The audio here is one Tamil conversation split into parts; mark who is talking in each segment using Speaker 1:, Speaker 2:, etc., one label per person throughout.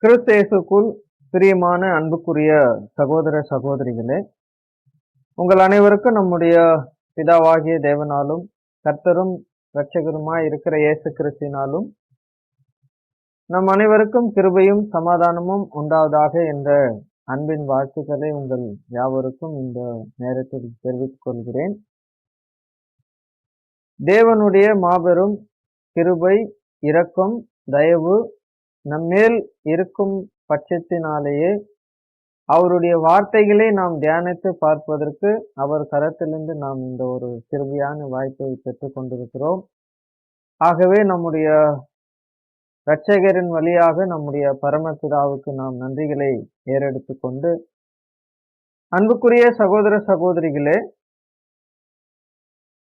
Speaker 1: கிறிஸ்து இயேசுக்குள் பிரியமான அன்புக்குரிய சகோதர சகோதரிகளே, உங்கள் அனைவருக்கும் நம்முடைய பிதாவாகிய தேவனாலும் கர்த்தரும் இரட்சகருமாய் இருக்கிற இயேசு கிறிஸ்தினாலும் நம் அனைவருக்கும் கிருபையும் சமாதானமும் உண்டாவதாக என்ற அன்பின் வாழ்த்துக்களை உங்கள் யாவருக்கும் இந்த நேரத்தில் தெரிவித்துக் கொள்கிறேன். தேவனுடைய மாபெரும் கிருபை, இரக்கம், தயவு நம்மேல் இருக்கும் பட்சத்தினாலேயே அவருடைய வார்த்தைகளை நாம் தியானித்து பார்ப்பதற்கு அவர் கரத்திலிருந்து நாம் இந்த ஒரு கிருபையான வாய்ப்பை பெற்றுக் கொண்டிருக்கிறோம். ஆகவே நம்முடைய இரட்சகரின் வழியாக நம்முடைய பரமபிதாவுக்கு நாம் நன்றிகளை ஏறெடுத்துக் கொண்டு, அன்புக்குரிய சகோதர சகோதரிகளே,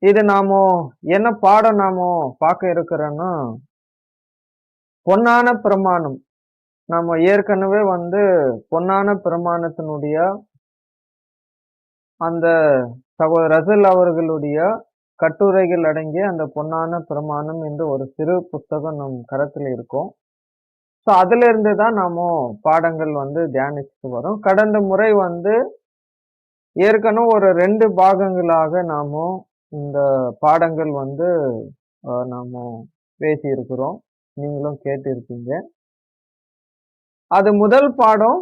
Speaker 1: இது நாமோ என்ன பாடம் நாமோ பார்க்க இருக்கிறோன்னா, பொன்னான பிரமாணம். நம்ம ஏற்கனவே பொன்னான பிரமாணத்தினுடைய அந்த சகோதரர் ரசல் அவர்களுடைய கட்டுரைகள் அடங்கிய அந்த பொன்னான பிரமாணம் என்று ஒரு சிறு புத்தகம் நம் கரத்தில் இருக்கும். ஸோ அதுல இருந்து தான் நாம பாடங்கள் தியானிச்சுட்டு வரோம். கடந்த முறை ஏற்கனவே ஒரு 2 பாகங்களாக நாம இந்த பாடங்கள் நாம பேசி இருக்கிறோம். நீங்களும் கேட்டு இருக்கீங்க. அது முதல் பாடம்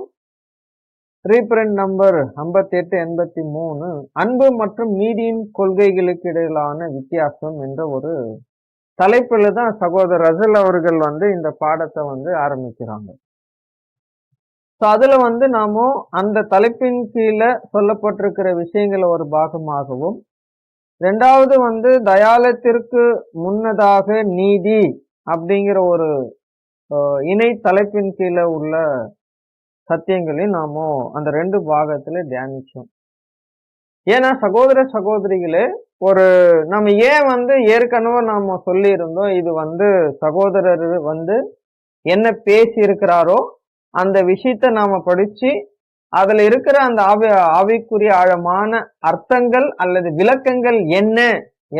Speaker 1: ரீப்ரண்ட் நம்பர் 5883 அன்பு மற்றும் நீதியின் கொள்கைகளுக்கு இடையிலான வித்தியாசம் என்ற ஒரு தலைப்புல தான் சகோதரர் ரசல் அவர்கள் இந்த பாடத்தை ஆரம்பிக்கிறாங்க. அதுல நாம அந்த தலைப்பின் கீழே சொல்லப்பட்டிருக்கிற விஷயங்களை ஒரு பாகமாகவும், 2வது தயாளத்திற்கு முன்னதாக நீதி அப்படிங்கிற ஒரு இணை தலைப்பின் கீழே உள்ள சத்தியங்களையும் நாம அந்த 2 பாகத்துல தியானிச்சோம். ஏன்னா சகோதர சகோதரிகளே, நம்ம ஏன் ஏற்கனவே நாம சொல்லி இருந்தோம், இது சகோதரர் என்ன பேசி இருக்கிறாரோ அந்த விஷயத்த நாம படிச்சு அதுல இருக்கிற அந்த ஆவிக்குரிய ஆழமான அர்த்தங்கள் அல்லது விளக்கங்கள் என்ன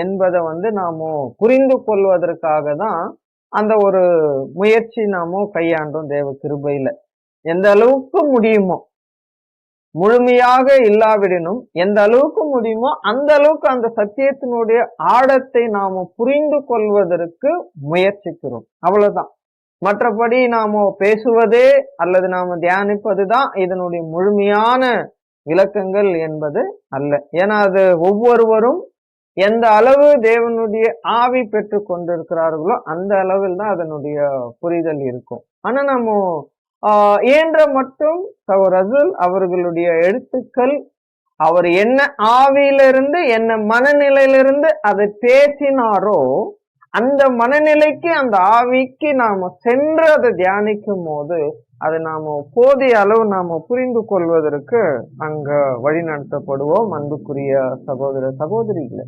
Speaker 1: என்பதை நாம புரிந்து கொள்வதற்காக தான் அந்த ஒரு முயற்சி நாம கையாண்டோம். தேவ கிருபையில எந்த அளவுக்கு முடியுமோ, முழுமையாக இல்லாவிடனும் எந்த அளவுக்கு முடியுமோ அந்த அளவுக்கு அந்த சத்தியத்தினுடைய ஆழத்தை நாம புரிந்து கொள்வதற்கு முயற்சிக்கிறோம். அவ்வளவுதான். மற்றபடி நாம பேசுவதே அல்லது நாம தியானிப்பதுதான் இதனுடைய முழுமையான விளக்கங்கள் என்பது அல்ல. ஏன்னா அது ஒவ்வொருவரும் எந்த அளவு தேவனுடைய ஆவி பெற்று கொண்டிருக்கிறார்களோ அந்த அளவில் தான் அதனுடைய புரிதல் இருக்கும். ஆனா நம்ம இயன்ற மட்டும் ரசல் அவர்களுடைய எழுத்துக்கள், அவர் என்ன ஆவியிலிருந்து என்ன மனநிலையிலிருந்து அதை பேசினாரோ அந்த மனநிலைக்கு அந்த ஆவிக்கு நாம சென்று அதை தியானிக்கும் போது அதை நாம போதிய அளவு நாம புரிந்து கொள்வதற்கு அங்க வழி நடத்தப்படுவோம். அன்புக்குரிய சகோதர சகோதரிகளே,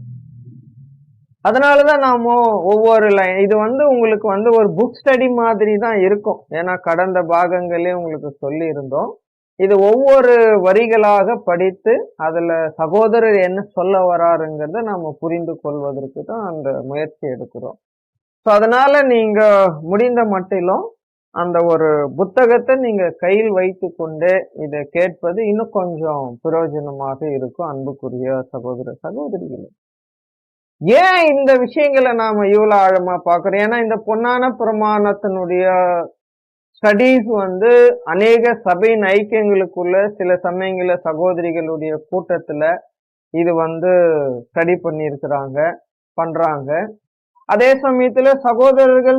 Speaker 1: அதனாலதான் நாம ஒவ்வொரு லைன் இது உங்களுக்கு ஒரு புக் ஸ்டடி மாதிரி தான் இருக்கும். ஏன்னா கடந்த பாகங்களே உங்களுக்கு சொல்லி இருந்தோம், இது ஒவ்வொரு வரிகளாக படித்து அதுல சகோதரர் என்ன சொல்ல வராருங்கிறத நாம புரிந்து கொள்வதற்கு தான் அந்த முயற்சி எடுக்கிறோம். ஸோ அதனால நீங்க முடிந்த மட்டிலும் அந்த ஒரு புத்தகத்தை நீங்க கையில் வைத்து கொண்டு இதை கேட்பது இன்னும் கொஞ்சம் பிரயோஜனமாக இருக்கும். அன்புக்குரிய சகோதர சகோதரிகளே, ஏன் இந்த விஷயங்களை நாம இவ்வளவு ஆழமா பாக்குறோம்? ஏன்னா இந்த பொன்னான பிரமாணத்தினுடைய ஸ்டடீஸ் அநேக சபையின் ஐக்கியங்களுக்குள்ள சில சமயங்கள சகோதரிகளுடைய கூட்டத்துல இது ஸ்டடி பண்றாங்க. அதே சமயத்துல சகோதரர்கள்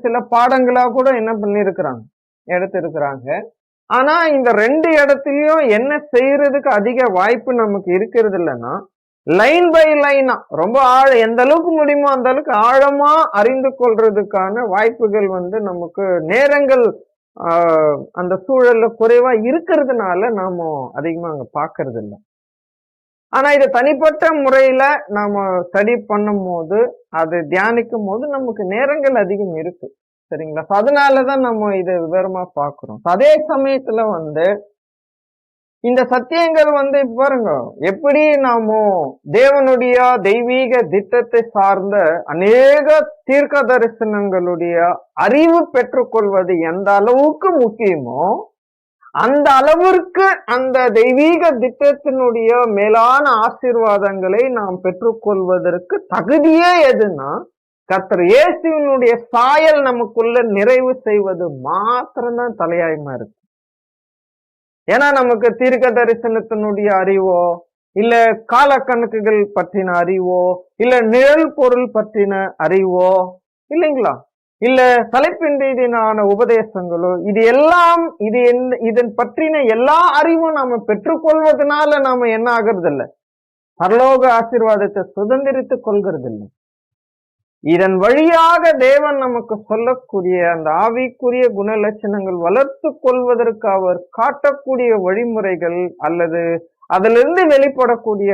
Speaker 1: சில பாடங்களா கூட என்ன பண்ணிருக்கிறாங்க, எடுத்திருக்கிறாங்க. ஆனா இந்த 2 இடத்துலயும் என்ன செய்யறதுக்கு அதிக வாய்ப்பு நமக்கு இருக்கிறது இல்லைன்னா, லைன் பை லைனா ரொம்ப எந்த அளவுக்கு முடியுமோ அந்த அளவுக்கு ஆழமா அறிந்து கொள்றதுக்கான வாய்ப்புகள் நமக்கு நேரங்கள் அந்த சூழல்ல குறைவா இருக்கிறதுனால நாம அதிகமா அங்க பாக்குறது இல்லை. ஆனா இது தனிப்பட்ட முறையில நாம ஸ்டடி பண்ணும் போது, அது தியானிக்கும் போது நமக்கு நேரங்கள் அதிகம் இருக்கு. சரிங்களா? அதனாலதான் நம்ம இதை விவரமா பாக்குறோம். அதே சமயத்துல இந்த சத்தியங்கள் வந்து பாருங்க, எப்படி நாமோ தேவனுடைய தெய்வீக திட்டத்தை சார்ந்த அநேக தீர்க்க தரிசனங்களுடைய அறிவு பெற்றுக்கொள்வது எந்த அளவுக்கு முக்கியமோ அந்த அளவிற்கு அந்த தெய்வீக திட்டத்தினுடைய மேலான ஆசீர்வாதங்களை நாம் பெற்றுக்கொள்வதற்கு தகுதியே எதுன்னா கர்த்தர் இயேசுவினுடைய சாயல் நமக்குள்ள நிறைவு செய்வது மாத்திரம்தான் தலையாயமா இருக்கு. ஏன்னா நமக்கு தீர்க்க தரிசனத்தினுடைய அறிவோ இல்ல கால கணக்குகள் பற்றின அறிவோ இல்ல நிழல் பொருள் பற்றின அறிவோ இல்லைங்களா, இல்ல தலைப்பின் ரீதியான உபதேசங்களோ, இது எல்லாம் இதன் பற்றின எல்லா அறிவும் நாம பெற்றுக்கொள்வதனால நாம என்ன ஆகிறது இல்லை, பரலோக ஆசீர்வாதத்தை சுதந்திரித்துக் கொள்கிறது இல்லை. இதன் வழியாக தேவன் நமக்கு சொல்லக்கூடிய அந்த ஆவிக்குரிய குணலட்சணங்கள் வளர்த்து கொள்வதற்கு அவர் காட்டக்கூடிய வழிமுறைகள் அல்லது அதிலிருந்து வெளிப்படக்கூடிய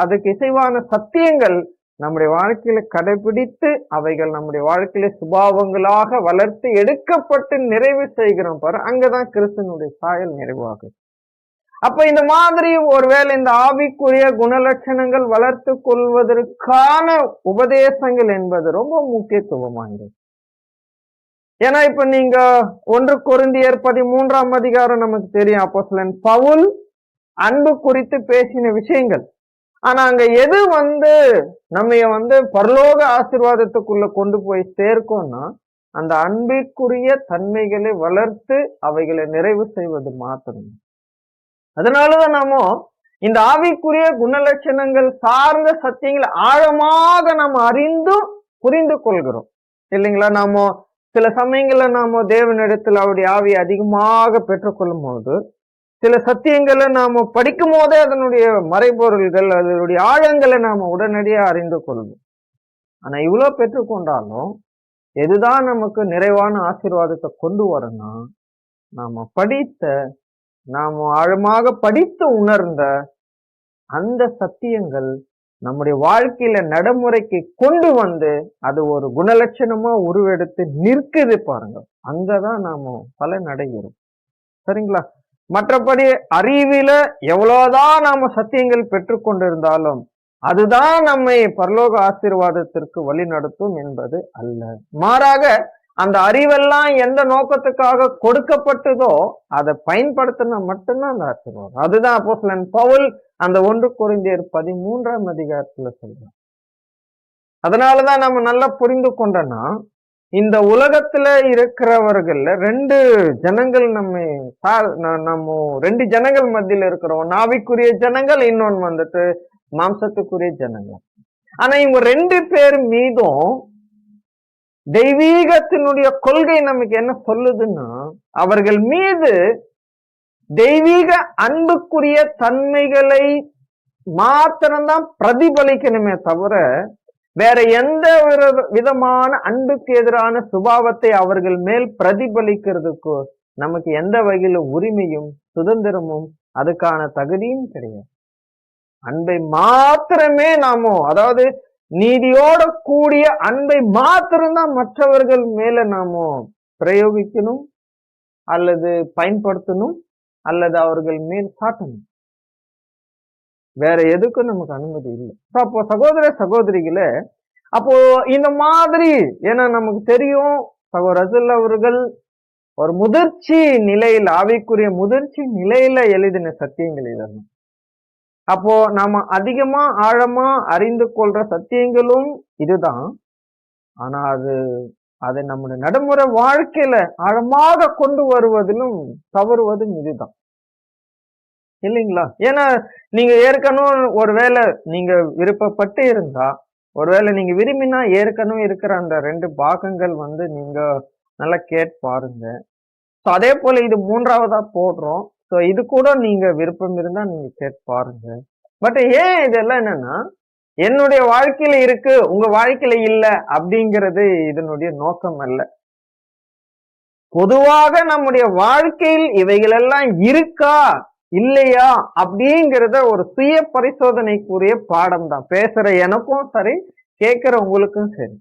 Speaker 1: அதுக்கு இசைவான சத்தியங்கள் நம்முடைய வாழ்க்கையில கடைபிடித்து அவைகள் நம்முடைய வாழ்க்கையில சுபாவங்களாக வளர்த்து எடுக்கப்பட்டு நிறைவு செய்கிறோம் பாரு, அங்கதான் கிறிஸ்துவனுடைய சாயல் நிறைவாகும். அப்ப இந்த மாதிரி ஒருவேளை இந்த ஆவிக்குரிய குணலட்சணங்கள் வளர்த்து கொள்வதற்கான உபதேசங்கள் என்பது ரொம்ப முக்கியத்துவம் வாய்ந்தது. ஏன்னா இப்ப நீங்க 1 கொரிந்தியர் 13ஆம் அதிகாரம் நமக்கு தெரியும், அப்போஸ்தலன் பவுல் அன்பு குறித்து பேசின விஷயங்கள். ஆனா அங்க எது நம்ம பரலோக ஆசீர்வாதத்துக்குள்ள கொண்டு போய் சேர்க்கோம்னா அந்த அன்பிற்குரிய தன்மைகளை வளர்த்து அவைகளை நிறைவு செய்வது மாத்திரம். அதனாலதான் நாம இந்த ஆவிக்குரிய குணலட்சணங்கள் சார்ந்த சத்தியங்களை ஆழமாக நாம் அறிந்தும் புரிந்து கொள்கிறோம் இல்லைங்களா. நாம சில சமயங்கள்ல நாம தேவனிடத்தில் அவருடைய ஆவியை அதிகமாக பெற்றுக்கொள்ளும் போது சில சத்தியங்களை நாம படிக்கும் போதே அதனுடைய மறைபொருள்கள் அதனுடைய ஆழங்களை நாம உடனடியாக அறிந்து கொள்வோம். ஆனா இவ்வளவு பெற்றுக்கொண்டாலும் எதுதான் நமக்கு நிறைவான ஆசீர்வாதத்தை கொண்டு வரணும்னா நாம ஆழமாக படித்து உணர்ந்த அந்த சத்தியங்கள் நம்முடைய வாழ்க்கையில நடைமுறைக்கு கொண்டு வந்து அது ஒரு குணலட்சணமா உருவெடுத்து நிற்குது பாருங்க, அங்கதான் நாம பலன் அடைகிறோம். சரிங்களா. மற்றபடி அறிவில எவ்வளவுதான் நாம சத்தியங்கள் பெற்றுக்கொண்டிருந்தாலும் அதுதான் நம்மை பரலோக ஆசீர்வாதத்திற்கு வழி நடத்தும் என்பது அல்ல. மாறாக அந்த அறிவெல்லாம் எந்த நோக்கத்துக்காக கொடுக்கப்பட்டதோ அதை பயன்படுத்தினா மட்டும்தான் அந்த ஆசீர்வாதம். அதுதான் அப்போஸ்தலன் பவுல் அந்த 1 கொரிந்தியர் 13ஆம் அதிகாரத்துல சொல்றான். அதனாலதான் நம்ம நல்லா புரிந்து கொண்டோம்னா இந்த உலகத்துல இருக்கிறவர்கள்ல 2 ஜனங்கள் நம்ம 2 ஜனங்கள் மத்தியில இருக்கிறோம். ஆவிக்குரிய ஜனங்கள், இன்னொன்னு மாம்சத்துக்குரிய ஜனங்கள். ஆனா இவங்க 2 பேர் மீதும் தெய்வீகத்தினுடைய கொள்கை நமக்கு என்ன சொல்லுதுன்னா அவர்கள் மீது தெய்வீக அன்புக்குரிய தன்மைகளை மாத்திரம்தான் பிரதிபலிக்கணுமே தவிர வேற எந்த விதமான அன்புக்கு எதிரான சுபாவத்தை அவர்கள் மேல் பிரதிபலிக்கிறதுக்கு நமக்கு எந்த வகையில உரிமையும் சுதந்திரமும் அதுக்கான தகுதியும் கிடையாது. அன்பை மாத்திரமே அதாவது நீதியோட கூடிய அன்பை மாத்திரம்தான் மற்றவர்கள் மேல பிரயோகிக்கணும் அல்லது பயன்படுத்தணும் அல்லது அவர்கள் மேல் காட்டணும். வேற எதுக்கும் நமக்கு அனுமதி இல்லை. அப்போ சகோதர சகோதரிகளே, அப்போ இந்த மாதிரி ஏன்னா நமக்கு தெரியும் சகோதரர் அவர்கள் ஒரு முதிர்ச்சி நிலையில் ஆவிக்குரிய முதிர்ச்சி நிலையில எழுதின சத்தியங்கள் இதெல்லாம். அப்போ நாம அதிகமா ஆழமா அறிந்து கொள்ற சத்தியங்களும் இதுதான். ஆனா அதை நம்முடைய நடைமுறை வாழ்க்கையில ஆழமாக கொண்டு வருவதிலும் தவறுவதும் இதுதான் இல்லைங்களா. ஏன்னா நீங்க ஏற்கனவே ஒருவேளை நீங்க விருப்பப்பட்டு இருந்தா, ஒருவேளை நீங்க விரும்பினா ஏற்கனவே இருக்கிற அந்த 2 பாகங்கள் நீங்க நல்லா கேட்டு பாருங்க. ஸோ அதே போல இது 3ஆவதா போடுறோம். ஸோ இது கூட நீங்க விருப்பம் இருந்தா நீங்க கேட்டு பாருங்க. பட் ஏன் இதெல்லாம் என்னன்னா என்னுடைய வாழ்க்கையில இருக்கு உங்க வாழ்க்கையில இல்ல அப்படிங்கிறது இதனுடைய நோக்கம் அல்ல. பொதுவாக நம்முடைய வாழ்க்கையில் இவைகள் எல்லாம் இருக்கா இல்லையா அப்படிங்கிறத ஒரு சுய பரிசோதனைக்குரிய பாடம் தான். பேசுற எனக்கும் சரி, கேட்கிற உங்களுக்கும் சரி,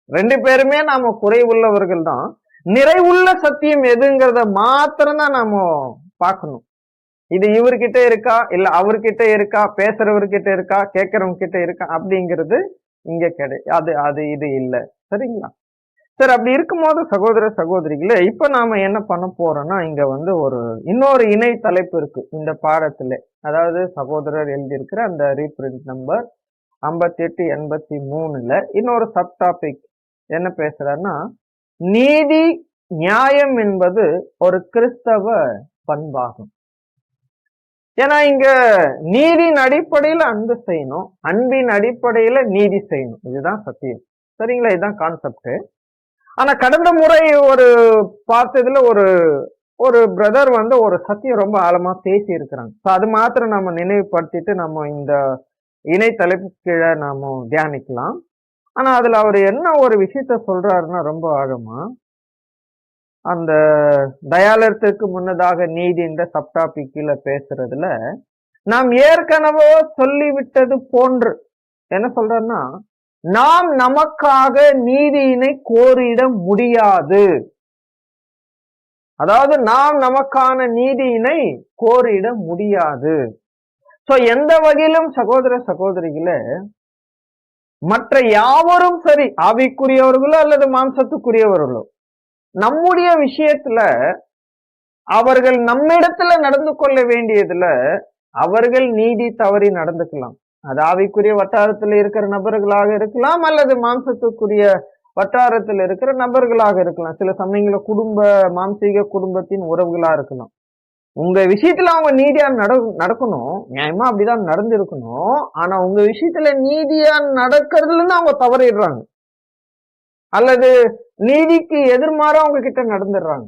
Speaker 1: 2 பேருமே நாம குறைவுள்ளவர்கள் தான். நிறைவுள்ள சத்தியம் எதுங்கிறத மாத்திரம் தான் நாம பார்க்கணும். இது இவர்கிட்ட இருக்கா இல்ல அவர்கிட்ட இருக்கா, பேசுறவர்கிட்ட இருக்கா, கேட்கறவங்க கிட்ட இருக்கா அப்படிங்கிறது இங்க கிடையாது. அது இது இல்ல. சரிங்களா? சரி, அப்படி இருக்கும்போது சகோதர சகோதரிகளே, இப்ப நாம என்ன பண்ண போறோம்னா, இங்க வந்து இன்னொரு இணை தலைப்பு இருக்கு இந்த பாடத்துல. அதாவது சகோதரர் எழுதியிருக்கிற அந்த ரீப்ரிண்ட் நம்பர் 5883ல இன்னொரு சப் டாபிக் என்ன பேசுறாருன்னா, நீதி நியாயம் என்பது ஒரு கிறிஸ்தவ பண்பாகும். ஏன்னா இங்க நீதியின் அடிப்படையில அன்பு செய்யணும், அன்பின் அடிப்படையில நீதி செய்யணும். இதுதான் சத்தியம். சரிங்களா? இதுதான் கான்செப்ட். ஆனா கடந்த முறை பார்த்ததுல ஒரு பிரதர் வந்து ஒரு சத்தியம் ரொம்ப ஆழமா பேசி இருக்கிறாங்க. அது மாத்திரம் நம்ம நினைவுபடுத்திட்டு நம்ம இந்த இணை தலைப்பு கீழே நாம தியானிக்கலாம். ஆனா அதுல அவர் என்ன ஒரு விஷயத்த சொல்றாருன்னா, ரொம்ப ஆழமா அந்த தயாலயத்திற்கு முன்னதாக நீதி என்ற சப்டாபிக் கீழே பேசுறதுல, நாம் ஏற்கனவே சொல்லிவிட்டது போன்று என்ன சொல்றன்னா, நாம் நமக்காக நீதியினை கோரிட முடியாது. அதாவது நாம் நமக்கான நீதியினை கோரிட முடியாது. சோ எந்த வகையிலும் சகோதர சகோதரிகளே, மற்ற யாவரும் சரி, ஆவிக்குரியவர்களோ அல்லது மாம்சத்துக்குரியவர்களோ, நம்முடைய விஷயத்துல அவர்கள் நம்மிடத்துல நடந்து கொள்ள வேண்டியதுல அவர்கள் நீதி தவறி நடந்துக்கலாம். அது ஆவிக்குரிய வட்டாரத்தில் இருக்கிற நபர்களாக இருக்கலாம், அல்லது மாம்சத்துக்குரிய வட்டாரத்தில் இருக்கிற நபர்களாக இருக்கலாம். சில சமயங்கள மாம்சீக குடும்பத்தின் உறவுகளா இருக்கலாம். உங்க விஷயத்துல அவங்க நீதியா நடக்கணும், நியாயமா அப்படிதான் நடந்திருக்கணும். ஆனா உங்க விஷயத்துல நீதியா நடக்கிறதுல இருந்து அவங்க தவறிடுறாங்க, அல்லது நீதிக்கு எதிர்மாறா அவங்க கிட்ட நடந்துடுறாங்க.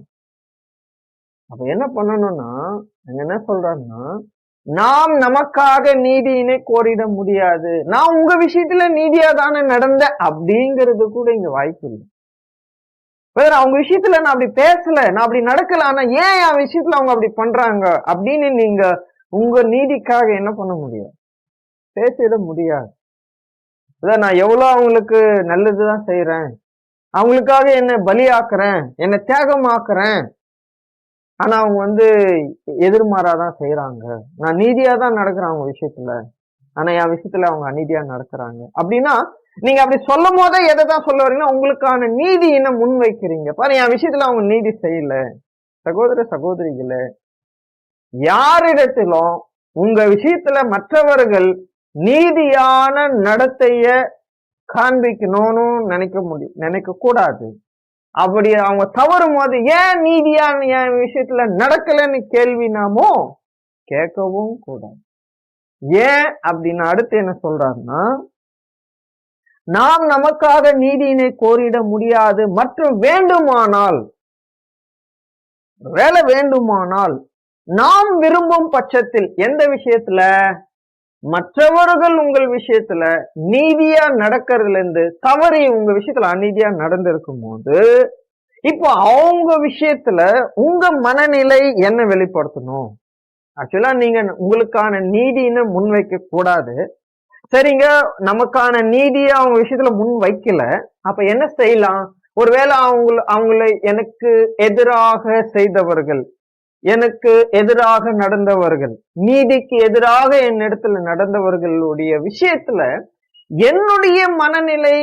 Speaker 1: அப்ப என்ன பண்ணணும்னா, என்ன சொல்றாங்கன்னா, நாம் நமக்காக நீதியினை கோரிட முடியாது. நான் உங்க விஷயத்துல நீதியா தானே நடந்த அப்படிங்கிறது கூட இங்க வாய்ப்பு இல்லை. வேற அவங்க விஷயத்துல நான் அப்படி பேசல, நான் அப்படி நடக்கல, ஆனா ஏன் என் விஷயத்துல அவங்க அப்படி பண்றாங்க அப்படின்னு நீங்க உங்க நீதிக்காக என்ன பண்ண முடியாது, பேசிட முடியாது. அதான் நான் எவ்வளவு அவங்களுக்கு நல்லதுதான் செய்யறேன், அவங்களுக்காக என்ன பலியாக்குறேன், என்ன தியாகமாக்குறேன், ஆனா அவங்க வந்து எதிர்மாறாதான் செய்யறாங்க. நான் நீதியா தான் நடக்கிறேன் அவங்க விஷயத்துல, ஆனா என் விஷயத்துல அவங்க அநீதியா நடக்கிறாங்க அப்படின்னா, நீங்க அப்படி சொல்லும் போதே எதைதான் சொல்ல வரீங்கன்னா, உங்களுக்கான நீதி என்ன முன் வைக்கிறீங்க பாரு. என் விஷயத்துல அவங்க நீதி செய்யல. சகோதர சகோதரிகளே, யாரிடத்திலும் உங்க விஷயத்துல மற்றவர்கள் நீதியான நடத்தைய காண்பிக்கணும்னு நினைக்க கூடாது. அப்படி அவங்க தவறும் போது ஏன் நீதியான என் விஷயத்துல நடக்கலன்னு கேள்வி நாமோ கேட்கவும் கூடாது. ஏன் அப்படின்னு அடுத்து என்ன சொல்றாருன்னா, நாம் நமக்காக நீதியினை கோரிட முடியாது, மற்றும் வேண்டுமானால் நாம் விரும்பும் பட்சத்தில், எந்த விஷயத்துல, மற்றவர்கள் உங்கள் விஷயத்துல நீதியா நடக்கிறதுல இருந்து தவறி உங்க விஷயத்துல அநீதியா நடந்திருக்கும் போது, இப்போ அவங்க விஷயத்துல உங்க மனநிலை என்ன வெளிப்படுத்தணும்? ஆக்சுவலா நீங்க உங்களுக்கான நீதின்னு முன்வைக்க கூடாது. சரிங்க, நமக்கான நீதியை அவங்க விஷயத்துல முன் வைக்கல, அப்ப என்ன செய்யலாம்? ஒருவேளை அவங்களை எனக்கு எதிராக செய்தவர்கள், எனக்கு எதிராக நடந்தவர்கள், நீதிக்கு எதிராக என்னிடத்துல நடந்தவர்களுடைய விஷயத்துல என்னுடைய மனநிலை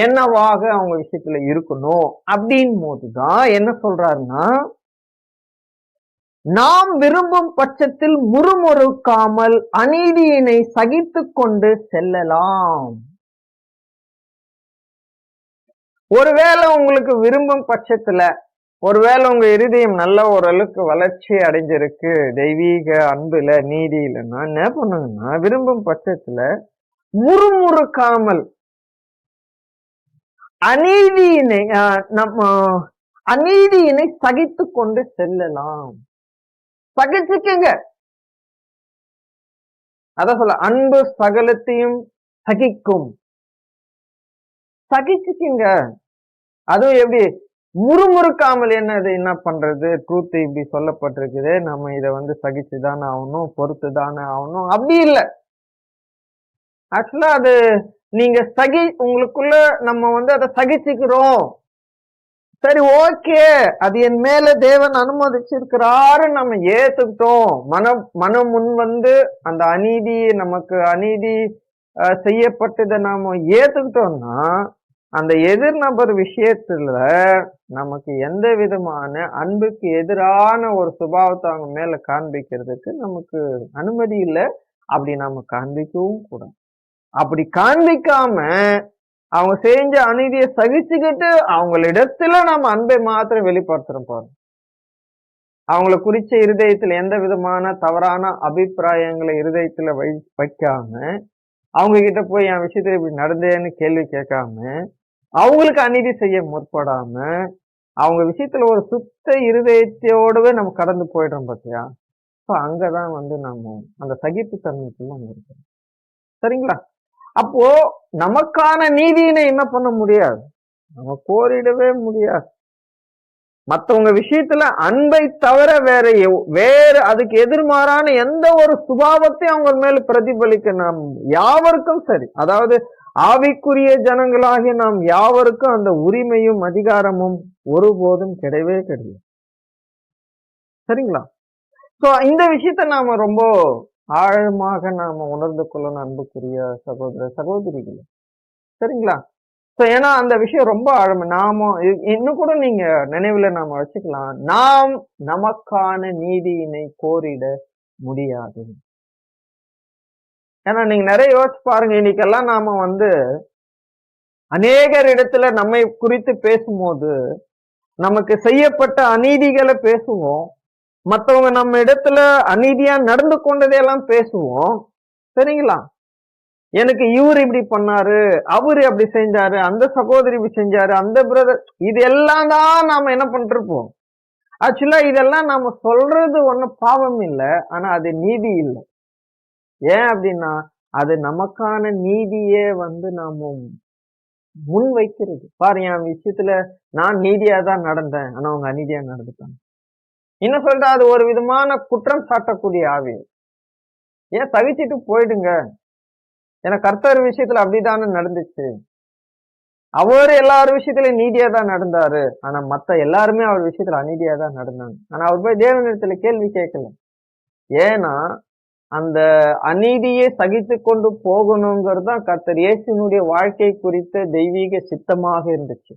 Speaker 1: என்னவாக அவங்க விஷயத்துல இருக்கணும் அப்படின் போதுதான் என்ன சொல்றாருன்னா, நாம் விரும்பும் பட்சத்தில் முறுமுறுக்காமல் அநீதியினை சகித்து கொண்டு செல்லலாம். ஒருவேளை உங்களுக்கு விரும்பும் பட்சத்துல, ஒருவேளை உங்க இருதயம் நல்ல ஓரளவுக்கு வளர்ச்சி அடைஞ்சிருக்கு தெய்வீக அன்புல நீதியிலன்னா, என்ன பண்ணுங்கன்னா, விரும்பும் பட்சத்துல முறுமுறுக்காமல் அநீதியினை சகித்து கொண்டு செல்லலாம். சகிச்சுக்குங்க. அதான் சொல்ல, அன்பு சகலத்தையும் சகிக்கும். சகிச்சுக்குங்க. அதுவும் எப்படி? முறுமுறுக்காமல். என்ன பண்றது, ட்ரூத் இப்படி சொல்லப்பட்டிருக்குது, நம்ம இதை சகிச்சுதானே ஆகணும், பொறுத்துதானே ஆகணும், அப்படி இல்லை. ஆக்சுவலா அது நீங்க உங்களுக்குள்ள நம்ம அதை சகிச்சுக்கிறோம், சரி, ஓகே, அது என் மேல தேவன் அனுமதிச்சிருக்கிறாரு, நம்ம ஏத்துக்கிட்டோம். மனம் முன் வந்து அந்த நமக்கு அநீதி செய்யப்பட்டதை நாம ஏத்துக்கிட்டோம்னா, அந்த எதிர் நபர் விஷயத்துல நமக்கு எந்த விதமான அன்புக்கு எதிரான ஒரு சுபாவத்தை அவங்க மேல காண்பிக்கிறதுக்கு நமக்கு அனுமதி இல்லை. அப்படி நாம காண்பிக்கவும் கூடாது. அப்படி காண்பிக்காம அவங்க செஞ்ச அநீதியை சகிச்சுக்கிட்டு அவங்களிடத்துல நாம அன்பை மாத்திரம் வெளிப்படுத்துறோம் பாருங்க. அவங்களை குறிச்ச இருதயத்துல எந்த விதமான தவறான அபிப்பிராயங்களை இருதயத்துல வைக்காம, அவங்க கிட்ட போய் என் விஷயத்துல இப்படி நடந்தேன்னு கேள்வி கேட்காம, அவங்களுக்கு அநீதி செய்ய முற்படாம, அவங்க விஷயத்துல ஒரு சுத்த இருதயத்தோடவே நம்ம கடந்து போயிடுறோம் பாத்தியா? அங்கதான் வந்து நாம அந்த சகிப்புத்தன்மைக்குள்ள நம்ம இருக்கோம். சரிங்களா? அப்போ நமக்கான நீதியினை என்ன பண்ண முடியாது, நம்ம கோரிடவே முடியாது. மற்றவங்க விஷயத்துல அன்பை தவிர வேற அதுக்கு எதிர்மாறான எந்த ஒரு சுபாவத்தையும் அவங்க மேல பிரதிபலிக்க நாம் யாவருக்கும் சரி, அதாவது ஆவிக்குரிய ஜனங்களாகிய நாம் யாவருக்கும் அந்த உரிமையும் அதிகாரமும் ஒருபோதும் கிடையவே கிடையாது. சரிங்களா? சோ இந்த விஷயத்த நாம ரொம்ப ஆழமாக நாம உணர்ந்து கொள்ளணும் அன்புக்குரிய சகோதர சகோதரிகள். சரிங்களா? ஏன்னா அந்த விஷயம் ரொம்ப ஆழம். நாம இன்னும் கூட நீங்க நினைவுல நாம வச்சுக்கலாம், நாம் நமக்கான நீதியினை கோரிட முடியாது. ஏன்னா நீங்க நிறைய யோசிச்சு பாருங்க, இன்னைக்கெல்லாம் நாம வந்து அநேகர் இடத்துல நம்மை குறித்து பேசும்போது நமக்கு செய்யப்பட்ட அநீதிகளை பேசுவோம், மற்றவங்க நம்ம இடத்துல அநீதியா நடந்து கொண்டதையெல்லாம் பேசுவோம். சரிங்களா? எனக்கு இவரு இப்படி பண்ணாரு, அவரு அப்படி செஞ்சாரு, அந்த சகோதரி இப்படி செஞ்சாரு, அந்த பிரதர், இது எல்லாம் தான் நாம என்ன பண்ணிருப்போம். ஆக்சுவலா இதெல்லாம் நாம சொல்றது ஒன்னும் பாவம் இல்லை, ஆனா அது நீதி இல்லை. ஏன் அப்படின்னா அது நமக்கான நீதியே வந்து நாம முன் வைக்கிறது. பாரு, என் விஷயத்துல நான் நீதியா தான் நடந்தேன், ஆனா அவங்க அநீதியா நடந்துட்டாங்க. இன்னும் சொல்ற அது ஒரு விதமான குற்றம் சாட்டக்கூடிய ஆவி. ஏன் தவிச்சிட்டு போயிடுங்க, ஏன்னா கர்த்தர் விஷயத்துல அப்படித்தானே நடந்துச்சு. அவர் எல்லாரும் விஷயத்திலயும் நீதியா தான் நடந்தாரு, ஆனா மத்த எல்லாருமே அவர் விஷயத்துல அநீதியா தான் நடந்தாங்க. ஆனா அவர் போய் தேவனிடத்துல கேள்வி கேட்கல. ஏன்னா அந்த அநீதியை சகித்து கொண்டு போகணுங்கிறது தான் கர்த்தர் இயேசுனுடைய வாழ்க்கை குறித்த தெய்வீக சித்தமாக இருந்துச்சு.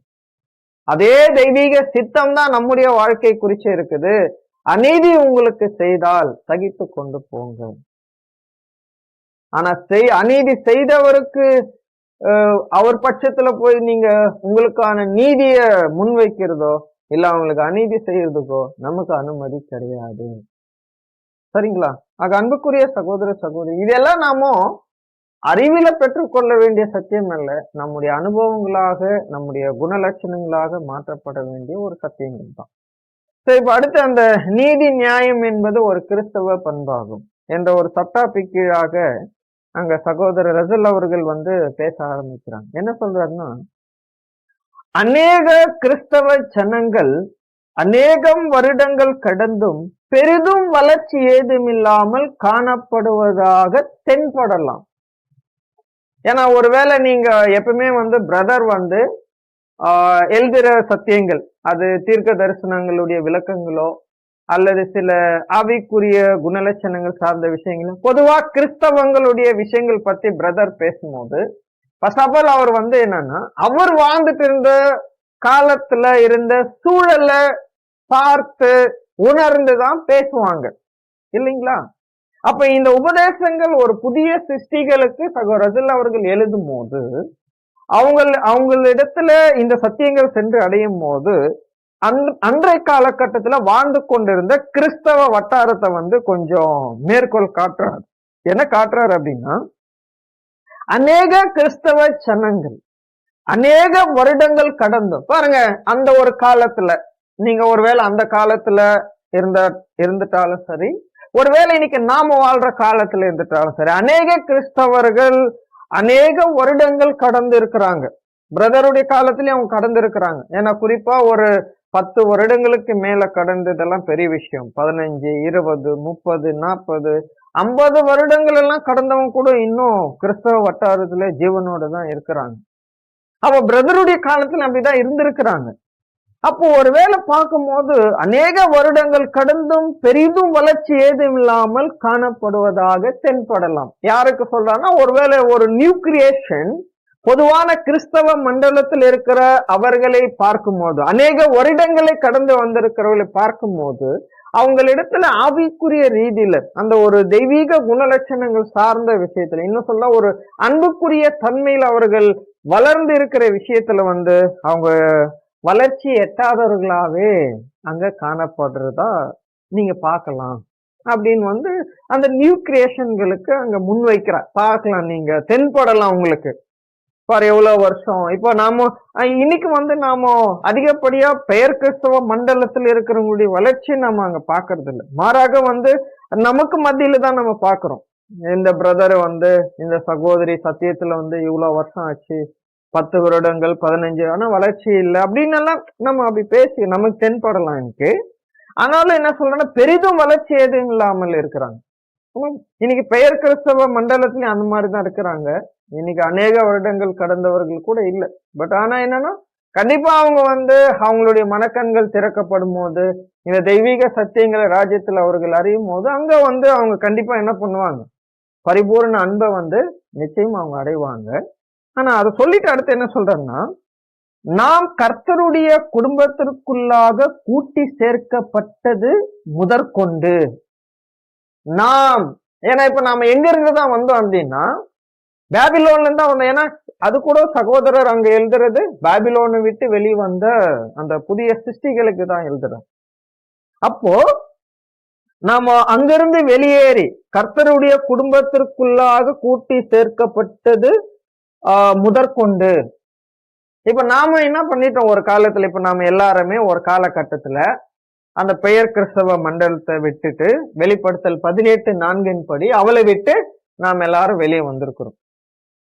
Speaker 1: அதே தெய்வீக சித்தம் தான் நம்முடைய வாழ்க்கை குறிச்சு இருக்குது. அநீதி உங்களுக்கு செய்தால் சகித்து கொண்டு போங்க. ஆனா அநீதி செய்தவருக்கு அவர் பட்சத்துல போய் நீங்க உங்களுக்கான நீதிய முன்வைக்கிறதோ இல்ல அவங்களுக்கு அநீதி செய்யறதுக்கோ நமக்கு அனுமதி கிடையாது. சரிங்களா? ஆக அன்புக்குரிய சகோதர சகோதரி, இதெல்லாம் நாம அறிவில பெற்றுக்கொள்ள வேண்டிய சத்தியம் அல்ல, நம்முடைய அனுபவங்களாக நம்முடைய குணலட்சணங்களாக மாற்றப்பட வேண்டிய ஒரு சத்தியங்கள் தான். சரி, இப்ப அடுத்து அந்த நீதி நியாயம் என்பது ஒரு கிறிஸ்தவ பண்பாகும் என்ற ஒரு சட்டாப்பி கீழாக அங்க சகோதரர் ரசல் அவர்கள் வந்து பேச ஆரம்பிக்கிறாங்க. என்ன சொல்றாருன்னா, அநேக கிறிஸ்தவ ஜனங்கள் அநேகம் வருடங்கள் கடந்தும் பெரிதும் வளர்ச்சி ஏதுமில்லாமல் காணப்படுவதாக தென்படலாம். ஏன்னா ஒருவேளை நீங்க எப்பவுமே வந்து பிரதர் வந்து எழுதுற சத்தியங்கள், அது தீர்க்க தரிசனங்களுடைய விளக்கங்களோ அல்லது சில ஆவிக்குரிய குணலட்சணங்கள் சார்ந்த விஷயங்களும், பொதுவா கிறிஸ்தவங்களுடைய விஷயங்கள் பத்தி பிரதர் பேசும்போது ஃபர்ஸ்ட் ஆஃப் ஆல் அவர் வந்து என்னன்னா அவர் வாழ்ந்துட்டு இருந்த காலத்துல இருந்த சூழல பார்த்து உணர்ந்துதான் பேசுவாங்க, இல்லைங்களா? அப்ப இந்த உபதேசங்கள் ஒரு புதிய சிருஷ்டிகளுக்கு சகோதரர்கள் அவர்கள் எழுதும் போது அவங்களிடத்துல இந்த சத்தியங்கள் சென்று அடையும் போது அன்றைய காலகட்டத்துல வாழ்ந்து கொண்டிருந்த கிறிஸ்தவ வட்டாரத்தை வந்து கொஞ்சம் மேற்கோள் காட்டுறாரு. என்ன காட்டுறாரு அப்படின்னா, அநேக கிறிஸ்தவ ஜனங்கள் அநேக வருடங்கள் கடந்து பாருங்க, அந்த ஒரு காலத்துல நீங்க ஒருவேளை அந்த காலத்துல இருந்துட்டாலும் சரி, ஒருவேளை இன்னைக்கு நாம வாழ்ற காலத்துல இருந்துட்டாலும் சரி, அநேக கிறிஸ்தவர்கள் அநேக வருடங்கள் கடந்து இருக்கிறாங்க. பிரதருடைய காலத்திலயும் அவங்க கடந்து இருக்கிறாங்க. ஏன்னா குறிப்பா ஒரு 10 வருடங்களுக்கு மேல கடந்ததெல்லாம் பெரிய விஷயம். 15, 20, 30, 40, 50 வருடங்கள் எல்லாம் கடந்தவங்க கூட இன்னும் கிறிஸ்தவ வட்டாரத்துல ஜீவனோட தான் இருக்கிறாங்க. அவ பிரதருடைய காலத்துல அப்படிதான் இருந்திருக்கிறாங்க. அப்போ ஒருவேளை பார்க்கும்போது அநேக வருடங்கள் கடந்தும் பெரிதும் வளர்ச்சி ஏதும் இல்லாமல் காணப்படுவதாக தென்படலாம். யாருக்கு சொல்றாங்கன்னா, ஒருவேளை ஒரு நியூ கிரியேஷன் பொதுவான கிறிஸ்தவ மண்டலத்தில் இருக்கிற அவர்களை பார்க்கும்போது, அநேக வருடங்களை கடந்து வந்திருக்கிறவர்களை பார்க்கும்போது, அவங்களிடத்துல ஆவிக்குரிய ரீதியில அந்த ஒரு தெய்வீக குணலட்சணங்கள் சார்ந்த விஷயத்துல, இன்னும் சொல்ல ஒரு அன்புக்குரிய தன்மையில் அவர்கள் வளர்ந்து இருக்கிற விஷயத்துல அவங்க வளர்ச்சி எட்டாதவர்களாவே அங்க காணப்படுறதா நீங்க பார்க்கலாம் அப்படின்னு அந்த நியூ கிரியேஷன்களுக்கு அங்க முன்வைக்கிறார். பார்க்கலாம், நீங்க தென்படலாம் உங்களுக்கு பாரு எவ்வளவு வருஷம். இப்போ இன்னைக்கு நாம அதிகப்படியா பெயர் கிறிஸ்தவ மண்டலத்தில் இருக்கிறவங்களுடைய வளர்ச்சி நாம அங்க பாக்குறது இல்லை. மாறாக நமக்கு மத்தியில தான் நம்ம பாக்குறோம். இந்த பிரதர் இந்த சகோதரி சத்தியத்துல இவ்வளவு வருஷம் ஆச்சு, 10 வருடங்கள் 15, ஆனா வளர்ச்சி இல்லை அப்படின்னு எல்லாம் நம்ம அப்படி பேசி நமக்கு தென்படலாம் எனக்கு. ஆனாலும் என்ன சொல்றேன்னா, பெரிதும் வளர்ச்சி எதுவும் இல்லாமல் இருக்கிறாங்க. இன்னைக்கு பெயர் கிறிஸ்தவ மண்டலத்திலயும் அந்த மாதிரிதான் இருக்கிறாங்க. இன்னைக்கு அநேக வருடங்கள் கடந்தவர்கள் கூட இல்லை. பட் ஆனா என்னன்னா, கண்டிப்பா அவங்க அவங்களுடைய மனக்கண்கள் திறக்கப்படும் போது, இந்த தெய்வீக சத்தியங்களை ராஜ்யத்துல அவர்கள் அறியும் போது அங்க அவங்க கண்டிப்பா என்ன பண்ணுவாங்க, பரிபூர்ண அன்பை நிச்சயம் அவங்க அடைவாங்க. ஆனா அதை சொல்லிட்டு அடுத்து என்ன சொல்றேன்னா, நாம் கர்த்தருடைய குடும்பத்திற்குள்ளாக கூட்டி சேர்க்கப்பட்டது முதற்கொண்டு நாம், ஏன்னா இப்ப நாம எங்க இருந்துதான் வந்தோம் அப்படின்னா, பாபிலோன்ல இருந்தா வந்தோம். ஏன்னா அது கூட சகோதரர் அங்க எழுதுறது பாபிலோனை விட்டு வெளிவந்த அந்த புதிய சிருஷ்டிகளுக்கு தான் எழுதுறோம். அப்போ நாம அங்கிருந்து வெளியேறி கர்த்தருடைய குடும்பத்திற்குள்ளாக கூட்டி சேர்க்கப்பட்டது முதற்கொண்டு. இப்ப நாம என்ன பண்ணிட்டோம் ஒரு காலத்துல, இப்ப நாம எல்லாருமே ஒரு காலகட்டத்துல அந்த பெயர் கிறிஸ்தவ மண்டலத்தை விட்டுட்டு வெளிப்படுத்தல் 18:4 படி அவளை விட்டு நாம் எல்லாரும் வெளியே வந்திருக்கிறோம்.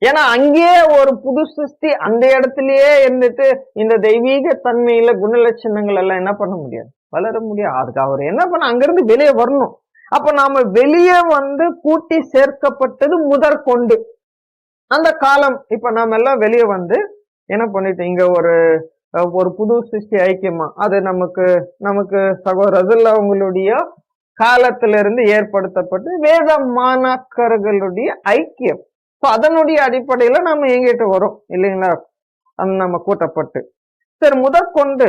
Speaker 1: ஏன்னா அங்கேயே ஒரு புது சிருஷ்டி அந்த இடத்துலயே இருந்துட்டு இந்த தெய்வீக தன்மையில குணலட்சணங்கள் எல்லாம் என்ன பண்ண முடியாது, வளர முடியாது. அதுக்கு அவர் என்ன பண்ண, அங்கிருந்து வெளியே வரணும். அப்ப நாம வெளியே கூட்டி சேர்க்கப்பட்டது முதற்கொண்டு அந்த காலம். இப்ப நாம எல்லாம் வெளியே என்ன பண்ணிட்டோம், இங்க ஒரு புது சிருஷ்டி ஐக்கியமா அது நமக்கு சகோதரர்கள் அவங்களுடைய காலத்திலிருந்து ஏற்படுத்தப்பட்டு வேத மாணாக்கர்களுடைய ஐக்கியம். அதனுடைய அடிப்படையில நம்ம எங்கிட்ட வரும் இல்லைங்களா, நம்ம கூட்டப்பட்டு. சரி, முதற்கொண்டு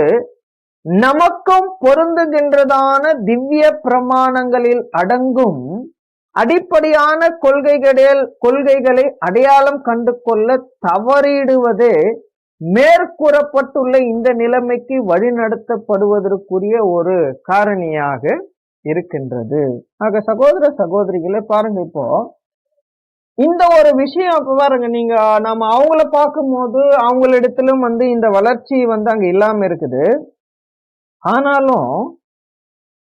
Speaker 1: நமக்கும் பொருந்துகின்றதான திவ்ய பிரமாணங்களில் அடங்கும் அடிப்படையான கொள்கைகளை அடையாளம் கண்டு கொள்ள தவறிடுவதே மேற்கூறப்பட்டுள்ள இந்த நிலைமைக்கு வழிநடத்தப்படுவதற்குரிய ஒரு காரணியாக இருக்கின்றது. ஆக சகோதர சகோதரிகளை பாருங்க, இப்போ இந்த ஒரு விஷயம் இப்ப பாருங்க, நீங்க நம்ம அவங்கள பார்க்கும்போது அவங்களிடத்திலும் இந்த வளர்ச்சி அங்க இல்லாம இருக்குது. ஆனாலும்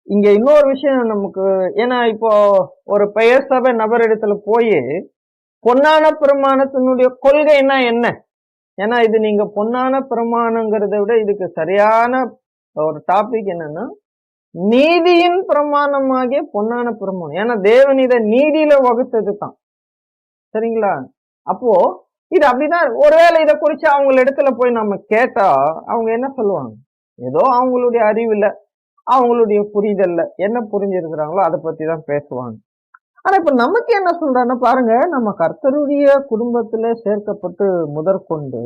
Speaker 1: இங்க இன்னொரு விஷயம் நமக்கு, ஏன்னா இப்போ ஒரு பெயர் சபை நபர் இடத்துல போய் பொன்னான பிரமாணத்தினுடைய கொள்கைன்னா என்ன, ஏன்னா இது நீங்க பொன்னான பிரமாணங்கிறத விட இதுக்கு சரியான ஒரு டாபிக் என்னன்னா நீதியின் பிரமாணமாகிய பொன்னான பிரமாணம். ஏன்னா தேவன் இதை நீதியில வகுத்தது தான், சரிங்களா? அப்போ இது அப்படிதான். ஒருவேளை இதை குறிச்சு அவங்க இடத்துல போய் நம்ம கேட்டா அவங்க என்ன சொல்லுவாங்க, ஏதோ அவங்களுடைய அறிவுல அவங்களுடைய புரிதல்ல என்ன புரிஞ்சிருக்கிறாங்களோ அதை பத்தி தான் பேசுவாங்க. ஆனா இப்ப நமக்கு என்ன சொல்றாங்கன்னா பாருங்க, நம்ம கர்த்தருடைய குடும்பத்துல சேர்க்கப்பட்டு முதற்கொண்டு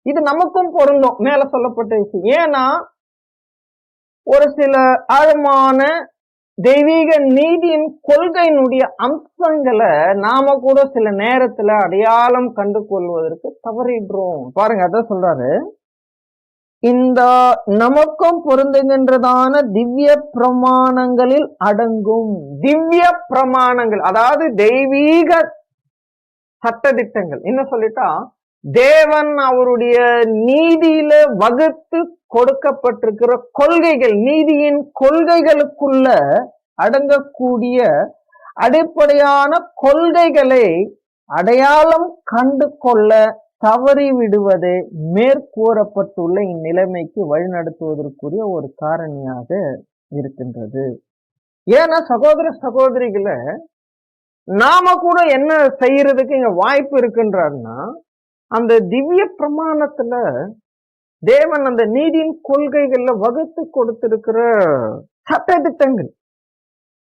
Speaker 1: இது நமக்கும் பொருந்தும் மேல சொல்லப்பட்ட விஷயம். ஏன்னா ஒரு சில ஆழமான தெய்வீக நீதியின் கொள்கையினுடைய அம்சங்களை நாம கூட சில நேரத்துல அடையாளம் கண்டு கொள்வதற்கு தவறிடுறோம். பாருங்க, அதான் சொல்றாரு, இந்த நமக்கும் பொருந்துகின்றதான திவ்ய பிரமாணங்களில் அடங்கும். திவ்ய பிரமாணங்கள் அதாவது தெய்வீக சட்டதிட்டங்கள். என்ன சொல்லிட்டா, தேவன் அவருடைய நீதியில வகுத்து கொடுக்கப்பட்டிருக்கிற கொள்கைகள், நீதியின் கொள்கைகளுக்குள்ள அடங்கக்கூடிய அடிப்படையான கொள்கைகளை அடையாளம் கண்டு கொள்ள தவறி விடுவதே மேற்கூறப்பட்டுள்ள இந்நிலைமைக்கு வழிநடத்துவதற்குரிய ஒரு காரணியாக இருக்கின்றது. ஏன்னா சகோதர சகோதரிகளை நாம கூட என்ன செய்யறதுக்கு இங்க வாய்ப்பு இருக்குன்றாருன்னா, அந்த திவ்ய பிரமாணத்துல தேவன் அந்த நீதியின் கொள்கைகள்ல வகுத்து கொடுத்திருக்கிற சட்ட திட்டங்கள்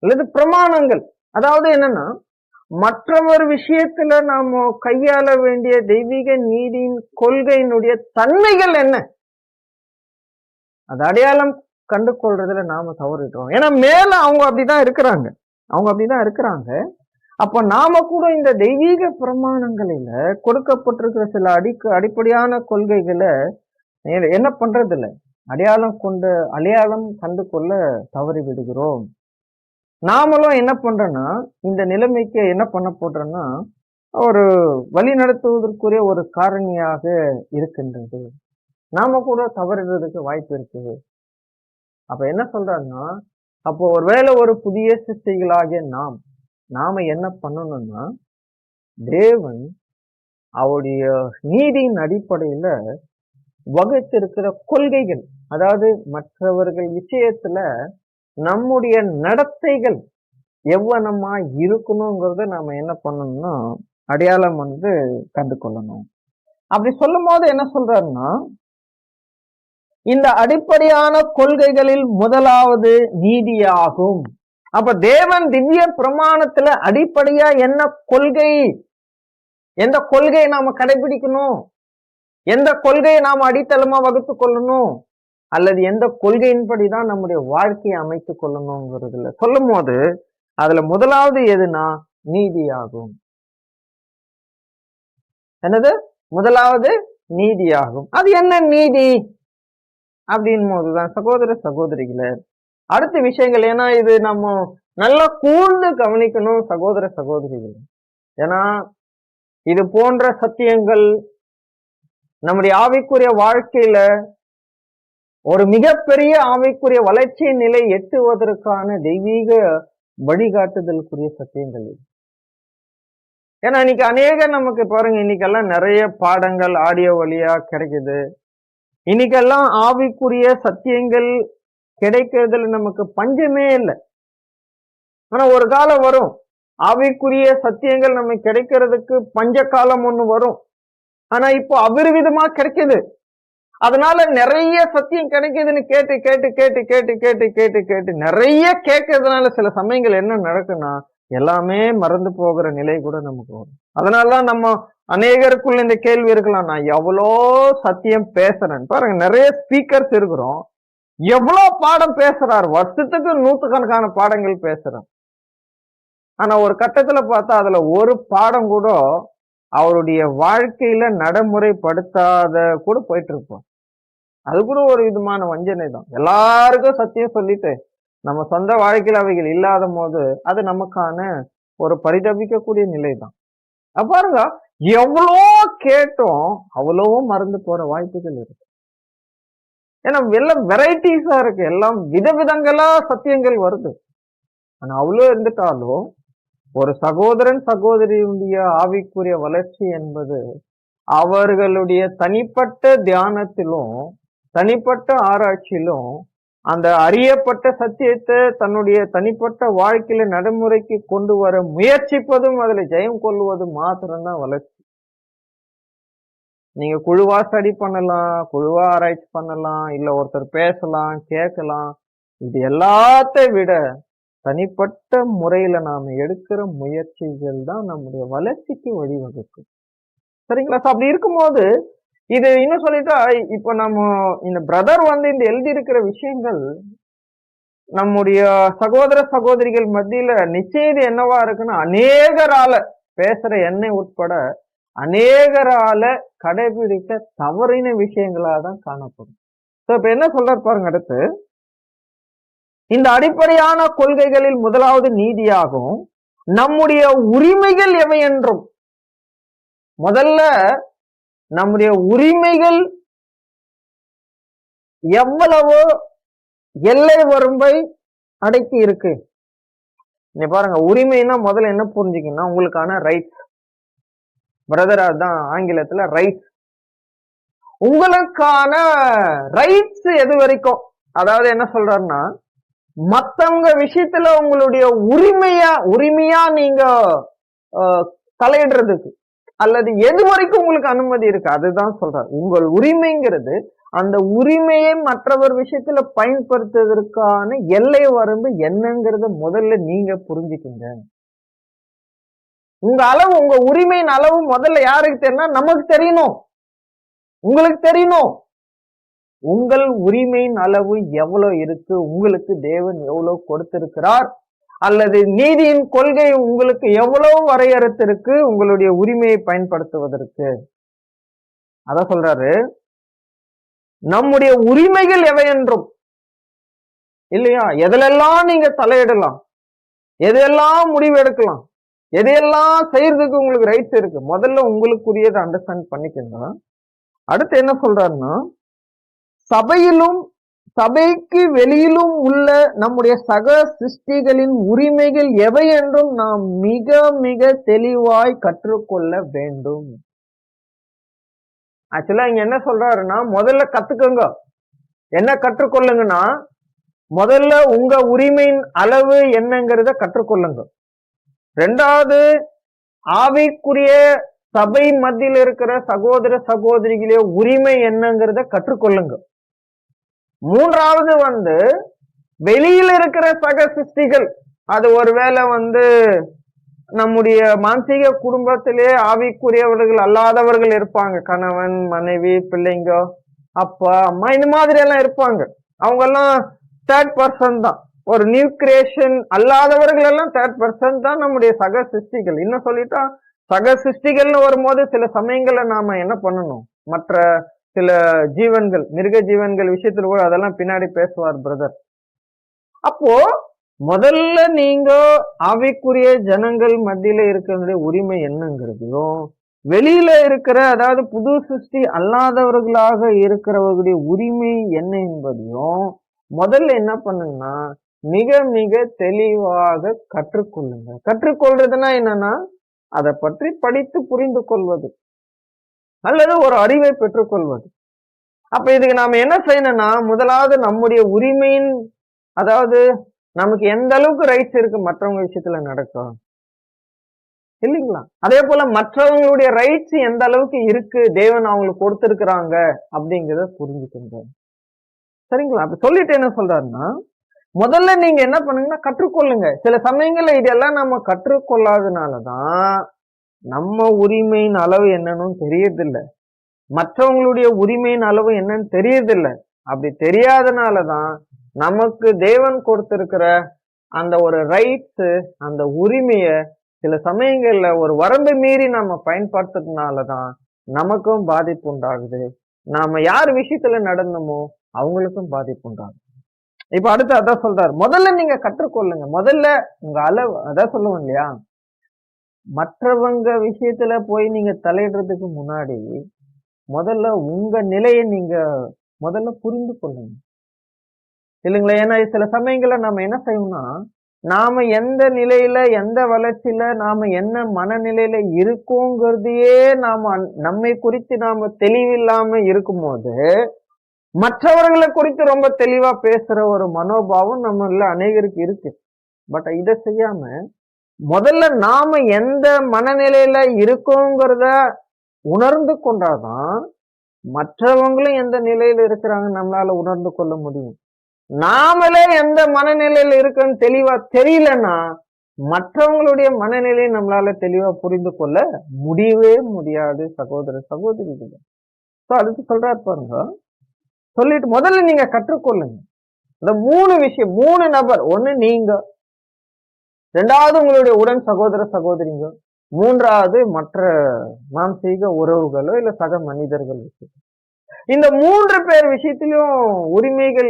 Speaker 1: அல்லது பிரமாணங்கள். அதாவது என்னன்னா, மற்றவர் விஷயத்துல நாம கையாள வேண்டிய தெய்வீக நீதியின் கொள்கையினுடைய தன்மைகள் என்ன, அது அடையாளம் கண்டு கொள்றதுல நாம தவறிட்டோம். ஏன்னா மேல அவங்க அப்படிதான் இருக்கிறாங்க. அப்ப நாம கூட இந்த தெய்வீக பிரமாணங்களில கொடுக்கப்பட்டிருக்கிற சில அடிப்படையான கொள்கைகளை என்ன பண்றது இல்ல, அடையாளம் கண்டு கொள்ள தவறி விடுகிறோம். நாமளும் என்ன பண்றோம்னா, இந்த நிலைமைக்கு என்ன பண்ண போடுறோம்னா, ஒரு வழி நடத்துவதற்குரிய ஒரு காரணியாக இருக்கின்றது. நாம கூட தவறுறதுக்கு வாய்ப்பு இருக்குது. அப்ப என்ன சொல்றாருன்னா, அப்போ ஒருவேளை ஒரு புதிய சிருஷ்டிகளாகிய நாம என்ன பண்ணணும்னா, தேவன் அவருடைய நீதியின் அடிப்படையில வகுத்திருக்கிற கொள்கைகள், அதாவது மற்றவர்கள் விஷயத்துல நம்முடைய நடத்தைகள் எவ்வளமா இருக்கணுங்கிறத நாம என்ன பண்ணணும்னா அடையாளம் கண்டு கொள்ளணும். அப்படி சொல்லும் போது என்ன சொல்றாருன்னா, இந்த அடிப்படையான கொள்கைகளில் முதலாவது நீதியாகும். அப்ப தேவன் திவ்ய பிரமாணத்துல அடிப்படையா என்ன கொள்கை, எந்த கொள்கையை நாம கடைபிடிக்கணும், எந்த கொள்கையை நாம அடித்தளமா வகுத்து கொள்ளணும், அல்லது எந்த கொள்கையின்படிதான் நம்முடைய வாழ்க்கையை அமைத்துக் கொள்ளணுங்கிறதுல சொல்லும் போது அதுல முதலாவது எதுனா நீதியாகும். என்னது? முதலாவது நீதியாகும். அது என்ன நீதி அப்படின் போதுதான் சகோதர சகோதரிகளே அடுத்த விஷயங்கள், ஏன்னா இது நம்ம நல்லா கூர்ந்து கவனிக்கணும் சகோதர சகோதரிகள். ஏன்னா இது போன்ற சத்தியங்கள் நம்முடைய ஆவிக்குரிய வாழ்க்கையில ஒரு மிகப்பெரிய ஆவிக்குரிய வளர்ச்சி நிலை எட்டுவதற்கான தெய்வீக வழிகாட்டுதலுக்குரிய சத்தியங்கள். ஏன்னா இன்னைக்கு நமக்கு பாருங்க, இன்னைக்கெல்லாம் நிறைய பாடங்கள் ஆடியோ வழியா கிடைக்குது. இன்னைக்கெல்லாம் ஆவிக்குரிய சத்தியங்கள் கிடைக்கிறதுல நமக்கு பஞ்சமே இல்லை. ஆனா ஒரு காலம் வரும், ஆவிக்குரிய சத்தியங்கள் நமக்கு கிடைக்கிறதுக்கு பஞ்ச காலம் ஒண்ணு வரும். ஆனா இப்போ அபரிவிதமா கிடைக்குது. அதனால நிறைய சத்தியம் கிடைக்குதுன்னு கேட்டு கேட்டு கேட்டு கேட்டு கேட்டு கேட்டு கேட்டு நிறைய கேட்கறதுனால சில சமயங்கள் என்ன நடக்குன்னா, எல்லாமே மறந்து போகிற நிலை கூட நமக்கு வரும். அதனாலதான் நம்ம அநேகருக்குள்ள இந்த கேள்வி இருக்கலாம், நான் எவ்வளோ சத்தியம் பேசுறேன் பாருங்க. நிறைய ஸ்பீக்கர்ஸ் இருக்கிறோம், எவ்வளவு பாடம் பேசுறாரு, வருஷத்துக்கு 100கணக்கான பாடங்கள் பேசுறான். ஆனா ஒரு கட்டத்துல பார்த்தா அதுல ஒரு பாடம் கூட அவருடைய வாழ்க்கையில நடைமுறைப்படுத்தாத கூட போயிட்டு இருப்போம். அது கூட ஒரு விதமான வஞ்சனை தான். எல்லாருக்கும் சத்தியம் சொல்லிட்டு நம்ம சொந்த வாழ்க்கையில அவைகள் இல்லாத போது அது நமக்கான ஒரு பரிதபிக்கக்கூடிய நிலை தான். பாருங்க, எவ்வளோ கேட்டோம் அவ்வளவோ மறந்து போற வாய்ப்புகள் இருக்கு. ஏன்னா எல்லாம் வெரைட்டிஸா இருக்கு, எல்லாம் விதவிதங்களா சத்தியங்கள் வருது. ஆனா அவ்வளோ இருந்துட்டாலும் ஒரு சகோதரன் சகோதரியுடைய ஆவிக்குரிய வளர்ச்சி என்பது அவர்களுடைய தனிப்பட்ட தியானத்திலும் தனிப்பட்ட ஆராய்ச்சியிலும் அந்த அறியப்பட்ட சத்தியத்தை தன்னுடைய தனிப்பட்ட வாழ்க்கையில நடைமுறைக்கு கொண்டு வர முயற்சிப்பதும் அதுல ஜெயம் கொள்வதும் மாத்திரம்தான் வளர்ச்சி. நீங்க குழுவா ஸ்டடி பண்ணலாம், குழுவா ஆராய்ச்சி பண்ணலாம், இல்ல ஒருத்தர் பேசலாம் கேட்கலாம். இது எல்லாத்தை விட தனிப்பட்ட முறையில நாம எடுக்கிற முயற்சிகள் தான் நம்முடைய வளர்ச்சிக்கு வழிவகுக்கும். சரிங்களா? அப்படி இருக்கும்போது இது இன்னும் சொல்லிட்டா, இப்ப நம்ம இந்த பிரதர் இந்த எழுதி இருக்கிற விஷயங்கள் நம்முடைய சகோதர சகோதரிகள் மத்தியில நிச்சயம் என்னவா இருக்குன்னா, அநேகரால பேசுற எண்ணெய் உட்பட அநேகரால கடைபிடிக்க தவறின விஷயங்களாதான் காணப்படும். இப்ப என்ன சொல்றாரு பாருங்க, அடுத்து இந்த அடிப்படையான கொள்கைகளில் முதலாவது நீதியாகும் நம்முடைய உரிமைகள் எவை என்றும். முதல்ல நம்முடைய உரிமைகள் எவ்வளவு எல்லை வரம்பை அடக்கி இருக்கு. நீங்க பாருங்க, உரிமைன்னா முதல்ல என்ன புரிஞ்சுக்கணும், உங்களுக்கான ரைட்ஸ். பிரதர் தான் ஆங்கிலத்துல ரைட்ஸ். உங்களுக்கான ரைட்ஸ் எது வரைக்கும், அதாவது என்ன சொல்றாருன்னா, மத்தவங்க விஷயத்துல உங்களுடைய உரிமையா நீங்க தலையிடுறதுக்கு, அல்லது எது வரைக்கும் உங்களுக்கு அனுமதி இருக்கு? அதுதான் சொல்றாரு. உங்கள் உரிமைங்கிறது அந்த உரிமையை மற்றவர் விஷயத்துல பயன்படுத்துவதற்கான எல்லை வரம்பு என்னங்கிறத முதல்ல நீங்க புரிஞ்சுக்குங்க. உங்க அளவு, உங்க உரிமையின் அளவு முதல்ல யாருக்கு தெரியும்னா நமக்கு தெரியணும், உங்களுக்கு தெரியணும். உங்கள் உரிமையின் அளவு எவ்வளவு இருக்கு, உங்களுக்கு தேவன் எவ்வளவு கொடுத்திருக்கிறார், அல்லது நீதியின் கொள்கை உங்களுக்கு எவ்வளவு வரையறுத்திருக்கு உங்களுடைய உரிமையை பயன்படுத்துவதற்கு. அத சொல்றாரு, நம்முடைய உரிமைகள் எவை என்றும் இல்லையா, எதிலெல்லாம் நீங்க தலையிடலாம், எதையெல்லாம் முடிவு எடுக்கலாம், எதையெல்லாம் செய்யறதுக்கு உங்களுக்கு ரைட்ஸ் இருக்கு. முதல்ல உங்களுக்குரியதை அண்டர்ஸ்டாண்ட் பண்ணிக்கங்க. அடுத்து என்ன சொல்றாருன்னா, சபையிலும் சபைக்கு வெளியிலும் உள்ள நம்முடைய சக சிருஷ்டிகளின் உரிமைகள் எவை என்றும் நாம் மிக மிக தெளிவாய் கற்றுக்கொள்ள வேண்டும். ஆக்சுவலா இங்க என்ன சொல்றாருன்னா, முதல்ல கத்துக்கோங்க. என்ன கற்றுக்கொள்ளுங்கன்னா, முதல்ல உங்க உரிமையின் அளவு என்னங்கிறத கற்றுக்கொள்ளுங்க. ரெண்டாவது, ஆவிக்குரிய சபை மத்தியில் இருக்கிற சகோதர சகோதரிகளே உரிமை என்னங்கிறத கற்றுக்கொள்ளுங்க. மூன்றாவது வெளியில இருக்கிற சக சிருஷ்டிகள், அது ஒருவேளை நம்முடைய மானசீக குடும்பத்திலே ஆவிக்குரியவர்கள் அல்லாதவர்கள் இருப்பாங்க. கணவன், மனைவி, பிள்ளைங்க, அப்பா, அம்மா, இந்த மாதிரி எல்லாம் இருப்பாங்க. அவங்க எல்லாம் தேர்ட் பர்சன் தான். ஒரு நியூ கிரியேஷன் அல்லாதவர்கள் எல்லாம் தேர்ட் பர்சன் தான் நம்முடைய சக சிருஷ்டிகள். இன்னும் சொல்லிட்டா, சக சிருஷ்டிகள்னு வரும்போது சில சமயங்கள்ல நாம என்ன பண்ணணும், மற்ற சில ஜீவன்கள், மிருக ஜீவன்கள் விஷயத்துல கூட அதெல்லாம் பின்னாடி பேசுவார் பிரதர். அப்போ முதல்ல நீங்க ஆவிக்குரிய ஜனங்கள் மத்தியில இருக்கிற உரிமை என்னங்கிறதையும், வெளியில இருக்கிற அதாவது புது சிருஷ்டி அல்லாதவர்களாக இருக்கிறவர்களுடைய உரிமை என்ன என்பதையும் முதல்ல என்ன பண்ணுங்கன்னா மிக மிக தெளிவாக கற்றுக்கொள்ளுங்க. கற்றுக்கொள்றதுன்னா என்னன்னா, அதை பற்றி படித்து புரிந்து கொள்வது அல்லது ஒரு அறிவை பெற்றுக்கொள்வது. அப்ப இதுக்கு நாம என்ன செய்யணும்னா, முதலாவது நம்முடைய உரிமையின், அதாவது நமக்கு எந்த அளவுக்கு ரைட்ஸ் இருக்கு மற்றவங்க விஷயத்துல நடக்கும் இல்லைங்களா, அதே போல மற்றவங்களுடைய ரைட்ஸ் எந்த அளவுக்கு இருக்கு, தேவன் அவங்களுக்கு கொடுத்திருக்கிறாங்க அப்படிங்கிறத புரிஞ்சுக்கின்ற. சரிங்களா? அப்ப சொல்லிட்டு என்ன சொல்றாருன்னா, முதல்ல நீங்க என்ன பண்ணுங்கன்னா கற்றுக்கொள்ளுங்க. சில சமயங்கள்ல இதெல்லாம் நம்ம கற்றுக்கொள்ளாதனாலதான் நம்ம உரிமையின் அளவு என்னன்னு தெரியறதில்லை, மற்றவங்களுடைய உரிமையின் அளவு என்னன்னு தெரியறதில்லை. அப்படி தெரியாதனாலதான் நமக்கு தேவன் கொடுத்திருக்கிற அந்த ஒரு ரைட்ஸ், அந்த உரிமைய சில சமயங்கள்ல ஒரு வரம்பு மீறி நம்ம பயன்படுத்துறதுனாலதான் நமக்கும் பாதிப்பு உண்டாகுது. நாம யார் விஷயத்துல நடந்தோமோ அவங்களுக்கும் பாதிப்பு உண்டாகுது. இப்ப அடுத்து அதான் சொல்றாரு, முதல்ல நீங்க கற்றுக்கொள்ளுங்க. முதல்ல உங்க அளவு, அதான் சொல்லுவோம் இல்லையா, மற்றவங்க விஷயத்துல போய் நீங்க தலையிடுறதுக்கு முன்னாடி முதல்ல உங்க நிலையை நீங்க முதல்ல புரிந்து கொள்ளுங்க இல்லைங்களா. ஏன்னா சில சமயங்கள்ல நம்ம என்ன செய்வோம்னா, நாம எந்த நிலையில, எந்த வளர்ச்சியில, நாம என்ன மனநிலையில இருக்கோங்கிறதையே நம்மை குறித்து நாம தெளிவில்லாம இருக்கும்போது மற்றவர்களை குறித்து ரொம்ப தெளிவா பேசுற ஒரு மனோபாவம் நம்மள அநேகருக்கு இருக்கு. பட் இதை செய்யாம முதல்ல நாம எந்த மனநிலையில இருக்கோங்கிறத உணர்ந்து கொண்டாதான் மற்றவங்களும் எந்த நிலையில இருக்கிறாங்க நம்மளால உணர்ந்து கொள்ள முடியும். நாமளே எந்த மனநிலையில இருக்குன்னு தெளிவா தெரியலன்னா மற்றவங்களுடைய மனநிலையை நம்மளால தெளிவா புரிந்து கொள்ள முடியவே முடியாது சகோதர சகோதரிகள். அடுத்து சொல்றாரு பாருங்க, சொல்லிட்டு முதல்ல நீங்க கற்றுக்கொள்ளுங்க. இந்த 3 விஷயம், 3 நபர், ஒண்ணு நீங்க, ரெண்டாவது உங்களுடைய உடன் சகோதர சகோதரிங்க, மூன்றாவது மற்ற மானசீக உறவுகளோ இல்ல சக மனிதர்கள் விஷயம். இந்த 3 பேர் விஷயத்திலும் உரிமைகள்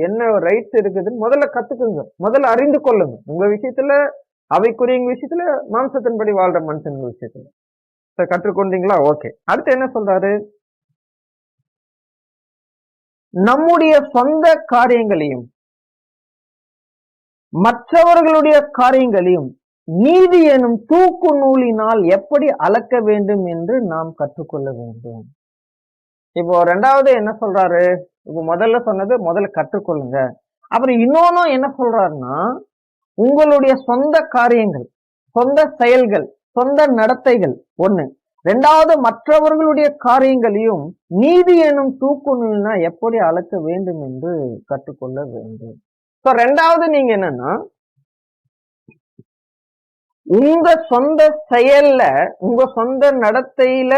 Speaker 1: என்ன ரைட்ஸ் இருக்குதுன்னு முதல்ல கத்துக்குங்க, முதல்ல அறிந்து கொள்ளுங்க. உங்க விஷயத்துல, அவைக்குரிய விஷயத்துல, மாம்சத்தின்படி வாழ்ற மனுஷன் விஷயத்துல கற்றுக்கொண்டீங்களா? ஓகே. அடுத்து என்ன சொல்றாரு, நம்முடைய சொந்த காரியங்களையும் மற்றவர்களுடைய காரியங்களையும் நீதி எனும் தூக்கு நூலினால் எப்படி அளக்க வேண்டும் என்று நாம் கற்றுக்கொள்ள வேண்டும். இப்போ ரெண்டாவது என்ன சொல்றாரு, இப்போ முதல்ல சொன்னது முதல்ல கற்றுக்கொள்ளுங்க. அப்புறம் இன்னொன்னும் என்ன சொல்றாருன்னா, உங்களுடைய சொந்த காரியங்கள், சொந்த செயல்கள், சொந்த நடத்தைகள் ஒண்ணு, ரெண்டாவது மற்றவர்களுடைய காரியங்களையும் நீதி எனும் தூக்குநூல்னா எப்படி அளக்க வேண்டும் என்று கற்றுக்கொள்ள வேண்டும். ரெண்டாவது நீங்க என்னன்னா, உங்க சொந்த செயல்ல, உங்க சொந்த நடத்தையில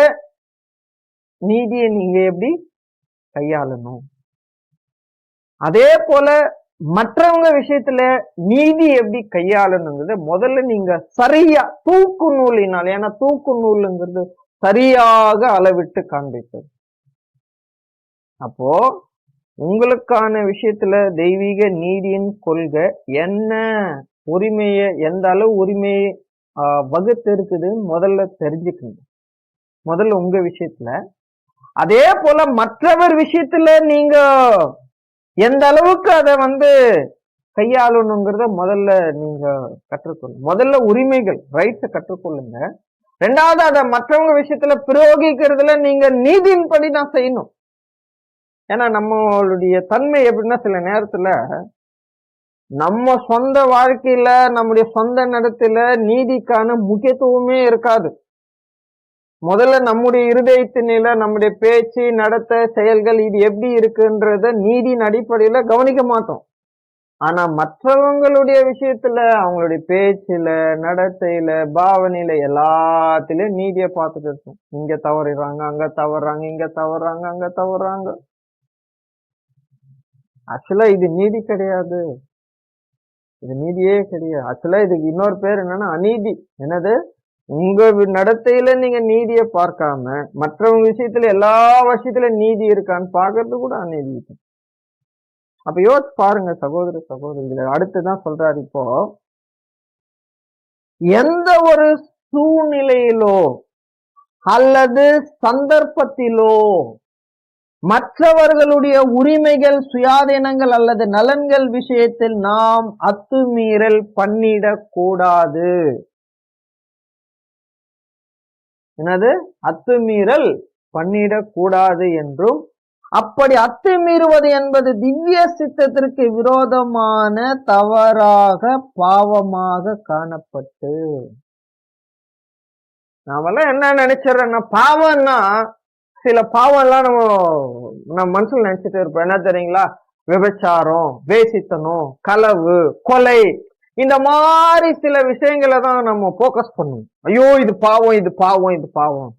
Speaker 1: நீதியை நீங்க எப்படி கையாளணும், அதே போல மற்றவங்க விஷயத்துல நீதி எப்படி கையாளணுங்கிறது முதல்ல நீங்க சரியா தூக்கு நூலினால், ஏன்னா தூக்கு நூலுங்கிறது சரியாக அளவிட்டு காண்பித்தது. அப்போ உங்களுக்கான விஷயத்துல தெய்வீக நீதியின் கொள்கை என்ன, உரிமையை எந்த அளவு உரிமையை வகுத்து இருக்குதுன்னு முதல்ல தெரிஞ்சுக்கணும், முதல்ல உங்க விஷயத்துல. அதே போல மற்றவர் விஷயத்துல நீங்க எந்த அளவுக்கு அதை கையாளணுங்கிறத முதல்ல நீங்க கற்றுக்கொள்ளுங்க. முதல்ல உரிமைகள், ரைட்ஸை கற்றுக்கொள்ளுங்க. ரெண்டாவது அதை மற்றவங்க விஷயத்துல பிரயோகிக்கிறதுல நீங்க நீதியின் படி தான் செய்யணும். ஏன்னா நம்மளுடைய தன்மை எப்படின்னா, சில நேரத்துல நம்ம சொந்த வாழ்க்கையில நம்முடைய சொந்த நடத்துல நீதிக்கான முக்கியத்துவமே இருக்காது. முதல்ல நம்முடைய இருதயத்தினில நம்முடைய பேச்சு, நடத்த, செயல்கள் இது எப்படி இருக்குன்றத நீதியின் அடிப்படையில கவனிக்க மாட்டோம். ஆனா மற்றவங்களுடைய விஷயத்துல, அவங்களுடைய பேச்சுல, நடத்தையில, பாவனையில எல்லாத்திலயும் நீதியை பார்த்துட்டு இருக்கோம். இங்க தவறுறாங்க, அங்க தவறாங்க, இங்க தவறாங்க, அங்க தவறாங்க. ஆக்சுவலா இது நீதி கிடையாது, இது நீதியே கிடையாது. ஆக்சுவலா இதுக்கு இன்னொரு பேர் என்னன்னா அநீதி. என்னது? உங்க நடத்தையில நீங்க நீதியை பார்க்காம மற்றவங்க விஷயத்துல எல்லா விஷயத்துல நீதி இருக்கான்னு பாக்குறது கூட அநீதி. அப்ப யோசிச்சு பாருங்க சகோதர சகோதரிகளை. அடுத்துதான் சொல்றாரு, இப்போ எந்த ஒரு சூழ்நிலையிலோ அல்லது சந்தர்ப்பத்திலோ மற்றவர்களுடைய உரிமைகள், சுயாதீனங்கள் அல்லது நலன்கள் விஷயத்தில் நாம் அத்துமீறல் பண்ணிடக் கூடாது. என்னது? அத்துமீறல் பண்ணிடக் கூடாது என்றும், அப்படி அத்துமீறுவது என்பது திவ்ய சித்தத்திற்கு விரோதமான தவறாக, பாவமாக காணப்பட்டு, நாமெல்லாம் என்ன நினைச்சிடறோம்னா, பாவம்னா சில பாவம் எல்லாம் நம்ம மனசுல நினைச்சிட்டு இருப்போம். என்ன தெரியுங்களா? விபச்சாரம், வேசித்தனம், களவு, கொலை, இந்த மாதிரி சில விஷயங்களை தான் நம்ம போக்கஸ் பண்ணுவோம். ஐயோ இது பாவம், இது பாவம், இது பாவம்.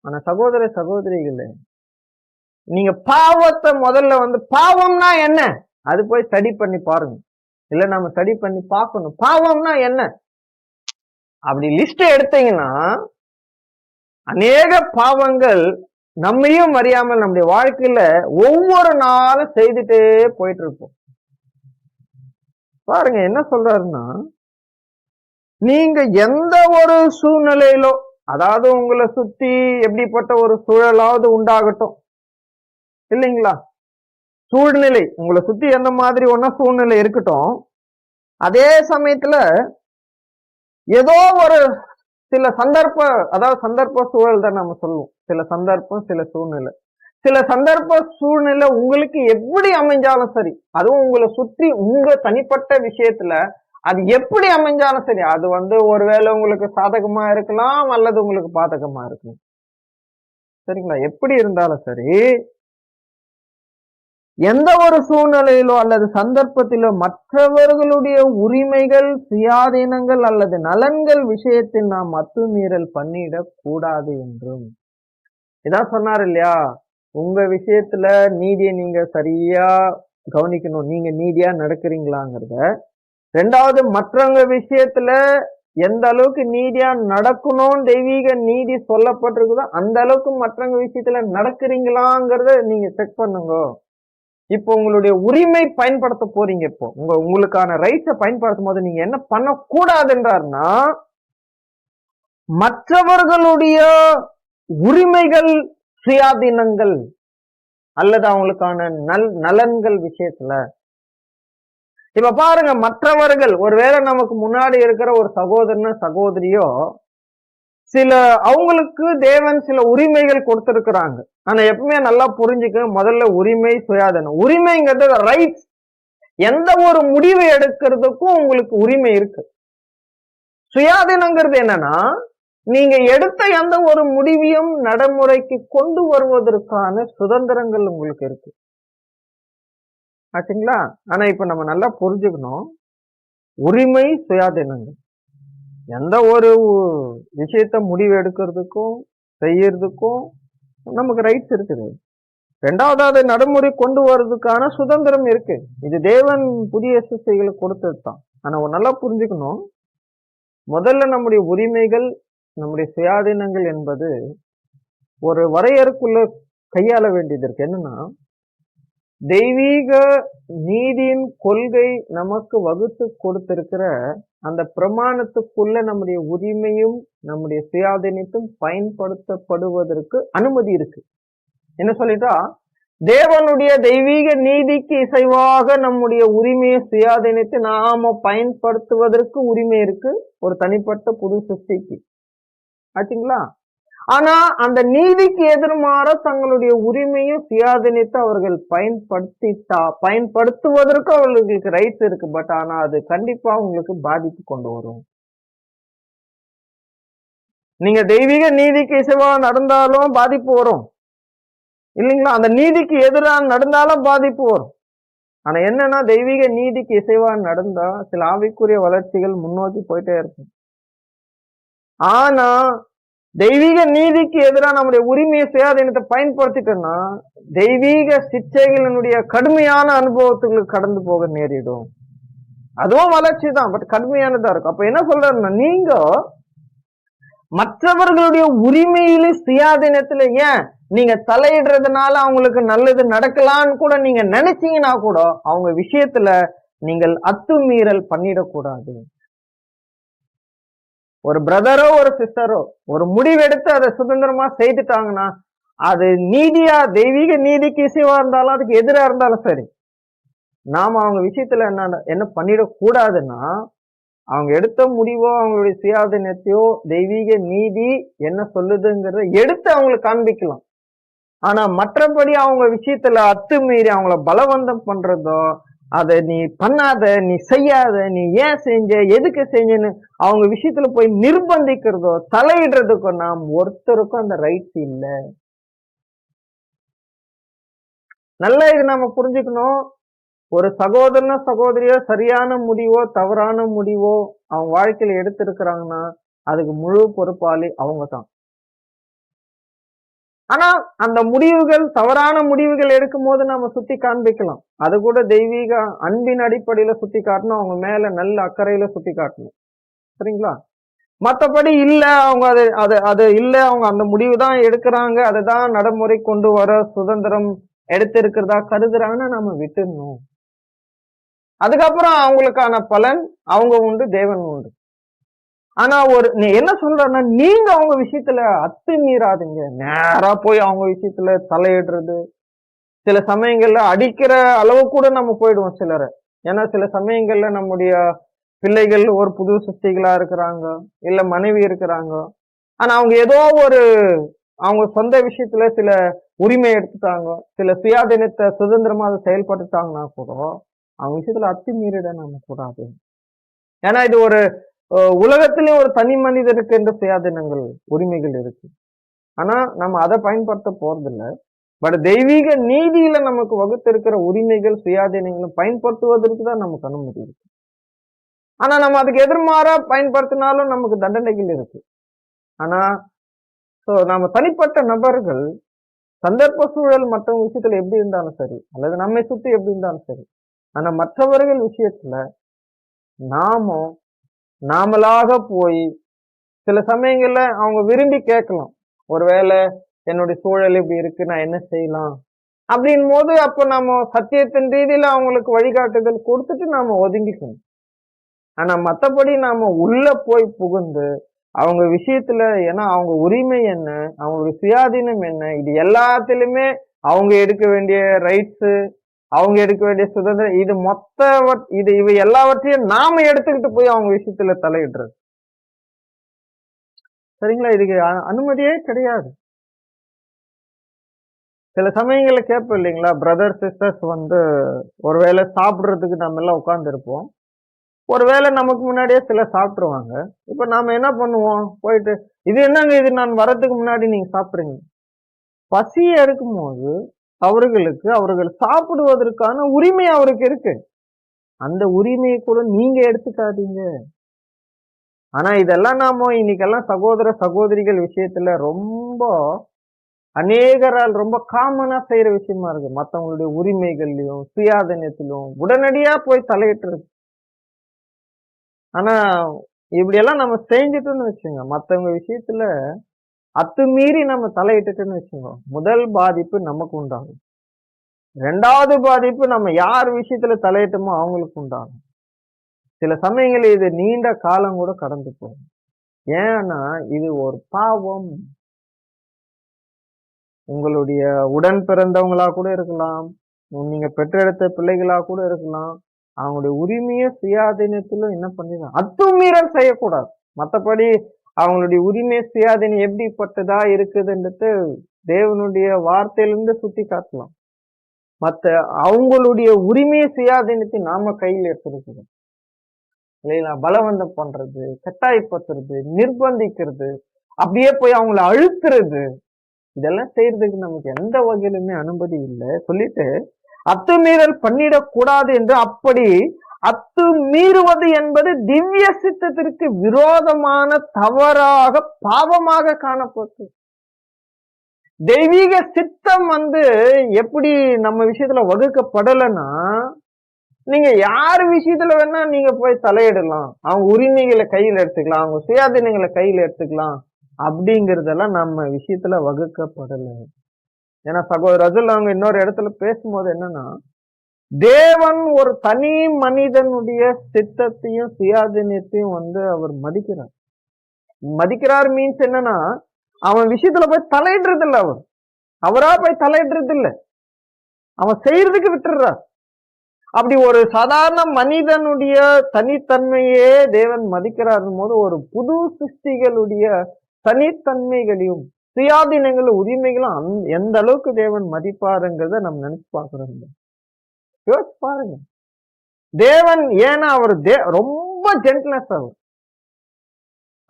Speaker 1: ஆனா சகோதர சகோதரிகளே, நீங்க பாவத்தை முதல்ல பாவம்னா என்ன அது போய் ஸ்டடி பண்ணி பாருங்க. இல்ல நம்ம ஸ்டடி பண்ணி பார்க்கணும், பாவம்னா என்ன. அப்படி லிஸ்ட் எடுத்தீங்கன்னா அநேக பாவங்கள் நம்மையும் அறியாமல் நம்முடைய வாழ்க்கையில ஒவ்வொரு நாளும் செய்துட்டே போயிட்டு இருப்போம். பாருங்க என்ன சொல்றாருன்னா, நீங்க எந்த ஒரு சூழ்நிலையிலோ, அதாவது உங்களை சுத்தி எப்படிப்பட்ட ஒரு சூழலாவது உண்டாகட்டும் இல்லைங்களா, சூழ்நிலை உங்களை சுத்தி எந்த மாதிரி ஒன்ன சூழ்நிலை இருக்கட்டும், அதே சமயத்துல ஏதோ ஒரு சில சந்தர்ப்ப, அதாவது சந்தர்ப்ப சூழல் தான் நம்ம சொல்லுவோம். சில சந்தர்ப்பம், சில சூழ்நிலை. சில சந்தர்ப்ப சூழ்நிலை உங்களுக்கு எப்படி அமைஞ்சாலும் சரி, அதுவும் உங்களை சுற்றி உங்க தனிப்பட்ட விஷயத்துல அது எப்படி அமைஞ்சாலும் சரி, அது ஒருவேளை உங்களுக்கு சாதகமா இருக்கலாம் அல்லது உங்களுக்கு பாதகமா இருக்கலாம். சரிங்களா? எப்படி இருந்தாலும் சரி, எந்த ஒரு சூழ்நிலையிலோ அல்லது சந்தர்ப்பத்திலோ மற்றவர்களுடைய உரிமைகள், சுயாதீனங்கள் அல்லது நலன்கள் விஷயத்தில் நாம் அத்துமீறல் பண்ணிடக் கூடாது என்றும். இதான் சொன்னார் இல்லையா, உங்க விஷயத்துல நீதியை நீங்க சரியா கவனிக்கணும், நீங்க நீதியா நடக்கிறீங்களாங்கிறத. ரெண்டாவது, மற்றவங்க விஷயத்துல எந்த அளவுக்கு நீதியா நடக்கணும், தெய்வீக நீதி சொல்லப்பட்டிருக்குதோ அந்த அளவுக்கு மற்றவங்க விஷயத்துல நடக்கிறீங்களாங்கிறத நீங்க செக் பண்ணுங்க. இப்போ உங்களுடைய உரிமை பயன்படுத்த போறீங்க. இப்போ உங்களுக்கான ரைட்ஸை பயன்படுத்தும் போது நீங்க என்ன பண்ணக்கூடாதுன்றாருன்னா, மற்றவர்களுடைய உரிமைகள், சுயாதீனங்கள் அல்லது அவங்களுக்கான நலன்கள் விஷயத்துல. இப்ப பாருங்க, மற்றவர்கள் ஒருவேளை நமக்கு முன்னாடி இருக்கிற ஒரு சகோதரனோ சகோதரியோ சில அவங்களுக்கு தேவன் சில உரிமைகள் கொடுத்திருக்கிறாங்க. ஆனா எப்பவுமே நல்லா புரிஞ்சுக்க, முதல்ல உரிமை, சுயாதீனம். உரிமைங்கிறது ரைட்ஸ். எந்த ஒரு முடிவு எடுக்கிறதுக்கும் உங்களுக்கு உரிமை இருக்கு. சுயாதீனங்கிறது என்னன்னா, நீங்க எடுத்த எந்த ஒரு முடிவையும் நடைமுறைக்கு கொண்டு வருவதற்கான சுதந்திரங்கள் உங்களுக்கு இருக்கு. ஆச்சுங்களா? ஆனா இப்ப நம்ம நல்லா புரிஞ்சுக்கணும், உரிமை சுயாதீனங்கள். எந்த ஒரு விஷயத்த முடிவு எடுக்கிறதுக்கும் செய்யறதுக்கும் நமக்கு ரைட்ஸ் இருக்குது. ரெண்டாவது அதை நடைமுறை கொண்டு வர்றதுக்கான சுதந்திரம் இருக்கு. இது தேவன் புதிய சிருஷ்டிகளுக்கு கொடுத்தது தான். ஆனா நல்லா புரிஞ்சுக்கணும், முதல்ல நம்முடைய உரிமைகள், நம்முடைய சுயாதீனங்கள் என்பது ஒரு வரையறுக்குள்ள கையாள வேண்டியது இருக்கு. என்னன்னா, தெய்வீக நீதியின் கொள்கை நமக்கு வகுத்து கொடுத்திருக்கிற அந்த பிரமாணத்துக்குள்ள நம்முடைய உரிமையும் நம்முடைய சுயாதீனத்தும் பயன்படுத்தப்படுவதற்கு அனுமதி இருக்கு. என்ன சொல்லிட்டா, தேவனுடைய தெய்வீக நீதிக்கு இசைவாக நம்முடைய உரிமையை சுயாதீனத்தை நாம பயன்படுத்துவதற்கு உரிமை இருக்கு ஒரு தனிப்பட்ட புது சிருஷ்டிக்கு. ஆச்சுங்களா? ஆனா அந்த நீதிக்கு எதிர்மாற தங்களுடைய உரிமையும் சுயாதீனத்தை அவர்கள் பயன்படுத்துவதற்கு அவர்களுக்கு ரைட்ஸ் இருக்கு. பட் ஆனா அது கண்டிப்பா உங்களுக்கு பாதிப்பு கொண்டு வரும். நீங்க தெய்வீக நீதிக்கு இசைவா நடந்தாலும் பாதிப்பு வரும் இல்லைங்களா? அந்த நீதிக்கு எதிராக நடந்தாலும் பாதிப்பு வரும். ஆனா என்னன்னா, தெய்வீக நீதிக்கு இசைவா நடந்தா சில ஆவிக்குரிய வளர்ச்சிகள் முன்னோக்கி போயிட்டே இருக்கும். ஆனா தெய்வீக நீதிக்கு எதிராக நம்முடைய உரிமையை சுயாதீனத்தை பயன்படுத்திட்டோம்னா தெய்வீக சிச்சைகளினுடைய கடுமையான அனுபவத்துக்கு கடந்து போக நேரிடும். அதுவும் வளர்ச்சி தான், பட் கடுமையானதா இருக்கும். அப்ப என்ன சொல்றேன்னா, நீங்க மற்றவர்களுடைய உரிமையில சுயாதீனத்துல ஏன் நீங்க தலையிடுறதுனால அவங்களுக்கு நல்லது நடக்கலான்னு கூட நீங்க நினைச்சீங்கன்னா கூட அவங்க விஷயத்துல நீங்கள் அத்துமீறல் பண்ணிடக்கூடாது. ஒரு பிரதரோ ஒரு சிஸ்டரோ ஒரு முடிவெடுத்து அதை சுதந்திரமா செய்துட்டாங்கன்னா அது நீதியா தெய்வீக நீதிக்கு இசைவா இருந்தாலும் அதுக்கு எதிராக இருந்தாலும் சரி, நாம அவங்க விஷயத்துல என்ன பண்ணிடக்கூடாதுன்னா, அவங்க எடுத்த முடிவோ அவங்களுடைய சுயாதீனத்தையோ தெய்வீக நீதி என்ன சொல்லுதுங்கிறத எடுத்து அவங்களுக்கு காண்பிக்கலாம். ஆனா மற்றபடி அவங்க விஷயத்துல அத்துமீறி அவங்கள பலவந்தம் பண்றதோ, அதை நீ பண்ணாத, நீ செய்யாத, நீ ஏன் செஞ்ச, எதுக்கு செஞ்சன்னு அவங்க விஷயத்துல போய் நிர்பந்திக்கிறதோ தலையிடுறதுக்கோ நாம் ஒருத்தருக்கும் அந்த ரைட்ஸ் இல்லை. நல்லா இது நாம புரிஞ்சுக்கணும். ஒரு சகோதரனோ சகோதரியோ சரியான முடிவோ தவறான முடிவோ அவங்க வாழ்க்கையில எடுத்திருக்கிறாங்கன்னா அதுக்கு முழு பொறுப்பாளி அவங்க தான். ஆனா அந்த முடிவுகள் தவறான முடிவுகள் எடுக்கும் போது நாம சுட்டி காண்பிக்கலாம். அது கூட தெய்வீக அன்பின் அடிப்படையில சுட்டி காட்டணும், அவங்க மேல நல்ல அக்கறையில சுட்டி காட்டணும். சரிங்களா? மற்றபடி இல்ல அவங்க அது இல்ல அவங்க அந்த முடிவு தான் எடுக்கிறாங்க, அதுதான் நடைமுறை கொண்டு வர சுதந்திரம் எடுத்திருக்கிறதா கருதுறாங்கன்னா நம்ம விட்டுடணும். அதுக்கப்புறம் அவங்களுக்கான பலன் அவங்க உண்டு, தேவன் உண்டு. ஆனா நீ என்ன சொல்றன்னா, நீங்க அவங்க விஷயத்துல அத்துமீறாதீங்க, நேரா போய் அவங்க விஷயத்துல தலையிடுறது. சில சமயங்கள்ல அடிக்கிற அளவு கூட நம்ம போயிடுவோம் சிலரை. ஏன்னா சில சமயங்கள்ல நம்முடைய பிள்ளைகள் ஒரு புது சிருஷ்டிகளா இருக்கிறாங்க, இல்ல மனைவி இருக்கிறாங்க. ஆனா அவங்க ஏதோ ஒரு அவங்க சொந்த விஷயத்துல சில உரிமை எடுத்துட்டாங்க, சில சுயாதீனத்தை சுதந்திரமா அதை செயல்பட்டுட்டாங்கன்னா கூட அவங்க விஷயத்துல அத்துமீறிட நம்ம கூடாது. ஏன்னா இது ஒரு உலகத்திலேயே ஒரு தனி மனிதனுக்கு என்ற சுயாதீனங்கள் உரிமைகள் இருக்கு. ஆனா நம்ம அதை பயன்படுத்த போறதில்லை. பட் தெய்வீக நீதியில நமக்கு வகுத்திருக்கிற உரிமைகள் சுயாதீனங்களும் பயன்படுத்துவதற்கு தான் நமக்கு அனுமதி இருக்கு. ஆனா நம்ம அதுக்கு எதிர்மாறா பயன்படுத்தினாலும் நமக்கு தண்டனைகள் இருக்கு. ஆனா நாம தனிப்பட்ட நபர்கள் சந்தர்ப்ப சூழல் மற்றவங்க விஷயத்துல எப்படி இருந்தாலும் சரி, அல்லது நம்மை சுத்தி எப்படி இருந்தாலும் சரி, ஆனா மற்றவர்கள் விஷயத்துல நாமளாக போய் சில சமயங்கள்ல அவங்க விரும்பி கேட்கலாம், ஒருவேளை என்னுடைய சூழல் இப்படி இருக்கு, நான் என்ன செய்யலாம் அப்படின் போது அப்ப நம்ம சத்தியத்தின் ரீதியில அவங்களுக்கு வழிகாட்டுதல் கொடுத்துட்டு நாம ஒதுங்கிக்கணும். ஆனா மத்தபடி நாம உள்ள போய் புகுந்து அவங்க விஷயத்துல, ஏன்னா அவங்க உரிமை என்ன, அவங்களுடைய சுயாதீனம் என்ன, இது எல்லாத்திலுமே அவங்க எடுக்க வேண்டிய ரைட்ஸ், அவங்க எடுக்க வேண்டிய சுதந்திரம், இவை எல்லாவற்றையும் நாம எடுத்துக்கிட்டு போய் அவங்க விஷயத்துல தலையிடுறது சரிங்களா? இதுக்கு அனுமதியே கிடையாது. சில சமயங்கள்ல கேட்போம் இல்லைங்களா, பிரதர் சிஸ்டர்ஸ் ஒருவேளை சாப்பிடுறதுக்கு நம்ம எல்லாம் உட்கார்ந்து இருப்போம். ஒருவேளை நமக்கு முன்னாடியே சிலர் சாப்பிட்டுருவாங்க. இப்ப நாம என்ன பண்ணுவோம்? போயிட்டு, இது என்னங்க இது நான் வர்றதுக்கு முன்னாடி நீங்க சாப்பிடுறீங்க. பசி எடுக்கும்போது அவர்கள் சாப்பிடுவதற்கான உரிமை அவருக்கு இருக்கு. அந்த உரிமையை கூட நீங்க எடுத்துக்காதீங்க. ஆனா இதெல்லாம் நாம இன்னைக்கெல்லாம் சகோதர சகோதரிகள் விஷயத்துல ரொம்ப அநேகரால் ரொம்ப காமனா செய்யற விஷயமா இருக்கு. மத்தவங்களுடைய உரிமைகள்லயும் சுயாதீனத்திலும் உடனடியா போய் தலையிட்டுறது. ஆனா இப்படியெல்லாம் நம்ம செஞ்சுட்டோம்னு வச்சுங்க, மத்தவங்க விஷயத்துல அத்துமீறி நம்ம தலையிட்டுட்டோம்னு வச்சுங்க, முதல் பாதிப்பு நமக்கு உண்டாகும். 2வது பாதிப்பு நம்ம யார் விஷயத்துல தலையிட்டோமோ அவங்களுக்கு உண்டாகும். சில சமயங்கள் இது நீண்ட காலம் கூட கடந்து போகும். ஏன்னா இது ஒரு பாவம். உங்களுடைய உடன் பிறந்தவங்களா கூட இருக்கலாம், நீங்க பெற்றெடுத்த பிள்ளைகளா கூட இருக்கலாம். அவங்களுடைய உரிமையை சுயாதீனத்திலும் என்ன பண்ணிடலாம், அத்துமீறல் செய்யக்கூடாது. மத்தபடி அவங்களுடைய உரிமை சுயாதீனம் எப்படிப்பட்டதா இருக்குதுன்றது தேவனுடைய வார்த்தையிலிருந்து சுட்டி காட்டலாம். மத்த அவங்களுடைய உரிமையை சுயாதீனத்தை நாம கையில் எடுத்துருக்கோம் இல்லைங்களா? பலவந்தம் பண்றது, கட்டாயப்படுத்துறது, நிர்பந்திக்கிறது, அப்படியே போய் அவங்கள அழுத்துறது, இதெல்லாம் செய்யறதுக்கு நமக்கு எந்த வகையிலுமே அனுமதி இல்லை. சொல்லிட்டு அத்துமீறல் பண்ணிடக்கூடாது என்று, அப்படி அத்துமீறுவது என்பது திவ்ய சித்தத்திற்கு விரோதமான தவறாக பாவமாக காணப்பட்டு, தெய்வீக சித்தம் எப்படி நம்ம விஷயத்துல வகுக்கப்படலைன்னா, நீங்க யார் விஷயத்துல வேணா நீங்க போய் தலையிடலாம், அவங்க உரிமைகளை கையில் எடுத்துக்கலாம், அவங்க சுயாதீனங்களை கையில் எடுத்துக்கலாம், அப்படிங்கறதெல்லாம் நம்ம விஷயத்துல வகுக்கப்படலை. ஏன்னா சகோதரர் ரஜுல் அவங்க இன்னொரு இடத்துல பேசும்போது என்னன்னா, தேவன் ஒரு தனி மனிதனுடைய சித்தத்தையும் சுயாதீனத்தையும் அவர் மதிக்கிறார் மீன்ஸ் என்னன்னா, அவன் விஷயத்துல போய் தலையிடுறது இல்ல, அவரா போய் தலையிடுறது இல்ல, அவன் செய்யறதுக்கு விட்டுறார். அப்படி ஒரு சாதாரண மனிதனுடைய தனித்தன்மையே தேவன் மதிக்கிறார் போது, ஒரு புது சிருஷ்டிகளுடைய தனித்தன்மைகளையும் சுயாதீனங்களும் உரிமைகளும் எந்த அளவுக்கு தேவன் மதிப்பாருங்கிறத நம்ம நினைச்சு பார்க்கிறோம். யோசிச்சு பாருங்க. தேவன் ஏன்னா அவர் ரொம்ப ஜென்ட்லஸ்,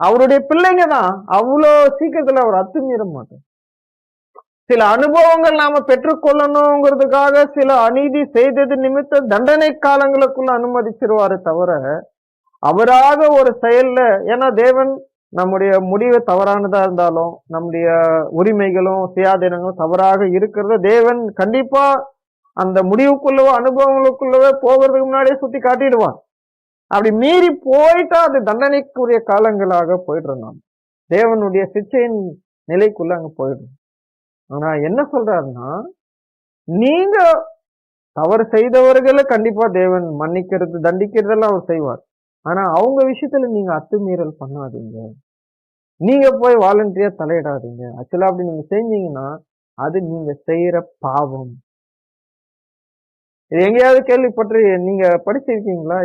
Speaker 1: அவருடைய பிள்ளைங்க தான் அவ்வளோ சீக்கிரத்துல அவர் அத்துமீற மாட்டார். சில அனுபவங்கள் நாம பெற்றுக்கொள்ளணுங்கிறதுக்காக சில அநீதி செய்தது நிமித்த தண்டனை காலங்களுக்குள்ள அனுமதிச்சிருவாரு தவிர, அவராக ஒரு செயல்ல, ஏன்னா தேவன் நம்முடைய முடிவு தவறானதா இருந்தாலும், நம்முடைய உரிமைகளும் சுயாதீனங்களும் தவறாக இருக்கிறத தேவன் கண்டிப்பா அந்த முடிவுக்குள்ளவோ அனுபவங்களுக்குள்ளவோ போகிறதுக்கு முன்னாடியே சுட்டி காட்டிடுவான். அப்படி மீறி போயிட்டா அது தண்டனைக்குரிய காலங்களாக போயிடுறோம். நாம் தேவனுடைய சிச்சையின் நிலைக்குள்ள அங்க போயிடுறோம். ஆனா என்ன சொல்றாருன்னா, நீங்க தவறு செய்தவர்களை கண்டிப்பா தேவன் மன்னிக்கிறது தண்டிக்கிறதெல்லாம் அவர் செய்வார். ஆனா அவங்க விஷயத்துல நீங்க அத்துமீறல் பண்ணாதீங்க, நீங்க போய் வாலண்டியரா தலையிடாதீங்க. ஆக்சுவலா அப்படி நீங்க செஞ்சீங்கன்னா அது நீங்க செய்யற பாவம். இது எங்கேயாவது கேள்விப்பட்டு நீங்க படிச்சிருக்கீங்களா?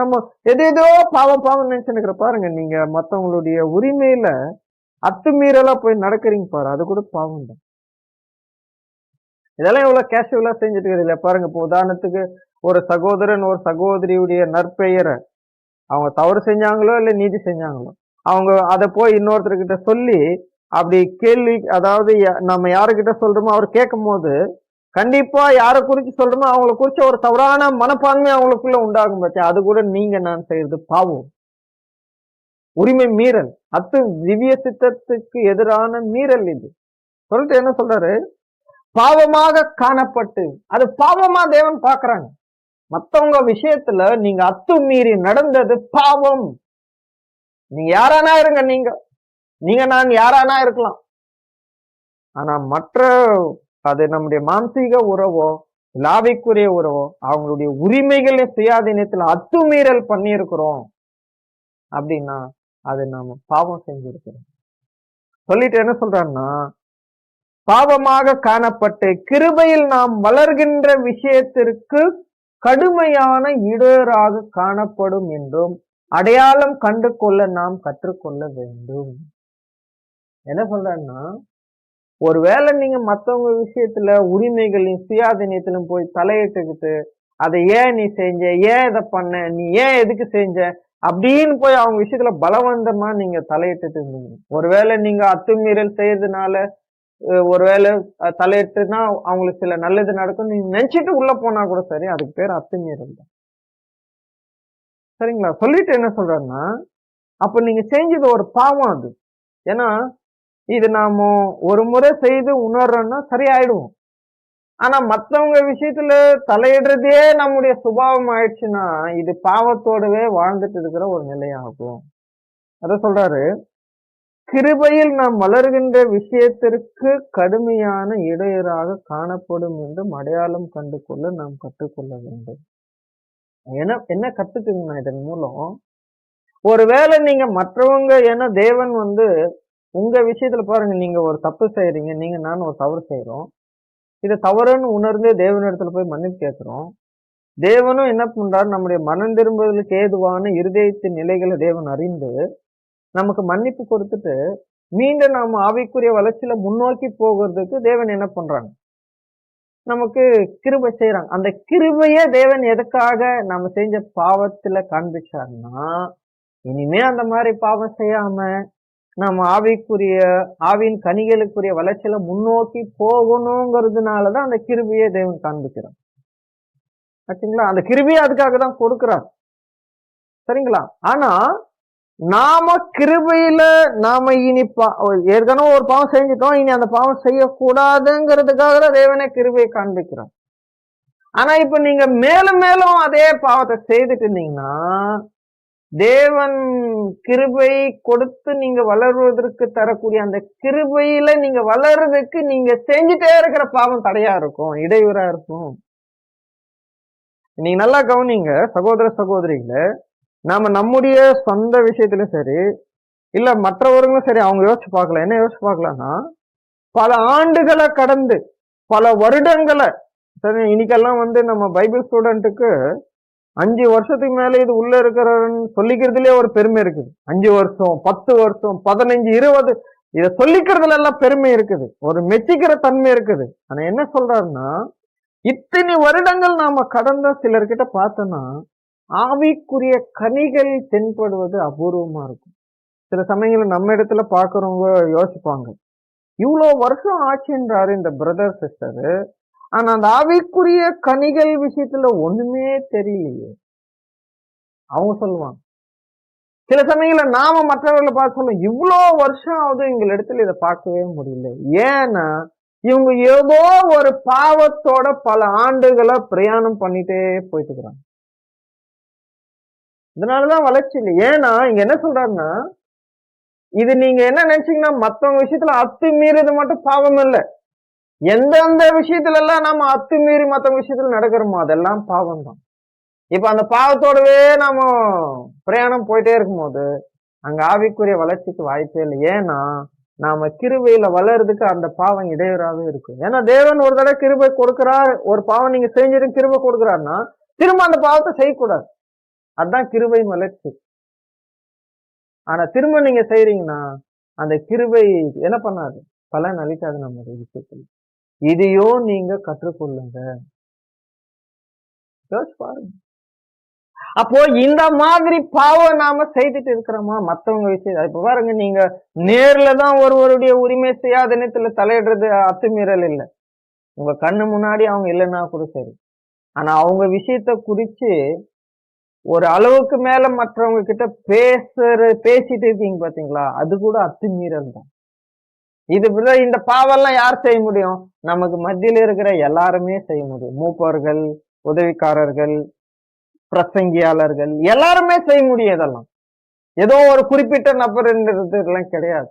Speaker 1: நம்ம எதேதோ பாவம் நினைச்சுக்கிற பாருங்க, நீங்க மத்தவங்களுடைய உரிமையில அத்துமீறலா போய் நடக்கிறீங்க பாரு, அது கூட பாவம் தான். இதெல்லாம் எவ்வளவு கேஷுவலா செஞ்சுட்டு இல்ல பாருங்க. இப்போ உதாரணத்துக்கு ஒரு சகோதரன் ஒரு சகோதரியுடைய நற்பெயரை அவங்க தவறு செஞ்சாங்களோ இல்ல நீதி செஞ்சாங்களோ, அவங்க அதை போய் இன்னொருத்தர்கிட்ட சொல்லி அப்படி கேள்வி, அதாவது நம்ம யாருக்கிட்ட சொல்றோமோ அவர் கேட்கும் போது கண்டிப்பா யாரை குறிச்சு சொல்றோமோ அவங்களை குறிச்ச ஒரு தவறான மனப்பான்மை அவங்களுக்குள்ள உண்டாகும். பட்சா அது கூட நீங்க நான் செய்யறது பாவம், உரிமை மீறல், திவ்ய சித்தத்துக்கு எதிரான மீறல். இது சொல்லிட்டு என்ன சொல்றாரு, பாவமாக காணப்பட்டு, அது பாவமா தேவன் பாக்குறாங்க. மத்தவங்க விஷயத்துல நீங்க அத்துமீறி நடந்தது பாவம். நீங்க யாரானா இருங்க, நீங்க நான் யாரானா இருக்கலாம். ஆனா மற்ற அது நம்முடைய மானசீக உறவோ லாபைக்குரிய உறவோ அவங்களுடைய உரிமைகளை சுயாதீனத்துல அத்துமீறல் பண்ணி இருக்கிறோம் அப்படின்னா அது நாம பாவம் செஞ்சிருக்கிறோம். சொல்லிட்டு என்ன சொல்றான்னா, பாவமாக காணப்பட்டு கிருபையில் நாம் வளர்கின்ற விஷயத்திற்கு கடுமையான இடராக காணப்படும் என்றும் அடையாளம் கண்டு கொள்ள நாம் கற்றுக்கொள்ள வேண்டும். என்ன சொல்றேன்னா, ஒருவேளை நீங்க மத்தவங்க விஷயத்துல உரிமைகளையும் சுயாதீனத்திலும் போய் தலையிட்டுக்கிட்டு அதை ஏன் நீ செஞ்ச, ஏன் இதை பண்ண, நீ ஏன் எதுக்கு செஞ்ச அப்படின்னு போய் அவங்க விஷயத்துல பலவந்தமா நீங்க தலையிட்டு இருந்தீங்க. ஒருவேளை நீங்க அத்துமீறல் செய்யறதுனால ஒருவேளை தலையிட்டுனா அவங்களுக்கு சில நல்லது நடக்கும் நீங்க நினைச்சிட்டு உள்ள போனா கூட சரி, அதுக்கு பேர் அத்துமீறல் தான். சரிங்களா? சொல்லிட்டு என்ன சொல்றாருன்னா, அப்ப நீங்க செஞ்சது ஒரு பாவம் அது. ஏன்னா இது நாம ஒரு முறை செய்து உணர்றோம்னா சரியாயிடுவோம். ஆனா மத்தவங்க விஷயத்துல தலையிடுறதே நம்முடைய சுபாவம் ஆயிடுச்சுன்னா இது பாவத்தோடவே வாழ்ந்துட்டு இருக்கிற ஒரு நிலையாகும். அத சொல்றாரு, கிருபையில் நாம் வளர்கின்ற விஷயத்திற்கு கடுமையான இடையூறாக காணப்படும் என்றும் அடையாளம் கண்டு கொள்ள நாம் கற்றுக்கொள்ள வேண்டும். என்ன கத்துக்குங்கண்ணா இதன் மூலம்? ஒருவேளை நீங்க மற்றவங்க, ஏன்னா தேவன் உங்க விஷயத்துல பாருங்க, நீங்க ஒரு தப்பு செய்யறீங்க, நீங்க நானும் ஒரு தவறு செய்யறோம். இதை தவறுன்னு உணர்ந்து தேவனிடத்துல போய் மன்னிப்பு கேட்கிறோம். தேவனும் என்ன பண்றாரு, நம்முடைய மனம் திரும்புவதற்கு ஏதுவான இருதயத்தின் நிலைகளை தேவன் அறிந்து நமக்கு மன்னிப்பு கொடுத்துட்டு மீண்டும் நாம ஆவிக்குரிய வளர்ச்சியில முன்னோக்கி போகிறதுக்கு தேவன் என்ன பண்றாங்க, நமக்கு கிருபை செய்யறாங்க. அந்த கிருபைய தேவன் எதுக்காக நம்ம செஞ்ச பாவத்துல காண்பிச்சாருன்னா, இனிமே அந்த மாதிரி பாவம் செய்யாம நம்ம ஆவியின் கனிகளுக்குரிய வளர்ச்சியில முன்னோக்கி போகணுங்கிறதுனாலதான் அந்த கிருபையை தேவன் காண்பிக்கிறார். ஆச்சுங்களா? அந்த கிருபையை அதுக்காக தான் கொடுக்கிறார். சரிங்களா? ஆனா நாம கிருபையில நாம இனி ஏற்கனவே ஒரு பாவம் செஞ்சுட்டோம், இனி அந்த பாவம் செய்யக்கூடாதுங்கிறதுக்காக தான் தேவனே கிருபையை காண்பிக்கிறோம். ஆனா இப்ப நீங்க மேலும் மேலும் அதே பாவத்தை செய்துட்டு இருந்தீங்கன்னா, தேவன் கிருபை கொடுத்து நீங்க வளர்வதற்கு தரக்கூடிய அந்த கிருபையில நீங்க வளர்றதுக்கு நீங்க செஞ்சுட்டே இருக்கிற பாவம் தடையா இருக்கும், இடையூறா இருக்கும். நீங்க நல்லா கவனிங்க சகோதர சகோதரிகளே, நாம நம்முடைய சொந்த விஷயத்துல சரி, இல்ல மற்றவர்களும் சரி, அவங்க யோசிச்சு பார்க்கலாம். என்ன யோசிச்சு பார்க்கலாம்னா, பல ஆண்டுகளை கடந்து பல வருடங்களை, சரி இன்னைக்கெல்லாம் நம்ம பைபிள் ஸ்டூடெண்ட்டுக்கு 5 வருஷத்துக்கு மேல இது உள்ள இருக்கிறன்னு சொல்லிக்கிறதுலயே ஒரு பெருமை இருக்குது. 5 வருஷம் 10 வருஷம் 15 20 இத சொல்லிக்கிறதுல எல்லாம் பெருமை இருக்குது, ஒரு மெச்சிக்கிற தன்மை இருக்குது. ஆனா என்ன சொல்றாருன்னா, இத்தனை வருடங்கள் நாம கடந்த சிலர்கிட்ட பார்த்தோம்னா ஆவிக்குரிய கனிகள் தென்படுவது அபூர்வமா இருக்கும். சில சமயங்கள் நம்ம இடத்துல பாக்குறவங்க யோசிப்பாங்க, இவ்வளவு வருஷம் ஆச்சுன்றாரு இந்த பிரதர் சிஸ்டர், ஆனா அந்த ஆவிக்குரிய கனிகள் விஷயத்துல ஒண்ணுமே தெரியலையே அவங்க சொல்லுவாங்க. சில சமயங்கள நாம மற்றவர்களை பார்க்க சொல்ல, இவ்வளவு வருஷம் ஆகுது எங்கள் இடத்துல இதை பார்க்கவே முடியல. ஏன்னா இவங்க ஏதோ ஒரு பாவத்தோட பல ஆண்டுகளை பிரயாணம் பண்ணிட்டே போயிட்டு இருக்கிறாங்க. இதனாலதான் வளர்ச்சி இல்லை. ஏன்னா இங்க என்ன சொல்றாருன்னா, இது நீங்க என்ன நினைச்சீங்கன்னா மத்தவங்க விஷயத்துல அத்துமீறது மட்டும் பாவம் இல்லை, எந்தெந்த விஷயத்துல எல்லாம் நாம அத்துமீறி மத்தவங்க விஷயத்துல நடக்கிறோமோ அதெல்லாம் பாவம் தான். இப்ப அந்த பாவத்தோடவே நாம பிரயாணம் போயிட்டே இருக்கும்போது அங்க ஆவிக்குரிய வளர்ச்சிக்கு வாய்ப்பே இல்லை. ஏன்னா நாம கிருபையில வளர்றதுக்கு அந்த பாவம் இடையூறாவே இருக்கும். ஏன்னா தேவன் ஒரு தடவை கிருபை கொடுக்கிறார், ஒரு பாவம் நீங்க செஞ்சிட்டு கிருபை கொடுக்கிறாருன்னா திரும்ப அந்த பாவத்தை செய்யக்கூடாது. அதுதான் கிருபையின் வளர்ச்சி. ஆனா திரும்ப நீங்க செய்றீங்கன்னா அந்த கிருபை என்ன பண்ணாது, பலன் அளிக்காது நம்முடைய விஷயத்துல. இதையோ நீங்க கற்றுக்கொள்ளுங்க. பாருங்க. அப்போ இந்த மாதிரி பாவம் நாம செய்துட்டு இருக்கிறோமா மத்தவங்க விஷயம்? இப்ப பாருங்க, நீங்க நேர்ல தான் ஒருவருடைய உரிமை செய்யாத நேரத்துல தலையிடுறது அத்துமீறல் இல்லை, உங்க கண்ணு முன்னாடி அவங்க இல்லைன்னா கூட சரி. ஆனா அவங்க விஷயத்த குறிச்சு ஒரு அளவுக்கு மேல மற்றவங்க கிட்ட பேசிட்டு இருக்கீங்க பாத்தீங்களா, அது கூட அத்துமீறல் தான். இந்த பாவம் எல்லாம் யார் செய்ய முடியும்? நமக்கு மத்தியில இருக்கிற எல்லாருமே செய்ய முடியும். மூப்பர்கள், உதவிக்காரர்கள், பிரசங்கியாளர்கள் எல்லாருமே செய்ய முடியும். இதெல்லாம் ஏதோ ஒரு குறிப்பிட்ட நபர்ன்றது எல்லாம் கிடையாது.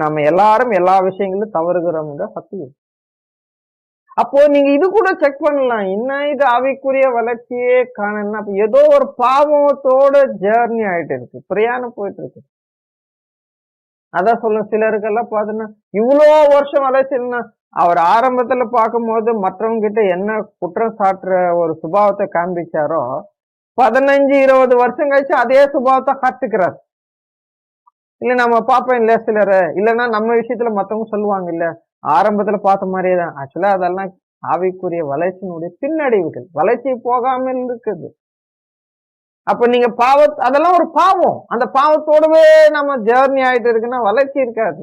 Speaker 1: நம்ம எல்லாரும் எல்லா விஷயங்களும் தவறுகிறவங்க சத்தியம். அப்போ நீங்க இது கூட செக் பண்ணலாம், இன்னும் இது ஆவிக்குரிய வளர்ச்சியே காண ஏதோ ஒரு பாவத்தோட ஜேர்னி ஆயிட்டு இருக்கு, பிரயாணம் போயிட்டு இருக்கு. அதான் சொல்ல, சிலருக்கெல்லாம் பாத்தீங்கன்னா இவ்வளோ வருஷம் வளர்ச்சின்னா, அவர் ஆரம்பத்துல பார்க்கும் போது மற்றவங்க கிட்ட என்ன குற்றம் சாட்டுற ஒரு சுபாவத்தை காண்பிச்சாரோ 15-20 வருஷம் கழிச்சு அதே சுபாவத்தை காட்டுக்கிறார். இல்ல நம்ம பார்ப்போம் இல்ல சிலர், இல்லைன்னா நம்ம விஷயத்துல மத்தவங்க சொல்லுவாங்க, இல்ல ஆரம்பத்துல பார்த்த மாதிரியே தான், ஆக்சுவலா அதெல்லாம் ஆவிக்குரிய வளர்ச்சியினுடைய பின்னடைவுகள். வளர்ச்சி போகாமல் இருக்குது. அப்ப நீங்க அதெல்லாம் ஒரு பாவம். அந்த பாவத்தோடவே நம்ம ஜேர்னி ஆயிட்டு இருக்குன்னா வளர்ச்சி இருக்காது.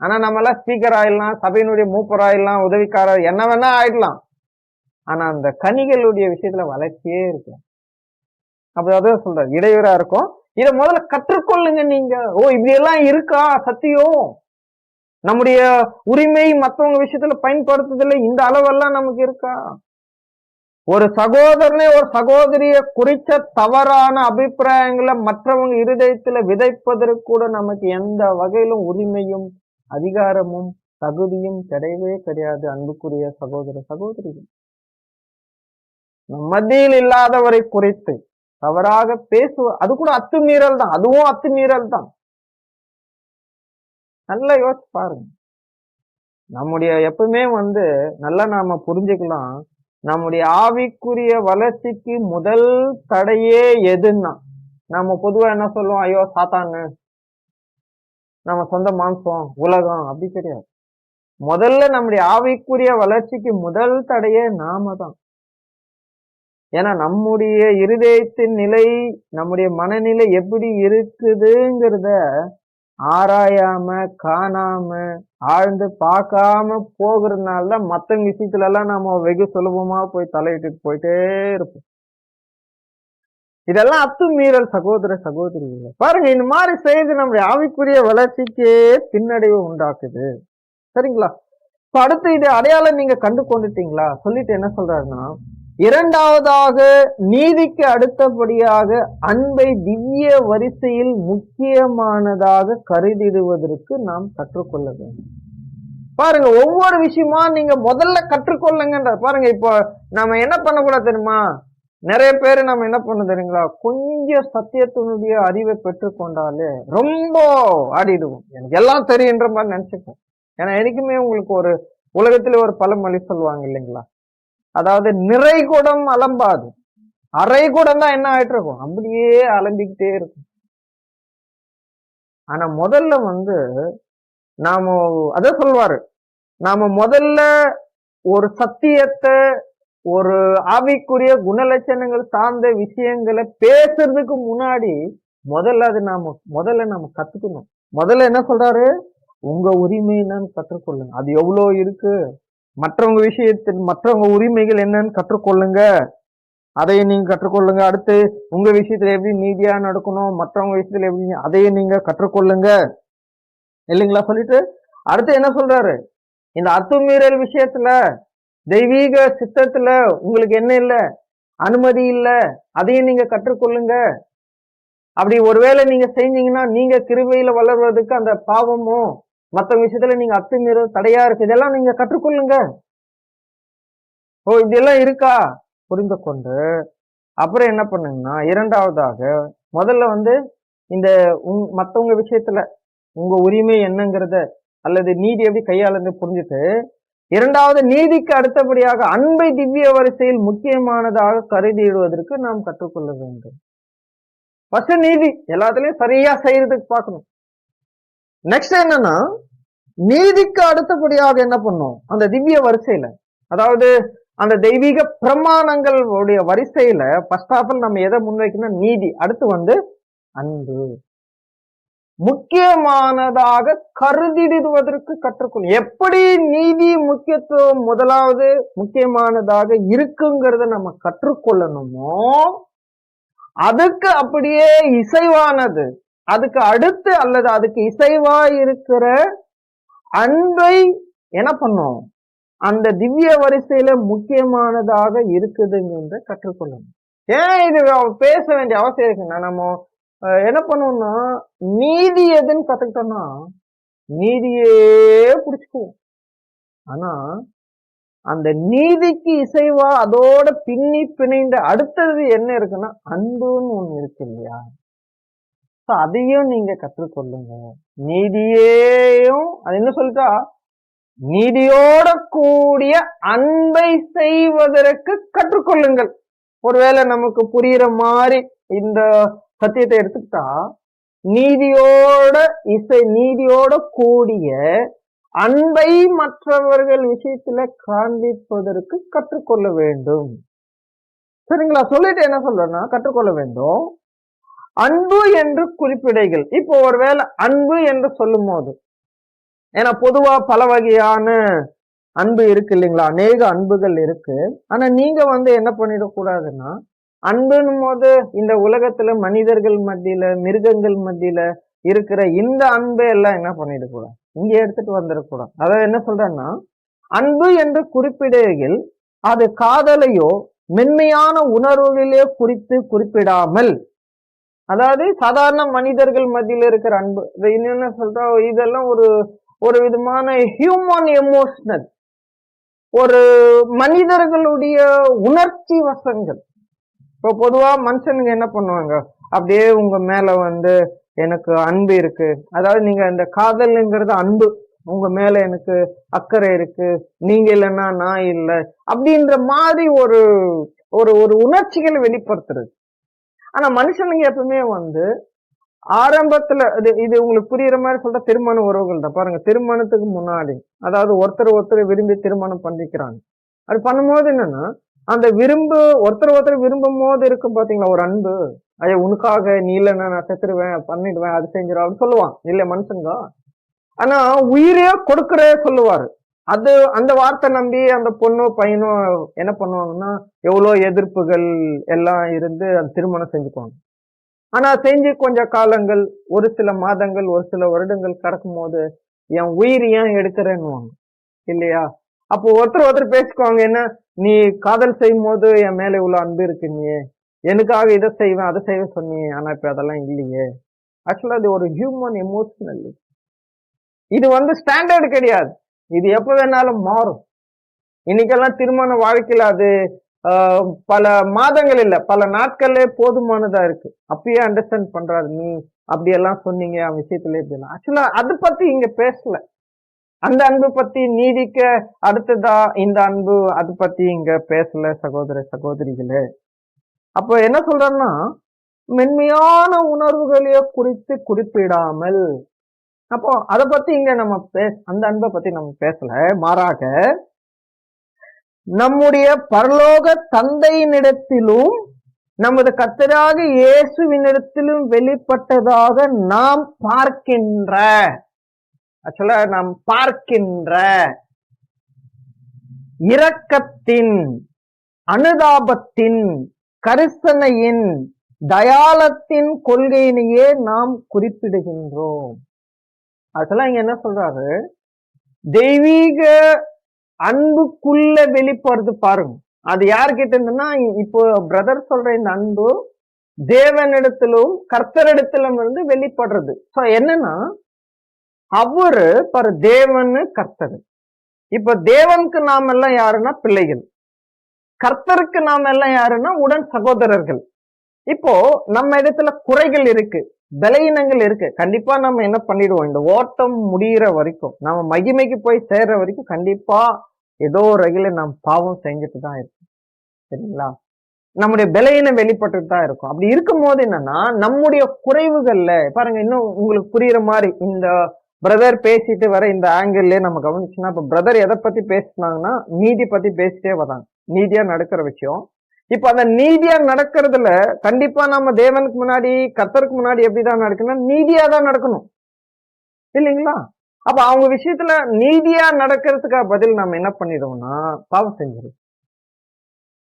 Speaker 1: ஆனா நம்ம எல்லாம் ஸ்பீக்கர் ஆயிடலாம், சபையினுடைய மூப்பர் ஆயிடலாம், உதவிக்காரர் என்ன வேணா ஆயிடலாம். ஆனா அந்த கனிகளுடைய விஷயத்துல வளர்ச்சியே இருக்கு. அப்ப அதான் சொல்றாரு, இடையூறா இருக்கும். இதை முதல்ல கற்றுக்கொள்ளுங்க நீங்க. இப்படி எல்லாம் இருக்கா சத்தியம்? நம்முடைய உரிமை மற்றவங்க விஷயத்துல பயன்படுத்துதல இந்த அளவெல்லாம் நமக்கு இருக்கா? ஒரு சகோதரனே ஒரு சகோதரிய குறித்த தவறான அபிப்பிராயங்களை மற்றவங்க இருதயத்துல விதைப்பதற்கு கூட நமக்கு எந்த வகையிலும் உரிமையும் அதிகாரமும் தகுதியும் கிடையவே கிடையாது. அன்புக்குரிய சகோதர சகோதரிகள், மத்தியில் இல்லாதவரை குறித்து தவறாக அது கூட அத்துமீறல் தான். அதுவும் அத்துமீறல் தான். நல்லா யோசிச்சு பாருங்க. நம்முடைய எப்பவுமே நல்லா நாம புரிஞ்சுக்கலாம், நம்முடைய ஆவிக்குரிய வளர்ச்சிக்கு முதல் தடையே எதுன்னா, நம்ம பொதுவா என்ன சொல்லுவோம், ஐயோ சாத்தானு, நம்ம சொந்த மாம்சம், உலகம். அப்படி கிடையாது. முதல்ல நம்முடைய ஆவிக்குரிய வளர்ச்சிக்கு முதல் தடையே நாம தான். ஏன்னா நம்முடைய இருதயத்தின் நிலை, நம்முடைய மனநிலை எப்படி இருக்குதுங்கிறத ஆராயாம காணாம ஆழ்ந்து பார்க்காம போகிறதுனால மற்ற விஷயத்துல எல்லாம் நம்ம வெகு சுலபமா போய் தலையிட்டு போயிட்டே இருப்போம். இதெல்லாம் அத்துமீறல் சகோதர சகோதரிகள். பாருங்க, இந்த மாதிரி செய்து நம்முடைய ஆவிக்குரிய வளர்ச்சிக்கே பின்னடைவு உண்டாக்குது. சரிங்களா? இப்ப அடுத்து இது அடையாளம் நீங்க கண்டு கொண்டுட்டீங்களா? சொல்லிட்டு என்ன சொல்றாருன்னா, இரண்டாவதாக நீதிக்கு அடுத்தபடியாக அன்பை திவ்ய வரிசையில் முக்கியமானதாக கருதிடுவதற்கு நாம் கற்றுக்கொள்ள வேண்டும். பாருங்க, ஒவ்வொரு விஷயமா நீங்க முதல்ல கற்றுக்கொள்ளுங்கன்ற. பாருங்க, இப்போ நம்ம என்ன பண்ணக்கூடாது தெரியுமா? நிறைய பேரு நம்ம என்ன பண்ண தெரியுங்களா, கொஞ்சம் சத்தியத்தினுடைய அறிவை பெற்றுக்கொண்டாலே ரொம்ப ஆடிடுவோம். எனக்கு எல்லாம் தெரியுன்ற மாதிரி நினைச்சுப்போம். ஏன்னா எனக்குமே உங்களுக்கு ஒரு உலகத்துல ஒரு பழமொழி சொல்லுவாங்க இல்லைங்களா, அதாவது நிறைகுடம் அலம்பாது, அரைகுடம் தான் என்ன ஆயிட்டு இருக்கும், அப்படியே அலம்பிக்கிட்டே இருக்கும். ஆனா முதல்ல நாம அத சொல்வாரு, நாம முதல்ல ஒரு சத்தியத்தை, ஒரு ஆவிக்குரிய குணலட்சணங்கள் சார்ந்த விஷயங்களை பேசுறதுக்கு முன்னாடி முதல்ல நாம கத்துக்கணும். முதல்ல என்ன சொல்றாரு, உங்க உரிமை என்னன்னு கற்றுக்கொள்ளுங்க. அது எவ்வளவு இருக்கு, மற்றவங்க விஷயத்தில் மற்றவங்க உரிமைகள் என்னன்னு கற்றுக்கொள்ளுங்க, அதையும் நீங்க கற்றுக்கொள்ளுங்க. அடுத்து உங்க விஷயத்துல எப்படி நீதியா நடக்கணும், மற்றவங்க விஷயத்துல எப்படி, அதையும் நீங்க கற்றுக்கொள்ளுங்க இல்லைங்களா? சொல்லிட்டு அடுத்து என்ன சொல்றாரு, இந்த அத்துமீறல் விஷயத்துல தெய்வீக சித்தத்துல உங்களுக்கு என்ன இல்ல, அனுமதி இல்ல, அதையும் நீங்க கற்றுக்கொள்ளுங்க. அப்படி ஒருவேளை நீங்க செஞ்சீங்கன்னா நீங்க கிருபையில வளர்வதற்கு அந்த பாவமும் மற்ற விஷயத்துல நீங்க அத்துமீறல் தடையா இருக்கு, இதெல்லாம் நீங்க கற்றுக்கொள்ளுங்க. இப்படி எல்லாம் இருக்கா புரிந்து கொண்டு அப்புறம் என்ன பண்ணுங்கன்னா, இரண்டாவதாக முதல்ல இந்த மற்றவங்க விஷயத்துல உங்க உரிமை என்னங்கிறத அல்லது நீதி எப்படி கையாளுன்னு புரிஞ்சுட்டு, இரண்டாவது நீதிக்கு அடுத்தபடியாக அன்பை திவ்ய வரிசையில் முக்கியமானதாக கருதிடுவதற்கு நாம் கற்றுக்கொள்ள வேண்டும். ஃபர்ஸ்ட் நீதி எல்லாத்துலயும் சரியா செய்யறதுக்கு பார்க்கணும். நெக்ஸ்ட் என்னன்னா, நீதிக்கு அடுத்தபடியாக என்ன பண்ணும், அந்த திவ்ய வரிசையில, அதாவது அந்த தெய்வீக பிரமாணங்கள் உடைய வரிசையில ஃபர்ஸ்ட் ஆஃப் ஆல் நம்ம எதை முன்வைக்கணும், நீதி. அடுத்து அன்பு முக்கியமானதாக கருதிடுவதற்கு கற்றுக்கொள்ளும். எப்படி நீதி முக்கியத்துவம் முதலாவது முக்கியமானதாக இருக்குங்கிறத நம்ம கற்றுக்கொள்ளணுமோ, அதுக்கு அப்படியே இசைவானது, அதுக்கு அடுத்து அல்லது அதுக்கு இசைவா இருக்கிற அன்பை என்ன பண்ணும், அந்த திவ்ய வரிசையில முக்கியமானதாக இருக்குதுங்க கற்றுக்கொள்ளணும். ஏன் இது பேச வேண்டிய அவசியம் இருக்குன்னா, நம்ம என்ன பண்ணுவோம்னா, நீதி எதுன்னு கத்துக்கிட்டோம்னா நீதியே புடிச்சுக்குவோம். ஆனா அந்த நீதிக்கு இசைவா அதோட பின்னி பிணைந்த அடுத்தது என்ன இருக்குன்னா, அன்புன்னு ஒண்ணு இருக்கு இல்லையா? அதையும் நீங்க கற்றுக்கொள்ளுங்க. நீதியேயும் அது என்ன சொல்லிட்டா, நீதியோட கூடிய அன்பை செய்வதற்கு கற்றுக்கொள்ளுங்கள். ஒருவேளை நமக்கு புரியுற மாதிரி இந்த சத்தியத்தை எடுத்துக்கிட்டா, நீதியோட கூடிய அன்பை மற்றவர்கள் விஷயத்துல காண்பிப்பதற்கு கற்றுக்கொள்ள வேண்டும். சரிங்களா? சொல்லிட்டு என்ன சொல்றேன்னா, கற்றுக்கொள்ள வேண்டும். அன்பு என்று குறிப்பிடைகள். இப்போ ஒருவேளை அன்பு என்று சொல்லும் போது, ஏன்னா பொதுவா பல வகையான அன்பு இருக்கு இல்லைங்களா? அநேக அன்புகள் இருக்கு. ஆனா நீங்க என்ன பண்ணிடக்கூடாதுன்னா, அன்புன்னும் போது இந்த உலகத்துல மனிதர்கள் மத்தியில, மிருகங்கள் மத்தியில இருக்கிற இந்த அன்பை எல்லாம் என்ன பண்ணிடக்கூடாது, இங்க எடுத்துட்டு வந்துடக்கூடாது. அதாவது என்ன சொல்றேன்னா, அன்பு என்று குறிப்பிடையில் அது காதலையோ மென்மையான உணர்வுகளிலே குறிப்பிடாமல், அதாவது சாதாரண மனிதர்கள் மத்தியில இருக்கிற அன்பு, என்ன சொல்றோம், இதெல்லாம் ஒரு விதமான ஹியூமன் எமோஷனல், ஒரு மனிதர்களுடைய உணர்ச்சி வசங்கள். இப்போ பொதுவா மனுஷனுங்க என்ன பண்ணுவாங்க, அப்படியே உங்க மேல எனக்கு அன்பு இருக்கு, அதாவது நீங்க இந்த காதல்ங்கிறது அன்பு, உங்க மேல எனக்கு அக்கறை இருக்கு, நீங்க இல்லைன்னா நான் இல்லை அப்படின்ற மாதிரி ஒரு ஒரு உணர்ச்சிகளை வெளிப்படுத்துறது. ஆனா மனுஷனுங்க எப்பவுமே ஆரம்பத்துல இது உங்களுக்கு புரியுற மாதிரி சொல்ற திருமண உறவுகள் தான். பாருங்க, திருமணத்துக்கு முன்னாடி, அதாவது ஒருத்தர் விரும்பி திருமணம் பண்ணிக்கிறாங்க. அது பண்ணும்போது என்னன்னா, அந்த ஒருத்தர் விரும்பும் போது இருக்கும் பாத்தீங்களா ஒரு அன்பு, ஐயா உனக்காக நீ இல்லைன்னா நான் செத்துருவேன், பண்ணிடுவேன், அது செஞ்சிடும் அப்படின்னு சொல்லுவான் இல்ல மனுஷங்க. ஆனா உயிரே கொடுக்கறே சொல்லுவாரு. அந்த வார்த்தை நம்பி அந்த பொண்ணோ பையனோ என்ன பண்ணுவாங்கன்னா, எவ்வளவு எதிர்ப்புகள் எல்லாம் இருந்து அந்த திருமணம் செஞ்சுக்குவாங்க. ஆனா செஞ்சு கொஞ்ச காலங்கள், ஒரு சில மாதங்கள், ஒரு சில வருடங்கள் கடக்கும் போது, என் உயிர் ஏன் எடுக்கிறேன்னுவாங்க இல்லையா? அப்போ ஒருத்தர் பேசிக்குவாங்க, என்ன நீ காதல் செய்யும் போது என் மேல இவ்வளவு அன்பு இருக்கு, நீ எனக்காக இதை செய்வேன் அதை செய்வேன் சொன்னியே, ஆனா இப்ப அதெல்லாம் இல்லையே. ஆக்சுவலா இது ஒரு ஹியூமன் எமோஷனல். இது ஸ்டாண்டர்டு கிடையாது. இது எப்ப வேணாலும் மாறும். இன்னைக்கெல்லாம் திருமண வாழ்க்கையில அது பல மாதங்கள் இல்ல, பல நாட்களே போதுமானதா இருக்கு. அப்பயே அண்டர்ஸ்டாண்ட் பண்றாரு, நீ அப்படியெல்லாம் சொன்னீங்க அவன் விஷயத்துல எப்படின்னா. ஆக்சுவலா அது பத்தி இங்க பேசல. அந்த அன்பு பத்தி நீதிக்க அடுத்ததா இந்த அன்பு, அது பத்தி இங்க பேசல சகோதர சகோதரிகளே. அப்போ என்ன சொல்றேன்னா, மென்மையான உணர்வுகளையே குறிப்பிடாமல், அப்போ அதை பத்தி இங்க நம்ம அந்த அன்பை பத்தி நம்ம பேசல. மாறாக நம்முடைய பரலோக தந்தையினிடத்திலும் நமது கர்த்தராக இயேசுவினிடத்திலும் வெளிப்பட்டதாக நாம் பார்க்கின்ற இரக்கத்தின், அனுதாபத்தின், கரிசனையின், தயாளத்தின் கொள்கையினையே நாம் குறிப்பிடுகின்றோம். அதெல்லாம் இங்க என்ன சொல்றாரு, தெய்வீக அன்புக்குள்ள வெளிப்படுறது பாருங்க. அது யார்கிட்ட இருந்துன்னா, இப்போ பிரதர் சொல்ற இந்த அன்பு தேவனிடத்திலும் கர்த்தரிடத்திலும் இருந்து வெளிப்படுறது. சோ என்னன்னா, அவரு தேவன்னு கர்த்தர். இப்ப தேவனுக்கு நாம எல்லாம் யாருன்னா பிள்ளைகள், கர்த்தருக்கு நாம எல்லாம் யாருன்னா உடன் சகோதரர்கள். இப்போ நம்ம இடத்துல குறைகள் இருக்கு, பலவீனங்கள் இருக்கு. கண்டிப்பா நம்ம என்ன பண்ணிடுவோம், இந்த ஓட்டம் முடிகிற வரைக்கும், நம்ம மகிமைக்கு போய் சேர்ற வரைக்கும் கண்டிப்பா ஏதோ ஒரு வகையில நாம் பாவம் செஞ்சுட்டு தான் இருக்கும். சரிங்களா? நம்முடைய பலவீனம் வெளிப்பட்டுட்டு தான் இருக்கும். அப்படி இருக்கும் போது என்னன்னா, நம்முடைய குறைவுகள்ல பாருங்க, இன்னும் உங்களுக்கு புரியுற மாதிரி இந்த பிரதர் பேசிட்டு வர இந்த ஆங்கிள் நம்ம கவனிச்சுன்னா, இப்ப பிரதர் எதை பத்தி பேசினாங்கன்னா நீதி பத்தி பேசிட்டே வராங்க, நீதியா நடக்கிற விஷயம். இப்ப அந்த நீதியா நடக்கிறதுல கண்டிப்பா நம்ம தேவனுக்கு முன்னாடி கர்த்தருக்கு முன்னாடி எப்படிதான் நடக்கணும், நீதியா தான் நடக்கணும் இல்லைங்களா? அப்ப அவங்க விஷயத்துல நீதியா நடக்கிறதுக்காக பதில் நம்ம என்ன பண்ணிடுவோம்னா பாவம் செஞ்சிடும்.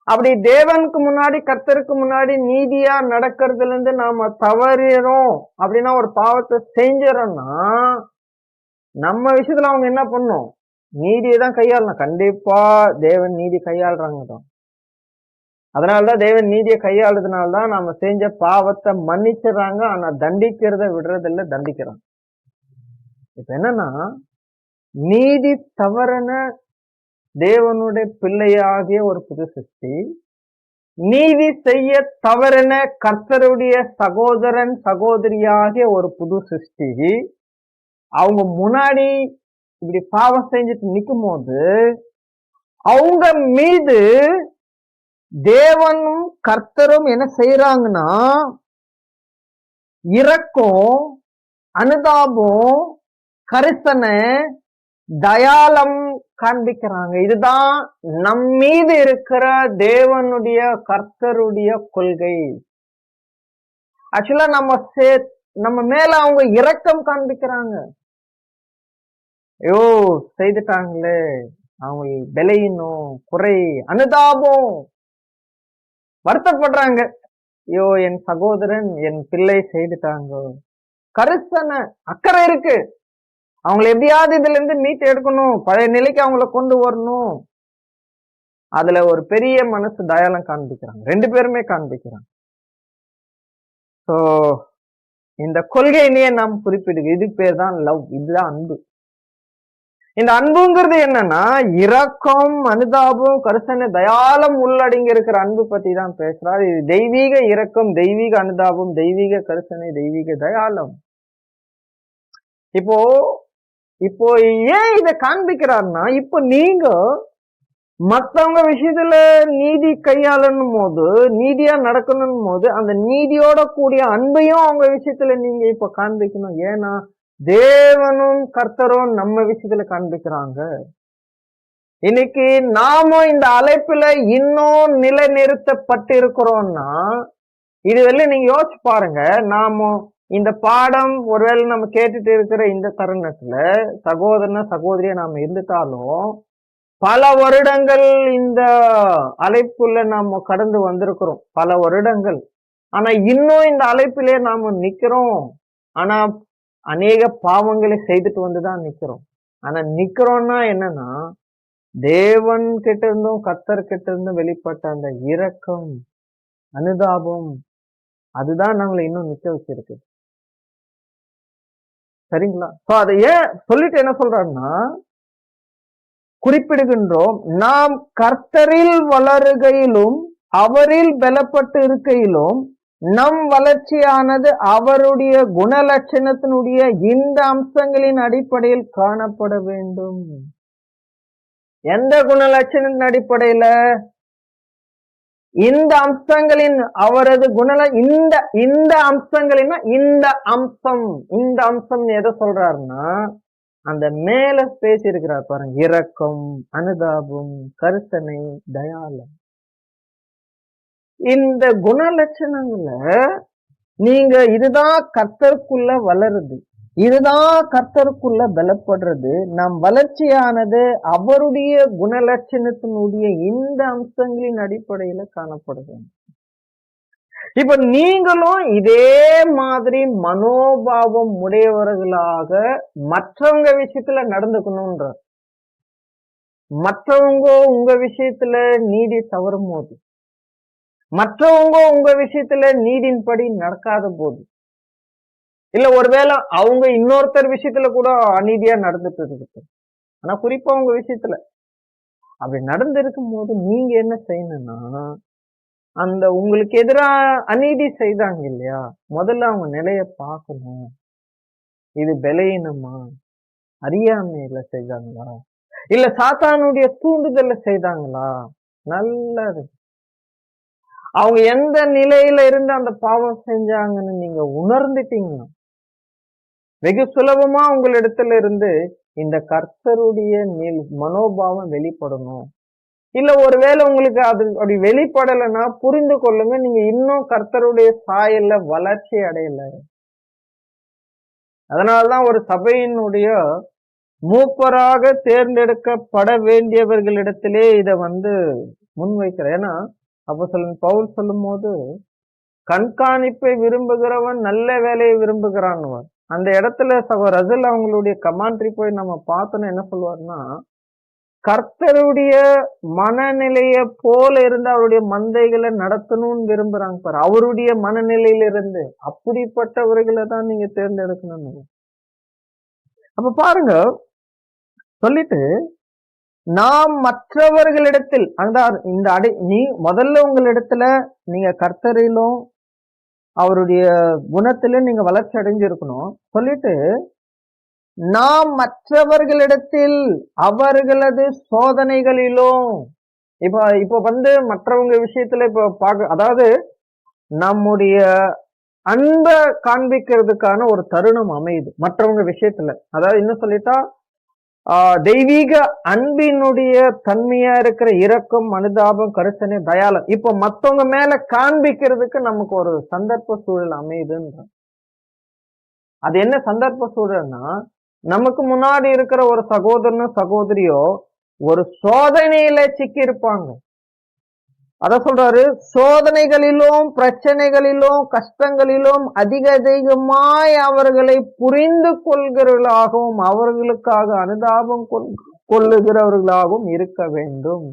Speaker 1: அப்படி தேவனுக்கு முன்னாடி கர்த்தருக்கு முன்னாடி நீதியா நடக்கிறதுல இருந்து நாம தவறிறோம் அப்படின்னா, ஒரு பாவத்தை செஞ்சிடறோம்னா, நம்ம விஷயத்துல அவங்க என்ன பண்ணும், நீதியை தான் கையாளணும். கண்டிப்பா தேவன் நீதி கையாளுறாங்க தான். அதனாலதான் தேவன் நீதியை கையாளுறதுனால்தான் நாம செஞ்ச பாவத்தை மன்னிச்சிடறாங்க. ஆனா தண்டிக்கிறத விடுறதில்ல, தண்டிக்கிறாங்க. இப்ப என்னன்னா, நீதி தவறன தேவனுடைய பிள்ளையாகிய ஒரு புது சிருஷ்டி, நீதி செய்ய தவறன கர்த்தருடைய சகோதரன் சகோதரியாகிய ஒரு புது சிருஷ்டி, அவங்க முன்னாடி இப்படி பாவம் செஞ்சுட்டு நிற்கும் போது அவங்க மீது தேவனும் கர்த்தரும் என்ன செய்யறாங்கன்னா, இரக்கம், அனுதாபம், கரிசனை, தயாளம் காண்பிக்கிறாங்க. இதுதான் நம் மீது இருக்கிற தேவனுடைய கர்த்தருடைய கொள்கை. ஆக்சுவலா நம்ம மேல அவங்க இரக்கம் காண்பிக்கிறாங்க. ஐயோ செய்துட்டாங்களே, அவங்க விலையினும் குறை அனுதாபம் வருத்தப்படுறாங்க. ஐயோ என் சகோதரன் என் பிள்ளை செய்துட்டாங்க. கரிசனை அக்கறை இருக்கு, அவங்களை எப்படியாவது இதுல இருந்து மீட்டு எடுக்கணும், பழைய நிலைக்கு அவங்கள கொண்டு வரணும். அதுல ஒரு பெரிய மனசு தயாளம் காண்பிக்கிறாங்க, ரெண்டு பேருமே காண்பிக்கிறாங்க. சோ இந்த கொள்கையிலேயே நாம் குறிப்பிடுது, இது பேர் தான் லவ், இதுதான் அன்பு. இந்த அன்புங்கிறது என்னன்னா இரக்கம், அனுதாபம், கரிசனை, தயாளம் உள்ளடங்கி இருக்கிற அன்பு பத்தி தான் பேசுறாரு. இது தெய்வீக இரக்கம், தெய்வீக அனுதாபம், தெய்வீக கரிசனை, தெய்வீக தயாளம். இப்போ ஏன் இதை காண்பிக்கிறாருன்னா, இப்போ நீங்க மத்தவங்க விஷயத்துல நீதி கையாளணும் போது, நீதியா நடக்கணும் போது, அந்த நீதியோட கூடிய அன்பையும் அவங்க விஷயத்துல நீங்க இப்ப காண்பிக்கணும். ஏன்னா தேவனும் கர்த்தரும் நம்ம விஷயத்துல காண்பிக்கிறாங்க. இன்னைக்கு நாமும் இந்த அழைப்புல இன்னும் நிலைநிறுத்தப்பட்டு இருக்கிறோம்னா, இதுவரை நீங்க யோசிச்சு பாருங்க. நாம இந்த பாடம் ஒருவேளை நம்ம கேட்டுட்டு இருக்கிற இந்த தருணத்துல சகோதரனா சகோதரியா நாம இருந்துட்டாலும் பல வருடங்கள் இந்த அழைப்புல நாம கடந்து வந்திருக்கிறோம், பல வருடங்கள். ஆனா இன்னும் இந்த அழைப்பிலே நாம நிக்கிறோம். ஆனா அநேக பாவங்களை செய்துட்டு வந்துதான் நிக்கிறோம். ஆனா நிக்கிறோம்னா என்னன்னா, தேவன் கிட்ட இருந்தும் கர்த்தர் கிட்ட இருந்தும் வெளிப்பட்ட அந்த இரக்கம், அனுதாபம், அதுதான் நம்மளை இன்னும் நிக்க வச்சிருக்கு. சரிங்களா? சோ அதை ஏன் சொல்லிட்டு என்ன சொல்றாருன்னா, குறிப்பிடுகின்றோம், நாம் கர்த்தரில் வளருகையிலும் அவரில் பலப்பட்டு இருக்கையிலும் நம் வளர்ச்சியானது அவருடைய குணலட்சணத்தினுடைய இந்த அம்சங்களின் அடிப்படையில் காணப்பட வேண்டும். எந்த குணலட்சணத்தின் அடிப்படையில? இந்த அம்சங்களின் அவரது இந்த அம்சங்களின் இந்த அம்சம் எதை சொல்றாருன்னா, அந்த மேல பேசி இருக்கிறார் பாருங்க, இரக்கம், அனுதாபம், கரிசனை, தயாளம். இந்த குணலட்சணங்களை நீங்க இதுதான் கர்த்தருக்குள்ள வளருது, இதுதான் கர்த்தருக்குள்ள பலப்படுறது. நம் வளர்ச்சியானது அவருடைய குணலட்சணத்தினுடைய இந்த அம்சங்களின் அடிப்படையில காணப்படுது. இப்ப நீங்களும் இதே மாதிரி மனோபாவம் உடையவர்களாக மற்றவங்க விஷயத்துல நடந்துக்கணும்ன்ற, மற்றவங்க உங்க விஷயத்துல நீதி தவறும் போது, மற்றவங்க உங்க விஷயத்துல நீதின்படி நடக்காத போது, இல்ல ஒருவேளை அவங்க இன்னொருத்தர் விஷயத்துல கூட அநீதியா நடந்துட்டு இருக்கு, ஆனா குறிப்பா உங்க விஷயத்துல அப்படி நடந்திருக்கும் போது நீங்க என்ன செய்யணும்னா, அந்த உங்களுக்கு எதிராக அநீதி செய்தாங்க இல்லையா, முதல்ல அவங்க நிலைய பார்க்கணும். இது பலவீனமா, அறியாமையில செய்தாங்களா, இல்ல சாத்தானுடைய தூண்டுதல்ல செய்தாங்களா? நல்லது. அவங்க எந்த நிலையில இருந்து அந்த பாவம் செஞ்சாங்கன்னு நீங்க உணர்ந்துட்டீங்கன்னா வெகு சுலபமா உங்களிடத்துல இருந்து இந்த கர்த்தருடைய மனோபாவம் வெளிப்படணும். இல்ல ஒருவேளை உங்களுக்கு அது அப்படி வெளிப்படலைன்னா புரிந்து கொள்ளுங்க, நீங்க இன்னும் கர்த்தருடைய சாயல்ல வளர்ச்சி அடையல. அதனாலதான் ஒரு சபையினுடைய மூப்பராக தேர்ந்தெடுக்கப்பட வேண்டியவர்களிடத்திலே இதை முன்வைக்கிறேன். ஏன்னா அப்போஸ்தலன் பவுல் சொல்லும் போது, கண்காணிப்பை விரும்புகிறவன் நல்ல வேலையை விரும்புகிறான். அந்த இடத்துல ரசல் அவங்களுடைய கமாண்ட்ரி போய் நம்ம பார்த்தோன்னா என்ன சொல்லுவாருன்னா, கர்த்தருடைய மனநிலைய போல இருந்து அவருடைய மந்தைகளை நடத்தணும்னு விரும்புறாங்க பாரு, அவருடைய மனநிலையில இருந்து. அப்படிப்பட்டவர்களை தான் நீங்க தேர்ந்தெடுக்கணும். அப்ப பாருங்க, சொல்லிட்டு நாம் மற்றவர்களிடத்தில் நீ முதல்ல உங்களிடத்துல நீங்க கர்த்தரிலும் அவருடைய குணத்தில நீங்க வளர்ச்சி அடைஞ்சிருக்கணும். சொல்லிட்டு நாம் மற்றவர்களிடத்தில் அவர்களது சோதனைகளிலும், இப்ப மற்றவங்க விஷயத்துல அதாவது நம்முடைய அன்பை காண்பிக்கிறதுக்கான ஒரு தருணம் அமையுது மற்றவங்க விஷயத்துல. அதாவது இன்னும் சொல்லிட்டா, தெய்வீக அன்பினுடைய தன்மையா இருக்கிற இரக்கம், அனுதாபம், கருத்தனை, தயாளம். இப்ப மத்தவங்க மேல காண்பிக்கிறதுக்கு நமக்கு ஒரு சந்தர்ப்ப சூழல் அமையுதுன்ற. அது என்ன சந்தர்ப்ப சூழல்னா, நமக்கு முன்னாடி இருக்கிற ஒரு சகோதரனோ சகோதரியோ ஒரு சோதனையில சிக்கி இருப்பாங்க. அத சொல்றாரு, சோதனைகளிலும் பிரச்சனைகளிலும் கஷ்டங்களிலும் அதிகமாய் அவர்களை புரிந்து கொள்கிறவர்களாகவும் அவர்களுக்காக அனுதாபம் கொள்ளுகிறவர்களாகவும் இருக்க வேண்டும்.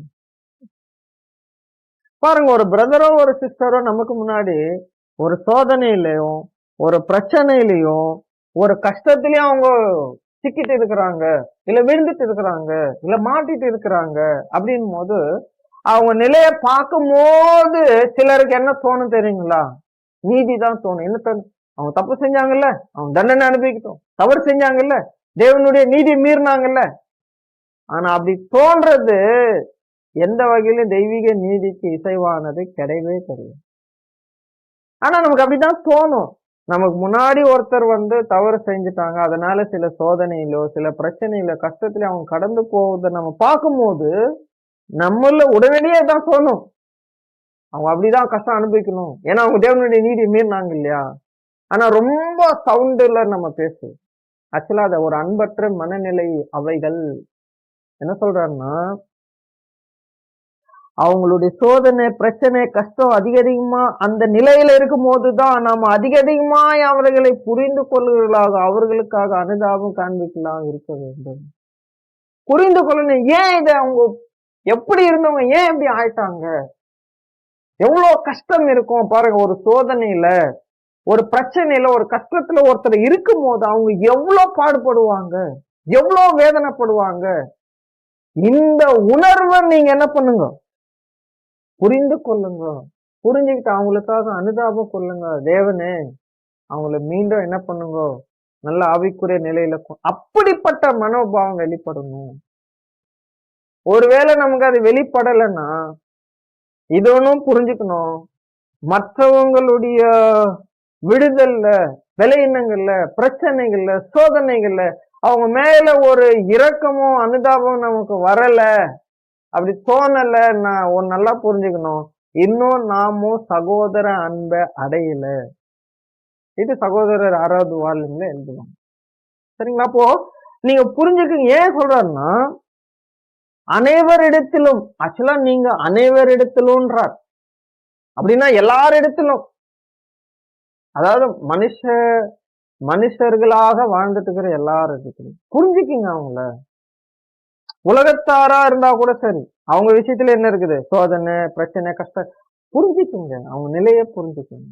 Speaker 1: பாருங்க, ஒரு பிரதரோ ஒரு சிஸ்டரோ நமக்கு முன்னாடி ஒரு சோதனையிலையும் ஒரு பிரச்சனையிலையும் ஒரு கஷ்டத்திலயும் அவங்க சிக்கிட்டு இருக்கிறாங்க, இல்ல விழுந்துட்டு இருக்கிறாங்க, இல்ல மாட்டிட்டு இருக்கிறாங்க அப்படின் போது அவங்க நிலைய பார்க்கும் போது சிலருக்கு என்ன தோணும் தெரியுங்களா? நீதி தான் தோணும். என்ன தோணும்? அவங்க தப்பு செஞ்சாங்கல்ல, அவங்க தண்டனை அனுபவிக்கட்டும். தவறு செஞ்சாங்கல்ல, தேவனுடைய நீதி மீறினாங்கல்ல. ஆனா அப்படி தோன்றது எந்த வகையிலும் தெய்வீக நீதிக்கு இசைவானது கிடையவே கிடையாது. ஆனா நமக்கு அப்படிதான் தோணும். நமக்கு முன்னாடி ஒருத்தர் தவறு செஞ்சுட்டாங்க, அதனால சில சோதனையிலோ சில பிரச்சனையிலோ கஷ்டத்திலோ அவங்க கடந்து போவதை நம்ம பார்க்கும்போது நம்மள உடனடியே தான் தோணும், அவங்க அப்படிதான் கஷ்டம் அனுபவிக்கணும். ஏன்னா அவங்க தேவனுடைய நீதி மீறினாங்க இல்லையா? ஆனா ரொம்ப சவுண்டுல நம்ம பேசுவோம். ஆக்சுவலா அத ஒரு அன்பற்ற மனநிலை அவைகள். என்ன சொல்றாருன்னா, அவங்களுடைய சோதனை பிரச்சனை கஷ்டம் அதிகமா அந்த நிலையில இருக்கும் போதுதான் நாம அதிகமாய் அவர்களை புரிந்து கொள்ளுகளாக அவர்களுக்காக அனுதாபம் காண்பிக்கலாம் இருக்க வேண்டும். புரிந்து கொள்ளணும். ஏன் இதை அவங்க எப்படி இருந்தவங்க ஏன் இப்படி ஆயிட்டாங்க? எவ்வளவு கஷ்டம் இருக்கும் பாருங்க. ஒரு சோதனையில ஒரு பிரச்சனையில ஒரு கஷ்டத்துல ஒருத்தர் இருக்கும் போது அவங்க எவ்வளவு பாடுபடுவாங்க, எவ்வளவு வேதனைப்படுவாங்க. இந்த உணர்வை நீங்க என்ன பண்ணுங்க, புரிந்து கொள்ளுங்க. புரிஞ்சுக்கிட்டு அவங்களுக்காக அனுதாபம் கொள்ளுங்க. தேவனே அவங்கள மீண்டும் என்ன பண்ணுங்க, நல்ல ஆவிக்குரிய நிலையில அப்படிப்பட்ட மனோபாவம் வெளிப்படணும். ஒருவேளை நமக்கு அது வெளிப்படலைன்னா இது ஒன்றும் புரிஞ்சுக்கணும், மற்றவங்களுடைய விடுதல்ல, விலையினங்கள்ல, பிரச்சனைகள்ல, சோதனைகள்ல அவங்க மேல ஒரு இரக்கமும் அனுதாபம் நமக்கு வரல, அப்படி தோணல. நான் நல்லா புரிஞ்சுக்கணும், இன்னும் நாமும் சகோதர அன்பை அடையல. இது சகோதரர் 6வது வால்யூம்ல எழுதுவாங்க. சரிங்களா? அப்போ நீங்க புரிஞ்சுக்க. ஏன் சொல்றாருன்னா, அனைவரிடத்திலும், ஆக்சுவலா நீங்க அனைவரிடத்திலும்ன்றார். அப்படின்னா எல்லாரிடத்திலும், அதாவது மனுஷர்களாக வாழ்ந்துட்டு இருக்கிற எல்லாரிடத்திலும் புரிஞ்சுக்கிங்க அவங்கள. உலகத்தாரா இருந்தா கூட சரி, அவங்க விஷயத்துல என்ன இருக்குது, சோதனை பிரச்சனை கஷ்டம், புரிஞ்சுக்குங்க. அவங்க நிலைய புரிஞ்சுக்குங்க.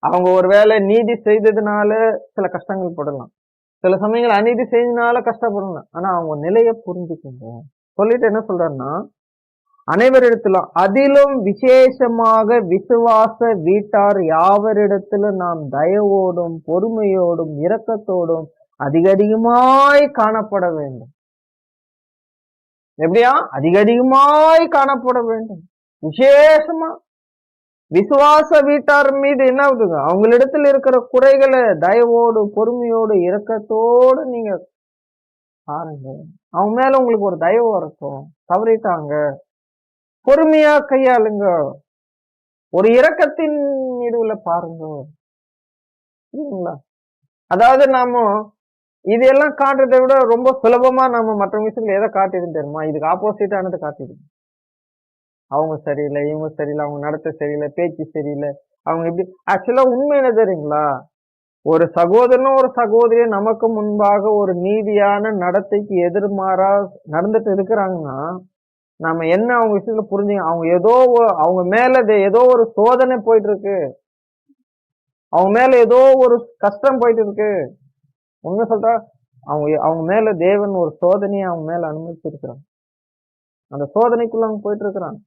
Speaker 1: அவங்க ஒருவேளை நீதி செய்ததுனால சில கஷ்டங்கள் படலாம், சில சமயங்கள் அநீதி செய்ததுனால கஷ்டப்படலாம். ஆனா அவங்க நிலைய புரிஞ்சுக்குங்க. சொல்லிட்டு என்ன சொல்றாருன்னா, அனைவரிடத்திலும் அதிலும் விசேஷமாக விசுவாச வீட்டார் யாவரிடத்திலும் நாம் தயவோடும் பொறுமையோடும் இரக்கத்தோடும் அதிகமாய் காணப்பட வேண்டும். எப்படியா? அதிகமாய் காணப்பட வேண்டும். விசேஷமா விசுவாச வீட்டார் மீது என்ன ஆகுதுங்க, அவங்களிடத்துல இருக்கிற குறைகளை தயவோடு பொறுமையோடு இரக்கத்தோடு நீங்க பாருங்க. அவங்க மேல உங்களுக்கு ஒரு தயவு வரட்டும். தவறிட்டாங்க, பொறுமையா கையாளுங்க, ஒரு இரக்கத்தின் நடுவுல பாருங்க. சரிங்களா? அதாவது நாம இதெல்லாம் காட்டுறதை விட ரொம்ப சுலபமா நம்ம மற்ற விஷயத்துல எதை காட்டிடும் தெரியுமா? இதுக்கு ஆப்போசிட்டானது காட்டிடும். அவங்க சரியில்லை, இவங்க சரியில்லை, அவங்க நடத்த சரியில்லை, பேச்சு சரியில்லை, அவங்க இப்படி. ஆக்சுவலா உண்மை என்ன தெரியுங்களா? ஒரு சகோதரனும் ஒரு சகோதரியும் நமக்கு முன்பாக ஒரு நீதியான நடத்தைக்கு எதிர்மாறா நடந்துட்டு இருக்கிறாங்கன்னா நாம என்ன அவங்க விஷயத்துல புரிஞ்சுங்க. அவங்க மேல ஏதோ ஒரு சோதனை போயிட்டு இருக்கு, அவங்க மேல ஏதோ ஒரு கஷ்டம் போயிட்டு இருக்கு. உண்மை சொல்றா, அவங்க மேல தேவன் ஒரு சோதனையை அவங்க மேல அனுமதிச்சிருக்கிறாங்க. அந்த சோதனைக்குள்ள அவங்க போயிட்டு இருக்கிறாங்க.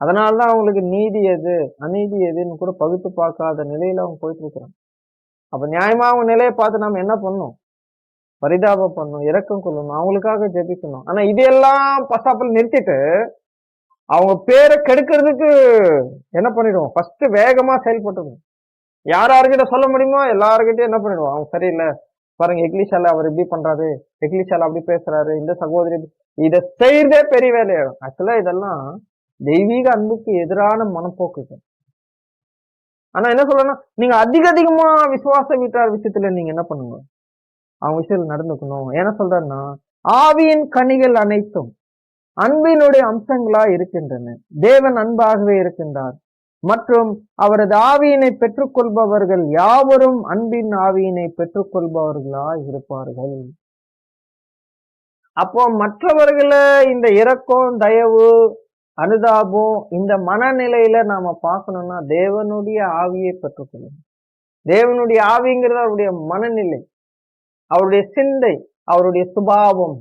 Speaker 1: அதனாலதான் அவங்களுக்கு நீதி எது அநீதி எதுன்னு கூட பகுத்து பார்க்காத நிலையில அவங்க போயிட்டு இருக்கிறாங்க. அப்ப நியாயமா அவங்க நிலையை பார்த்து நம்ம என்ன பண்ணணும்? பரிதாபம் பண்ணணும், இரக்கம் கொள்ளணும், அவங்களுக்காக ஜெபிக்கணும். ஆனா இதெல்லாம் பசாப்பில் நிறுத்திட்டு அவங்க பேரை கெடுக்கிறதுக்கு என்ன பண்ணிடுவோம்? ஃபர்ஸ்ட் வேகமா செயல்பட்டுருவோம். யார்கிட்ட சொல்ல முடியுமோ எல்லாருக்கிட்டையும் என்ன பண்ணிடுவோம், அவங்க சரியில்லை, பாருங்க, எக்லிஷால அவர் இப்படி பண்றாரு, எக்லிஷால அப்படி பேசுறாரு, இந்த சகோதரி இதை செய்யறதே பெரிய வேலையாகும். ஆக்சுவலா இதெல்லாம் தெய்வீக அன்புக்கு எதிரான மனப்போக்குகள். ஆனா என்ன சொல்லணும், நீங்க அதிகமா விசுவாச வீட்டார் விஷயத்துல நீங்க என்ன பண்ணுங்க, அவங்க விஷயத்துல நடந்துக்கணும். என்ன சொல்றேன்னா, ஆவியின் கனிகள் அனைத்தும் அன்பினுடைய அம்சங்களா இருக்கின்றன. தேவன் அன்பாகவே இருக்கின்றார் மற்றும் அவரது ஆவியினை பெற்றுக்கொள்பவர்கள் யாவரும் அன்பின் ஆவியினை பெற்றுக்கொள்பவர்களா இருப்பார்கள். அப்போ மற்றவர்களை இந்த இரக்கம், தயவு, அனுதாபம் இந்த மனநிலையில நாம பார்க்கணும்னா தேவனுடைய ஆவியை பெற்றுக்கொள்ளணும். தேவனுடைய ஆவிங்கிறது அவருடைய மனநிலை, அவருடைய சிந்தை, அவருடைய சுபாவம்.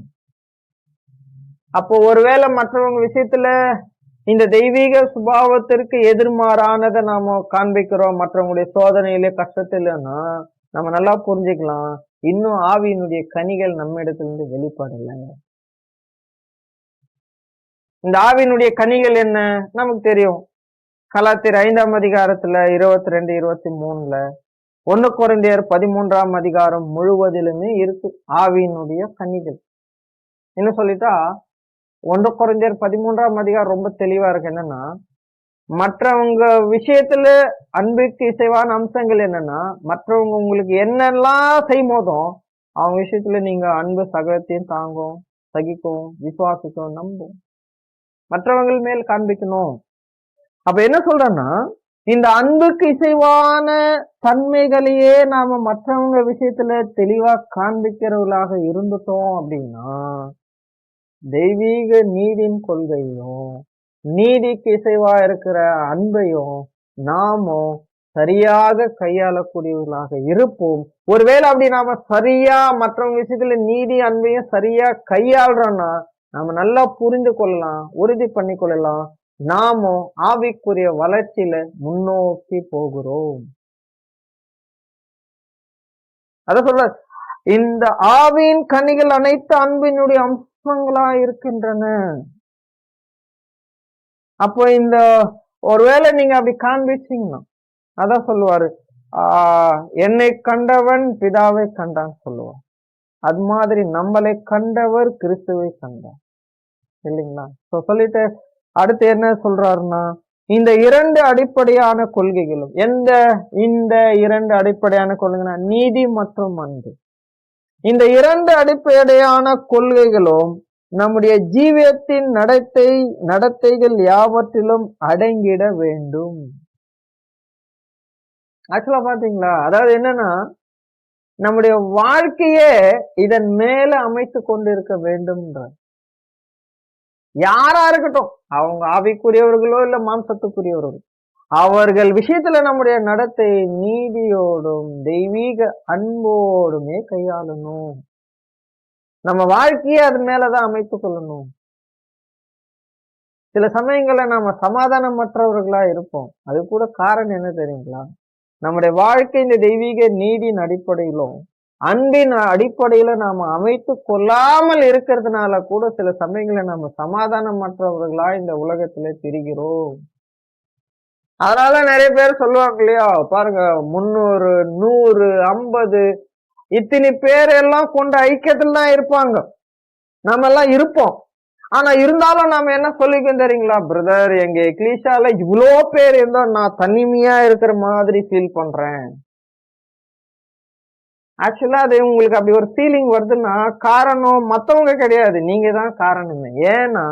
Speaker 1: அப்போ ஒருவேளை மற்றவங்க விஷயத்துல இந்த தெய்வீக சுபாவத்திற்கு எதிர்மாறானதை நாம காண்பிக்கிறோம் மற்றவங்களுடைய சோதனையில கஷ்டத்துலன்னா நம்ம நல்லா புரிஞ்சுக்கலாம், இன்னும் ஆவியினுடைய கனிகள் நம்ம இடத்துல இருந்து வெளிப்படல. இந்த ஆவியினுடைய கனிகள் என்ன நமக்கு தெரியும். கலாத்தியர் 5ஆம் அதிகாரத்துல 22, 23, 1 கொரிந்தியர் 13ஆம் அதிகாரம் முழுவதிலுமே இருக்கு ஆவியினுடைய கனிகள். இன்னும் சொல்லிட்டா 1 கொரிந்தியர் 13ஆம் அதிகாரம் ரொம்ப தெளிவா இருக்கு. என்னன்னா, மற்றவங்க விஷயத்துல அன்புக்கு இசைவான அம்சங்கள் என்னன்னா, மற்றவங்க உங்களுக்கு என்னெல்லாம் செய்யும் போதும் அவங்க விஷயத்துல நீங்க அன்பு சகலத்தையும் தாங்கும், சகிக்கும், விசுவாசிக்கும், நம்பும், மற்றவங்கள் மேல் காண்பிக்கணும். அப்ப என்ன சொல்றேன்னா, இந்த அன்புக்கு இசைவான தன்மைகளையே நாம மற்றவங்க விஷயத்துல தெளிவா காண்பிக்கிறவர்களாக இருந்துட்டோம் அப்படின்னா தெய்வீக நீதியின் கொள்கையும் நீதிக்கு இசைவா இருக்கிற அன்பையும் நாமும் சரியாக கையாளக்கூடியவர்களாக இருப்போம். ஒருவேளை அப்படி நாம சரியா மற்றவங்க விஷயத்துல நீதி அன்பையும் சரியா கையாளுறோம்னா நாம நல்லா புரிந்து கொள்ளலாம், உறுதி பண்ணி கொள்ளலாம், நாமும் ஆவிக்குரிய வளர்ச்சியில முன்னோக்கி போகிறோம். அத சொல்ற, இந்த ஆவியின் கனிகள் அனைத்து அன்பினுடைய அம்சங்களா இருக்கின்றன. அப்போ இந்த ஒருவேளை நீங்க அப்படி காண்பிச்சீங்கன்னா அதான் சொல்லுவாரு, என்னை கண்டவன் பிதாவை கண்டான் சொல்லுவார். அது மாதிரி நம்மளை கண்டவர் கிறிஸ்துவை கண்டார் இல்லைங்களா? சொல்லிட்டு அடுத்து என்ன சொல்றாருன்னா, இந்த 2 அடிப்படையான கொள்கைகளும் இந்த 2 அடிப்படையான கொள்கைனா நீதி மற்றும் அன்பு. இந்த 2 அடிப்படையான கொள்கைகளும் நம்முடைய ஜீவியத்தின் நடத்தைகள் யாவற்றிலும் அடங்கிட வேண்டும். ஆக்சுவலா பாத்தீங்களா, அதாவது என்னன்னா, நம்முடைய வாழ்க்கையே இதன் மேல அமைத்து கொண்டு இருக்க வேண்டும். யாரா இருக்கட்டும், அவங்க ஆவிக்குரியவர்களோ இல்ல மாம்சத்துக்குரியவர்களோ, அவர்கள் விஷயத்துல நம்முடைய நடத்தை நீதியோடும் தெய்வீக அன்போடுமே கையாளணும். நம்ம வாழ்க்கையே அது மேலதான் அமைத்துக் கொள்ளணும். சில சமயங்கள்ல நாம சமாதானமற்றவர்களா இருப்போம். அது கூட காரணம் என்ன தெரியுங்களா? நம்முடைய வாழ்க்கை இந்த தெய்வீக நீதியின் அடிப்படையிலும் அன்பின் அடிப்படையில நாம அமைத்து கொள்ளாமல் இருக்கிறதுனால கூட சில சமயங்கள நாம சமாதானமற்றவர்களா இந்த உலகத்துல திரிகிறோம். அதனால நிறைய பேர் சொல்லுவாங்க இல்லையா, பாருங்க 300, 100, 50 இத்தனை பேர் எல்லாம் கொண்ட ஐக்கியத்துல தான் இருப்பாங்க, நாம எல்லாம் இருப்போம். ஆனா இருந்தாலும் நாம என்ன சொல்லிக்கோம் தெரியுங்களா, பிரதர் எங்க எக்லீஷால இவ்வளோ பேர் இருந்தா நான் தனிமையா இருக்கிற மாதிரி ஃபீல் பண்றேன். ஆக்சுவலா அது உங்களுக்கு அப்படி ஒரு ஃபீலிங் வருதுன்னா காரணம் மத்தவங்க கிடையாது, நீங்க தான் காரணமே. ஏன்னா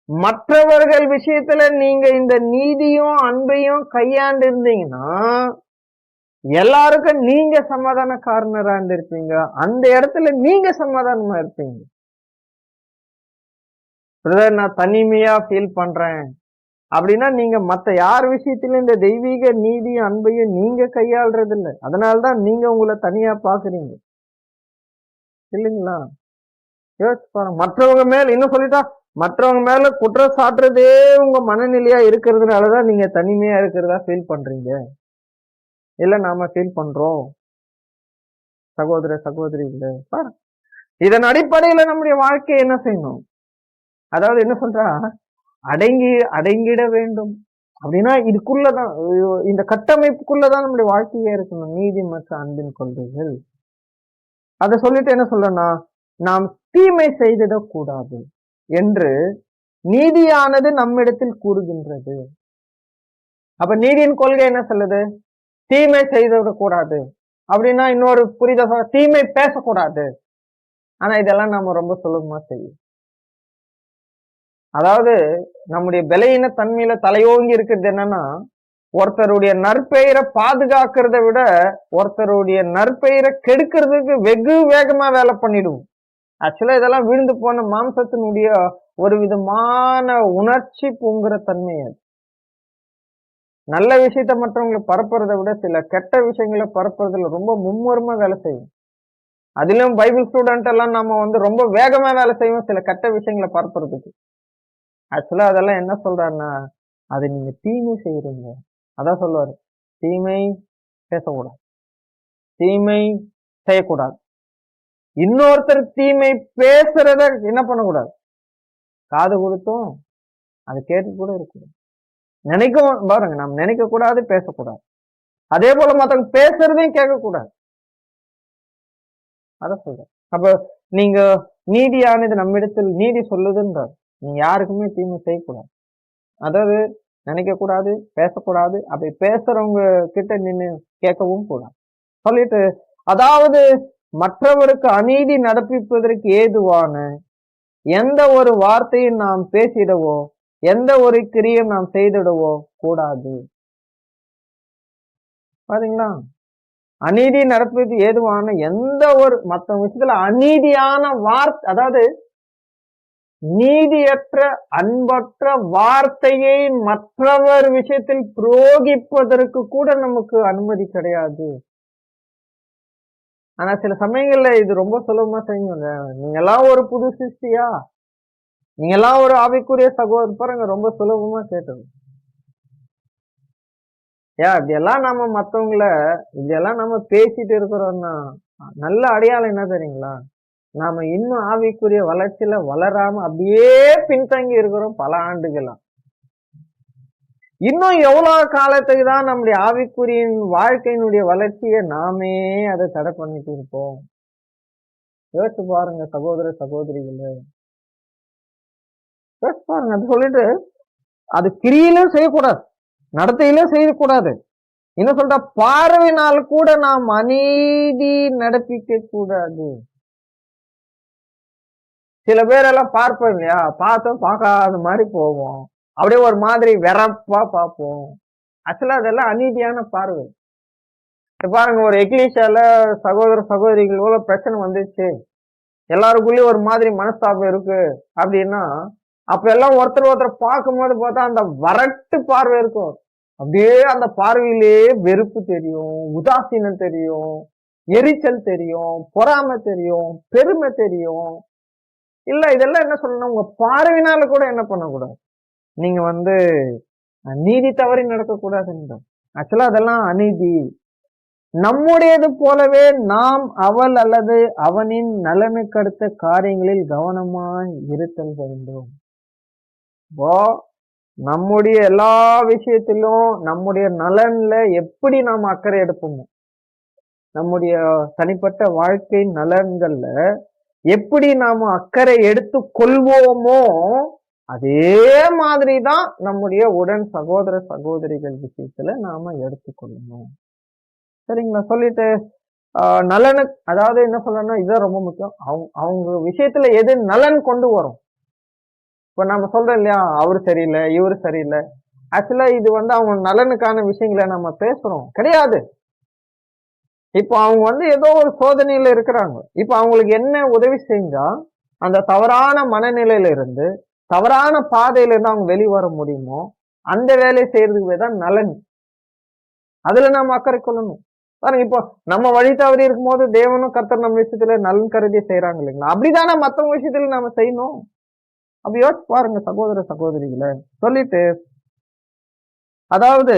Speaker 1: மற்றவர்கள் விஷயத்துல நீங்க இந்த நீதியும் அன்பையும் கையாண்டு இருந்தீங்கன்னா எல்லாருக்கும் நீங்க சமாதான காரணரா இருந்திருப்பீங்க, அந்த இடத்துல நீங்க சமாதானமா இருப்பீங்க. பிரதர் நான் தனிமையா ஃபீல் பண்றேன் அப்படின்னா நீங்க மத்த யார் விஷயத்திலும் இந்த தெய்வீக நீதியும் அன்பையும் நீங்க கையாளுறது இல்லை, அதனால்தான் நீங்க உங்களை தனியா பாக்குறீங்க இல்லைங்களா? யோசிச்சு பாருங்க. மற்றவங்க மேல இன்னும் சொல்லிட்டா, மற்றவங்க மேல குற்றம் சாட்டுறதே உங்க மனநிலையா இருக்கிறதுனாலதான் நீங்க தனிமையா இருக்கிறதா ஃபீல் பண்றீங்க, இல்ல நாம ஃபீல் பண்றோம். சகோதர சகோதரிகளே, இதன் அடிப்படையில நம்முடைய வாழ்க்கையை என்ன செய்யணும், அதாவது என்ன சொல்றா, அடங்கிட வேண்டும் அப்படின்னா இதுக்குள்ளதான், இந்த கட்டமைப்புக்குள்ளதான் நம்முடைய வாழ்க்கையே இருக்கணும். நீதி மற்றும் அன்பின் கொள்கைகள். அதை சொல்லிட்டு என்ன சொல்றேன்னா, நாம் தீமை செய்திடக் கூடாது என்று நீதியானது நம்மிடத்தில் கூறுகின்றது. அப்ப நீதியின் கொள்கை என்ன சொல்லுது? தீமை செய்துவிடக் கூடாது. அப்படின்னா இன்னொரு புரிதல், தீமை பேசக்கூடாது. ஆனா இதெல்லாம் நம்ம ரொம்ப சுலபமா செய்யும். அதாவது நம்முடைய பலவீன தன்மையில தலையோங்கி இருக்கிறது என்னன்னா, ஒருத்தருடைய நற்பெயரை பாதுகாக்கிறத விட ஒருத்தருடைய நற்பெயரை கெடுக்கிறதுக்கு வெகு வேகமா வேலை பண்ணிடுவோம். ஆக்சுவலா இதெல்லாம் விழுந்து போன மாம்சத்தினுடைய ஒரு விதமான உணர்ச்சி பொங்குற தன்மை அது. நல்ல விஷயத்த மற்றவங்களை பரப்புறதை விட சில கெட்ட விஷயங்களை பரப்புறதுல ரொம்ப மும்முரமா வேலை செய்வோம். அதிலும் பைபிள் ஸ்டூடெண்ட் எல்லாம் நம்ம ரொம்ப வேகமா வேலை செய்வோம் சில கெட்ட விஷயங்களை பரப்புறதுக்கு. ஆக்சுவலா அதெல்லாம் என்ன சொல்றாருன்னா, அது நீங்க தீமை செய்யறீங்க. அதான் சொல்லுவாரு, தீமை பேசக்கூடாது, தீமை செய்யக்கூடாது. இன்னொருத்தர் தீமை பேசுறத என்ன பண்ணக்கூடாது, காது கொடுத்தும் அது கேட்டு கூட இருக்கக்கூடாது. நினைக்க பாருங்க, நம்ம நினைக்க கூடாது, பேசக்கூடாது. அதே போல மத்தவங்க பேசுறதையும் கேட்க கூடாது. அத சொல்ற. அப்ப நீங்க நீதியானது நம்மிடத்தில் நீதி சொல்லுதுன்றார், நீங்க யாருக்குமே தீமை செய்யக்கூடாது. அதாவது நினைக்க கூடாது, பேசக்கூடாது. அப்படி பேசுறவங்க கிட்ட நின்று கேட்கவும் கூடாது சொல்லிட்டு, அதாவது மற்றவருக்கு அநீதி நடப்பிப்பதற்கு ஏதுவான எந்த ஒரு வார்த்தையும் நாம் பேசிடவோ எந்த ஒரு கிரியும் நாம் செய்திடவோ கூடாது. பாத்தீங்களா, அநீதி நடப்பது ஏதுவான எந்த ஒரு மற்ற விஷயத்துல அநீதியான வார்த்தை, அதாவது நீதியற்ற அன்பற்ற வார்த்தையை மற்றவர் விஷயத்தில் புரோகிப்பதற்கு கூட நமக்கு அனுமதி கிடையாது. ஆனா சில சமயங்கள்ல இது ரொம்ப சுலபமா செய்யுங்க. நீங்க எல்லாம் ஒரு புது சிருஷ்டியா, நீங்க எல்லாம் ஒரு ஆவிக்குரிய சகோதரர், பாருங்க ரொம்ப சுலபமா கேட்டது. இப்படியெல்லாம் நம்ம மத்தவங்களை இப்படியெல்லாம் நம்ம பேசிட்டு இருக்கிறோம்னா நல்ல அடையாளம் என்ன தெரியுங்களா, நாம இன்னும் ஆவிக்குரிய வளர்ச்சியில வளராம அப்படியே பின்தங்கி இருக்கிறோம் பல ஆண்டுகளா. இன்னும் எவ்வளவு காலத்துக்கு தான் நம்முடைய ஆவிக்குரிய வாழ்க்கையினுடைய வளர்ச்சியை நாமே அதை தடை பண்ணிட்டு இருப்போம்? யோசிச்சு பாருங்க சகோதர சகோதரிகளே, யோசிச்சு பாருங்க. அது சொல்லிட்டு அது கிரியிலும் செய்யக்கூடாது, நடத்தையிலும் செய்யக்கூடாது. என்ன சொல்ற, பார்வையினால் கூட நாம் அநீதி நடப்பிக்க கூடாது. சில பேரெல்லாம் பார்ப்போம் இல்லையா, பார்த்தோம் பார்க்காத மாதிரி போவோம், அப்படியே ஒரு மாதிரி வெறப்பா பார்ப்போம். ஆக்சுவலா அதெல்லாம் அநீதியான பார்வை. பாருங்க, ஒரு எக்லீஷியால சகோதர சகோதரிகளோட பிரச்சனை வந்துச்சு, எல்லாருக்குள்ளயும் ஒரு மாதிரி மனஸ்தாபம் இருக்கு அப்படின்னா, அப்ப எல்லாம் ஒருத்தர் ஒருத்தர் பார்க்கும்போது பார்த்தா அந்த வரட்டு பார்வை இருக்கும். அப்படியே அந்த பார்வையிலேயே வெறுப்பு தெரியும், உதாசீனம் தெரியும், எரிச்சல் தெரியும், பொறாமை தெரியும், பெருமை தெரியும். இல்ல இதெல்லாம் என்ன சொல்லணும், உங்க பார்வையினால கூட என்ன பண்ணக்கூடாது, நீங்க நீதி தவறி நடக்கக்கூடாதுன்ற. ஆக்சுவலா அதெல்லாம் அநீதி. நம்முடையது போலவே நாம் அவள் அல்லது அவனின் நலனுக்கு அடுத்த காரியங்களில் கவனமாய் இருத்தல் வேண்டும். நம்முடைய எல்லா விஷயத்திலும் நம்முடைய நலன்ல எப்படி நாம் அக்கறை எடுப்போமோ, நம்முடைய தனிப்பட்ட வாழ்க்கை நலன்கள்ல எப்படி நாம அக்கறை எடுத்து கொள்வோமோ அதே மாதிரிதான் நம்முடைய உடன் சகோதர சகோதரிகள் விஷயத்துல நாம எடுத்துக்கொள்ளணும். சரிங்களா? சொல்லிட்டு நலனு, அதாவது என்ன சொல்லணும்னா இதுதான் ரொம்ப முக்கியம், அவங்க விஷயத்துல எது நலன் கொண்டு வரும். இப்ப நம்ம சொல்றோம் இல்லையா, அவரு சரியில்லை இவரு சரியில்லை, ஆக்சுவலா இது அவங்க நலனுக்கான விஷயங்களை நம்ம பேசுறோம் கிடையாது. இப்ப அவங்க ஏதோ ஒரு சோதனையில இருக்கிறாங்க, இப்ப அவங்களுக்கு என்ன உதவி செஞ்சா அந்த தவறான மனநிலையில இருந்து தவறான பாதையில இருந்து அவங்க வெளிவர முடியுமோ அந்த வேலையை செய்யறதுக்கு தான் நலன். அதுல நாம அக்கறை கொள்ளணும். பாருங்க, இப்போ நம்ம வழி தவறி இருக்கும் போது தேவனும் கர்த்தர் நம்ம விஷயத்துல நலன் கருதி செய்யறாங்க இல்லைங்களா, அப்படிதானே மத்தவங்க விஷயத்துல நாம செய்யணும். அப்படி யோசிச்சு பாருங்க சகோதர சகோதரிகளை. சொல்லிட்டு, அதாவது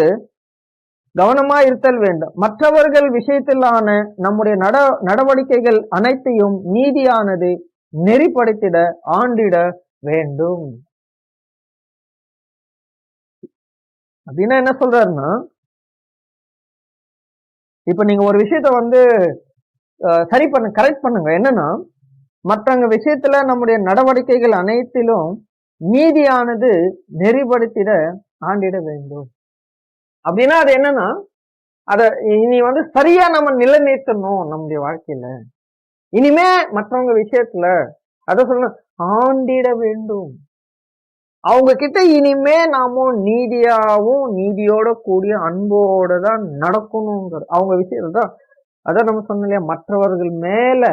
Speaker 1: கவனமா இருத்தல் வேண்டும். மற்றவர்கள் விஷயத்திலான நம்முடைய நடவடிக்கைகள் அனைத்தையும் நீதியானது நெறிப்படுத்திட ஆண்டிட வேண்டும். அப்படின்னா என்ன சொல்றாருன்னா, இப்ப நீங்க ஒரு விஷயத்த சரி பண்ண கரெக்ட் பண்ணுங்க. என்னன்னா, மற்றவங்க விஷயத்துல நம்முடைய நடவடிக்கைகள் அனைத்திலும் நீதியானது நெறிப்படுத்திட ஆண்டிட வேண்டும். அப்படின்னா அது என்னன்னா, அத இனி வந்து சரியா நம்ம நிலைநிறுத்தணும் நம்முடைய வாழ்க்கையில. இனிமே மற்றவங்க விஷயத்துல அத சொல்லணும், ஆண்டிட வேண்டும். அவங்க கிட்ட இனிமே நாம நீதியாவும் நீதியோட கூடிய அன்போட தான் நடக்கணுங்கிற அவங்க விஷயம் தான். அதான் நம்ம சொன்னோம் இல்லையா, மற்றவர்கள் மேல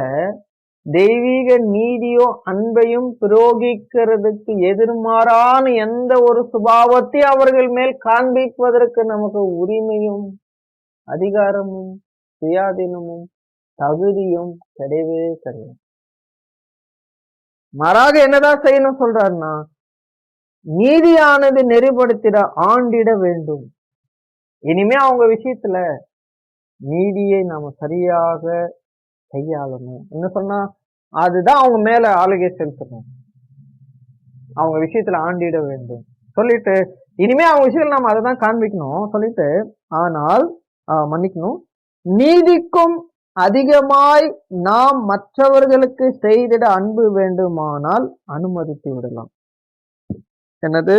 Speaker 1: தெய்வீக நீதியோ அன்பையும் பிரயோகிக்கிறதுக்கு எதிர்மாறான எந்த ஒரு சுபாவத்தை அவர்கள் மேல் காண்பிப்பதற்கு நமக்கு உரிமையும் அதிகாரமும் சுயாதீனமும் தகுதியும் கிடையவே கிடையாது. மாறாக என்னதான் செய்யணும் சொல்றாருன்னா, நீதியானது நெறிப்படுத்திட ஆண்டிட வேண்டும். இனிமே அவங்க விஷயத்துல நீதியை நாம சரியாக கையாளணும். என்ன சொன்னா, அதுதான் அவங்க மேல ஆளுகை செலுத்தணும். அவங்க விஷயத்துல ஆண்டிட வேண்டும் சொல்லிட்டு, இனிமே அவங்க விஷயத்துல நாம அதை தான் காண்பிக்கணும் சொல்லிட்டு, ஆனால் மன்னிக்கணும், நீதிக்கும் அதிகமாய் நாம் மற்றவர்களுக்கு செய்திட அன்பு வேண்டுமானால் அனுமதித்து விடலாம். என்னது?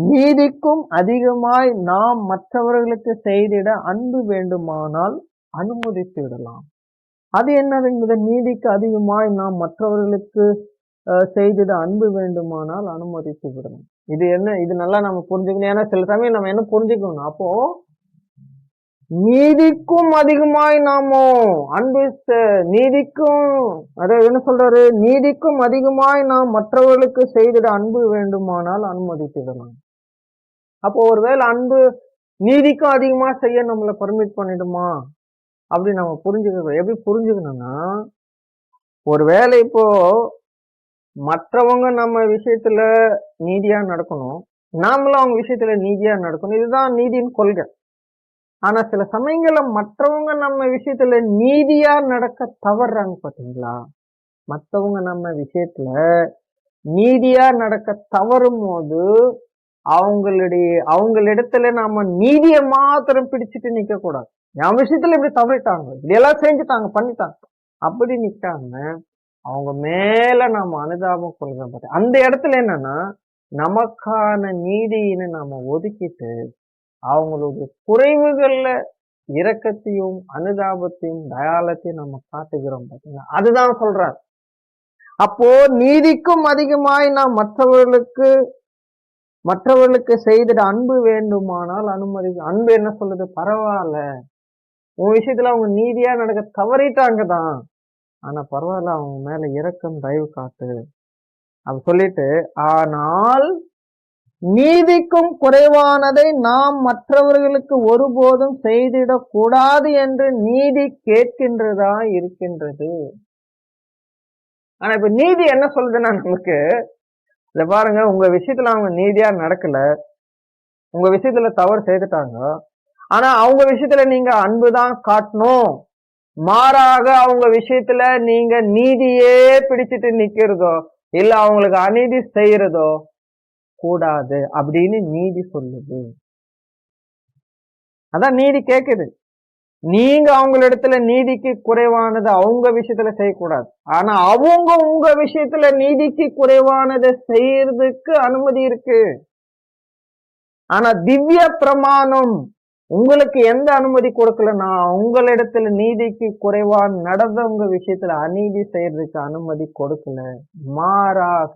Speaker 1: நீதிக்கும் அதிகமாய் நாம் மற்றவர்களுக்கு செய்திட அன்பு வேண்டுமானால் அனுமதித்து விடலாம். அது என்னது? நீதிக்கு அதிகமாய் நாம் மற்றவர்களுக்கு செய்திட அன்பு வேண்டுமானால் அனுமதித்து விடலாம். இது என்ன? இது நல்லா நம்ம புரிஞ்சுக்கணும். ஏன்னா சில சமயம் நம்ம என்ன புரிஞ்சுக்கணும், அப்போ நீதிக்கும் அதிகமாய் நாமோ அன்பு நீதிக்கும் அதாவது என்ன சொல்றாரு, நீதிக்கும் அதிகமாய் நாம் மற்றவர்களுக்கு செய்திட அன்பு வேண்டுமானால் அனுமதித்திடலாம். அப்போ ஒருவேளை அன்பு நீதிக்கும் அதிகமா செய்ய நம்மள பர்மிட் பண்ணிடுமா அப்படி நம்ம புரிஞ்சுக்கணும். எப்படி புரிஞ்சுக்கணும்னா, ஒருவேளை இப்போ மற்றவங்க நம்ம விஷயத்துல நீதியா நடக்கணும், நாமளும் அவங்க விஷயத்துல நீதியா நடக்கணும். இதுதான் நீதியின் கொள்கை. ஆனா சில சமயங்கள்ல மற்றவங்க நம்ம விஷயத்துல நீதியா நடக்க தவறுறாங்க பாத்தீங்களா? மற்றவங்க நம்ம விஷயத்துல நீதியா நடக்க தவறும் போது அவங்களிடத்துல நாம நீதியை மாத்திரம் பிடிச்சிட்டு நிக்க கூடாது. என் விஷயத்துல இப்படி தவறிட்டாங்க, இப்படி எல்லாம் செஞ்சுட்டாங்க, பண்ணிட்டாங்க, அப்படி நிக்காம அவங்க மேல நாம அனுதாபம் கொள்கிறோம் பாத்தீங்க. அந்த இடத்துல என்னன்னா, நமக்கான நீதியினை நாம ஒதுக்கிட்டு அவங்களுடைய குறைவுகள்ல இரக்கத்தையும் அனுதாபத்தையும் தயாளத்தையும் நம்ம காட்டுகிறோம் பாத்தீங்கன்னா, அதுதான் சொல்றார். அப்போ நீதிக்கும் அதிகமாய் நாம் மற்றவர்களுக்கு செய்திட அன்பு வேண்டுமானால் அனுமதி. அன்பு என்ன சொல்லுது? பரவாயில்ல, உன் விஷயத்துல அவங்க நீதியா நடக்க தவறிட்டாங்கதான், ஆனா பரவாயில்ல, அவங்க மேல இரக்கம் தயவு காட்டு அப்படி சொல்லிட்டு, ஆனால் நீதிக்கும் குறைவானதை நாம் மற்றவர்களுக்கு ஒருபோதும் செய்திடக் கூடாது என்று நீதி கேட்கின்றதா இருக்கின்றது. ஆனா இப்ப நீதி என்ன சொல்லுதுன்னா, நமக்கு இத பாருங்க, உங்க விஷயத்துல அவங்க நீதியா நடக்கல, உங்க விஷயத்துல தவறு செய்துட்டாங்க, ஆனா அவங்க விஷயத்துல நீங்க அன்புதான் காட்டணும், மாறாக அவங்க விஷயத்துல நீங்க நீதியே பிடிச்சிட்டு நிக்கிறதோ இல்ல அவங்களுக்கு அநீதி செய்யறதோ கூடாது அப்படின்னு நீதி சொல்லுது. அதான் நீதி கேக்குது. நீங்க அவங்களிடத்துல நீதிக்கு குறைவானது அவங்க விஷயத்துல செய்யக்கூடாது, ஆனா அவங்க உங்க விஷயத்துல நீதிக்கு குறைவானதை செய்யறதுக்கு அனுமதி இருக்கு. ஆனா திவ்ய பிரமாணம் உங்களுக்கு எந்த அனுமதி கொடுக்கலன்னா, உங்களிடத்துல நீதிக்கு குறைவான நடந்தவங்க விஷயத்துல அநீதி செய்யறதுக்கு அனுமதி கொடுக்கல, மாறாக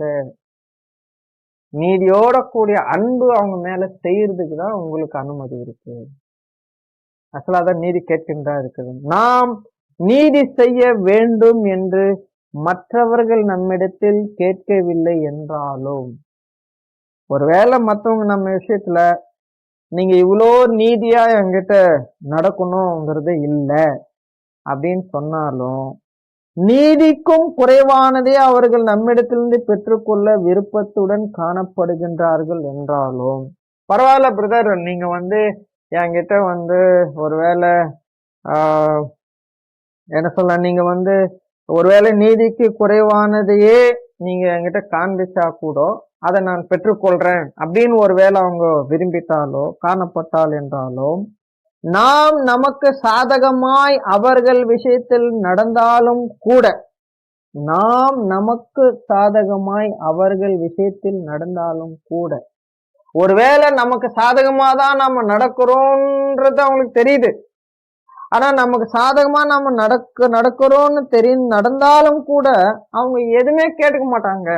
Speaker 1: நீதியோட கூடிய அன்பு அவங்க மேல செய்யறதுக்கு தான் உங்களுக்கு அனுமதி இருக்கு. அசலாதான் நீதி கேட்கின்றா இருக்குது. நாம் நீதி செய்ய வேண்டும் என்று மற்றவர்கள் நம்மிடத்தில் கேட்கவில்லை என்றாலும், ஒருவேளை மற்றவங்க நம்ம விஷயத்துல நீங்க இவ்வளோ நீதியா என்கிட்ட நடக்கணுங்கிறது இல்லை அப்படின்னு சொன்னாலும், நீதிக்கும் குறைவானதே அவர்கள் நம்மிடத்திலிருந்து பெற்றுக்கொள்ள விருப்பத்துடன் காணப்படுகின்றார்கள் என்றாலும், பரவாயில்ல பிரதர், நீங்க என்கிட்ட ஒருவேளை என்ன சொல்ல, நீங்க ஒருவேளை நீதிக்கு குறைவானதையே நீங்க என்கிட்ட காண்பிச்சா கூட அதை நான் பெற்றுக்கொள்றேன் அப்படின்னு ஒருவேளை அவங்க விரும்பிட்டாலோ காணப்பட்டால் என்றாலும், நாம் நமக்கு சாதகமாய் அவர்கள் விஷயத்தில் நடந்தாலும் கூட, நாம் நமக்கு சாதகமாய் அவர்கள் விஷயத்தில் நடந்தாலும் கூட, ஒருவேளை நமக்கு சாதகமா தான் நம்ம நடக்கிறோம்ன்றது அவங்களுக்கு தெரியுது. ஆனா நமக்கு சாதகமா நம்ம நடக்கிறோம்னு நடந்தாலும் கூட அவங்க எதுவுமே கேட்டுக்க மாட்டாங்க.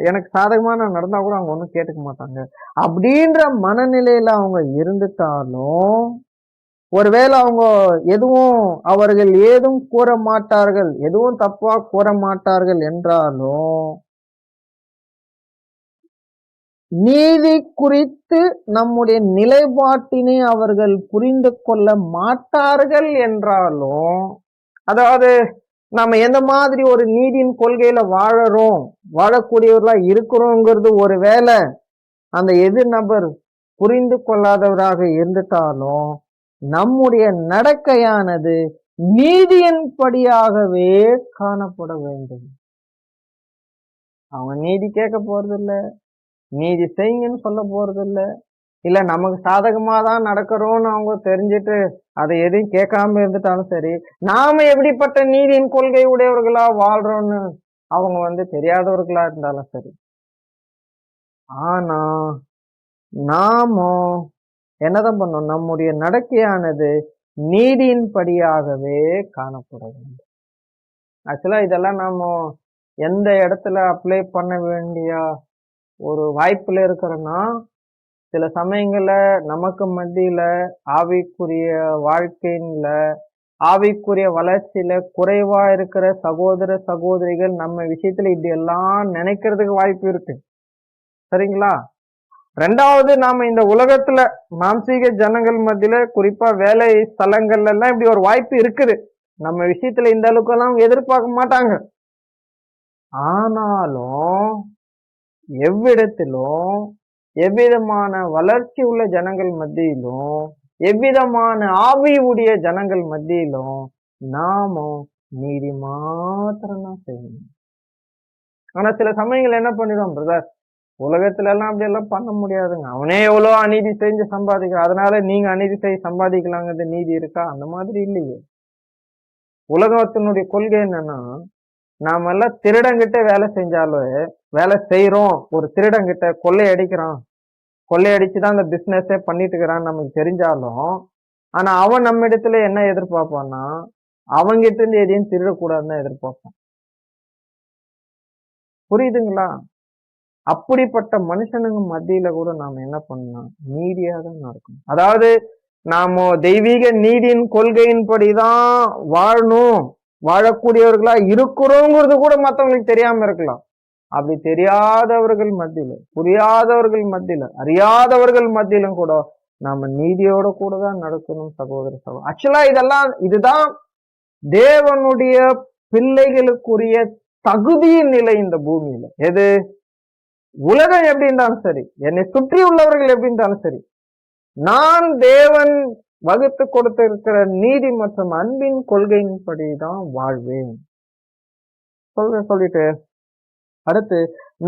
Speaker 1: எனக்கு சாதகமா நான் நடந்தா கூட அவங்க ஒன்றும் கேட்டுக்க மாட்டாங்க அப்படின்ற மனநிலையில அவங்க இருந்துட்டாலும், ஒருவேளை அவங்க அவர்கள் ஏதும் கூற மாட்டார்கள், எதுவும் தப்பா கூற மாட்டார்கள் என்றாலும், நீதி குறித்து நம்முடைய நிலைப்பாட்டினை அவர்கள் புரிந்து கொள்ள மாட்டார்கள் என்றாலும், அதாவது நம்ம எந்த மாதிரி ஒரு நீதியின் கொள்கையில வாழக்கூடியவர்களா இருக்கிறோங்கிறது ஒருவேளை அந்த எதிர் நபர் புரிந்து கொள்ளாதவராக இருந்துட்டாலும், நம்முடைய நடக்கையானது நீதியின் படியாகவே காணப்பட வேண்டும். அவங்க நீதி கேட்க போறது இல்ல, நீதி செய்யுங்கன்னு சொல்ல போறது இல்ல நமக்கு சாதகமா தான் நடக்கிறோம்னு அவங்க தெரிஞ்சுட்டு அதை எதையும் கேட்காம இருந்துட்டாலும் சரி, நாம எப்படிப்பட்ட நீதியின் கொள்கை உடையவர்களா வாழ்றோம்னு அவங்க தெரியாதவர்களா இருந்தாலும் சரி. ஆனா நாமோ என்னதான் பண்ணோம், நம்முடைய நடக்கையானது நீதியின் படியாகவே காணப்பட வேண்டும். ஆக்சுவலா இதெல்லாம் நாம எந்த இடத்துல அப்ளை பண்ண வேண்டிய ஒரு வாய்ப்புல இருக்கிறோன்னா, சில சமயங்கள்ல நமக்கு மத்தியில ஆவிக்குரிய வாழ்க்கையில, ஆவிக்குரிய வளர்ச்சியில குறைவா இருக்கிற சகோதர சகோதரிகள் நம்ம விஷயத்துல இப்படி எல்லாம் நினைக்கிறதுக்கு வாய்ப்பு இருக்கு. சரிங்களா? ரெண்டாவது, நாம இந்த உலகத்துல மாம்சீக ஜனங்கள் மத்தியில, குறிப்பா வேலை ஸ்தலங்கள்ல எல்லாம் இப்படி ஒரு வாய்ப்பு இருக்குது. நம்ம விஷயத்துல இந்த அளவுக்கு எல்லாம் எதிர்பார்க்க மாட்டாங்க. ஆனாலும் எவ்விடத்திலும், எவ்விதமான வளர்ச்சி உள்ள ஜனங்கள் மத்தியிலும், எவ்விதமான ஆவி உடைய ஜனங்கள் மத்தியிலும் நாமும் நீதி மாத்திரம் தான் செய்யணும். ஆனா சில சமயங்கள் என்ன பண்ணிடுவோம் பிரதர், உலகத்துல எல்லாம் அப்படி எல்லாம் பண்ண முடியாதுங்க, அவனே எவ்வளவு அநீதி செஞ்சு சம்பாதிக்க, அதனால நீங்க அநீதி செய்ய சம்பாதிக்கலாங்கிறது நீதி இருக்கா? அந்த மாதிரி இல்லையே. உலகத்தினுடைய கொள்கை என்னன்னா, நாம எல்லாம் திருடங்கிட்ட வேலை செய்யறோம், ஒரு திருடங்கிட்ட கொள்ளையடிச்சுதான் அந்த பிசினஸே பண்ணிட்டு இருக்கிறான்னு நமக்கு தெரிஞ்சாலும், ஆனா அவன் நம்ம இடத்துல என்ன எதிர்பார்ப்பான்னா, அவங்கிட்ட இருந்து எதையும் திருடக்கூடாதுன்னு எதிர்பார்ப்பான். புரியுதுங்களா? அப்படிப்பட்ட மனுஷனுங்க மத்தியில கூட நாம என்ன பண்ணலாம், நீதியா தான் நடக்கணும். அதாவது நாம தெய்வீக நீதியின் கொள்கையின்படிதான் வாழக்கூடியவர்களா இருக்கிறோங்கிறது கூட மற்றவங்களுக்கு தெரியாம இருக்கலாம். அப்படி தெரியாதவர்கள் மத்தியில, புரியாதவர்கள் மத்தியில, அறியாதவர்கள் மத்தியிலும் கூட நாம நீதியோட கூட தான் நடக்கணும் சகோதர. ஆக்சுவலா இதுதான் தேவனுடைய பிள்ளைகளுக்குரிய தகுதியின் நிலை இந்த பூமியில. எது? உலகம் எப்படி இருந்தாலும் சரி, என்னை சுற்றி உள்ளவர்கள் எப்படி இருந்தாலும் சரி, நான் தேவன் வகுத்து கொடுத்திருக்கிற நீதி மற்றும் அன்பின் கொள்கையின்படிதான் வாழ்வேன் சொல்லிட்டு, அடுத்து,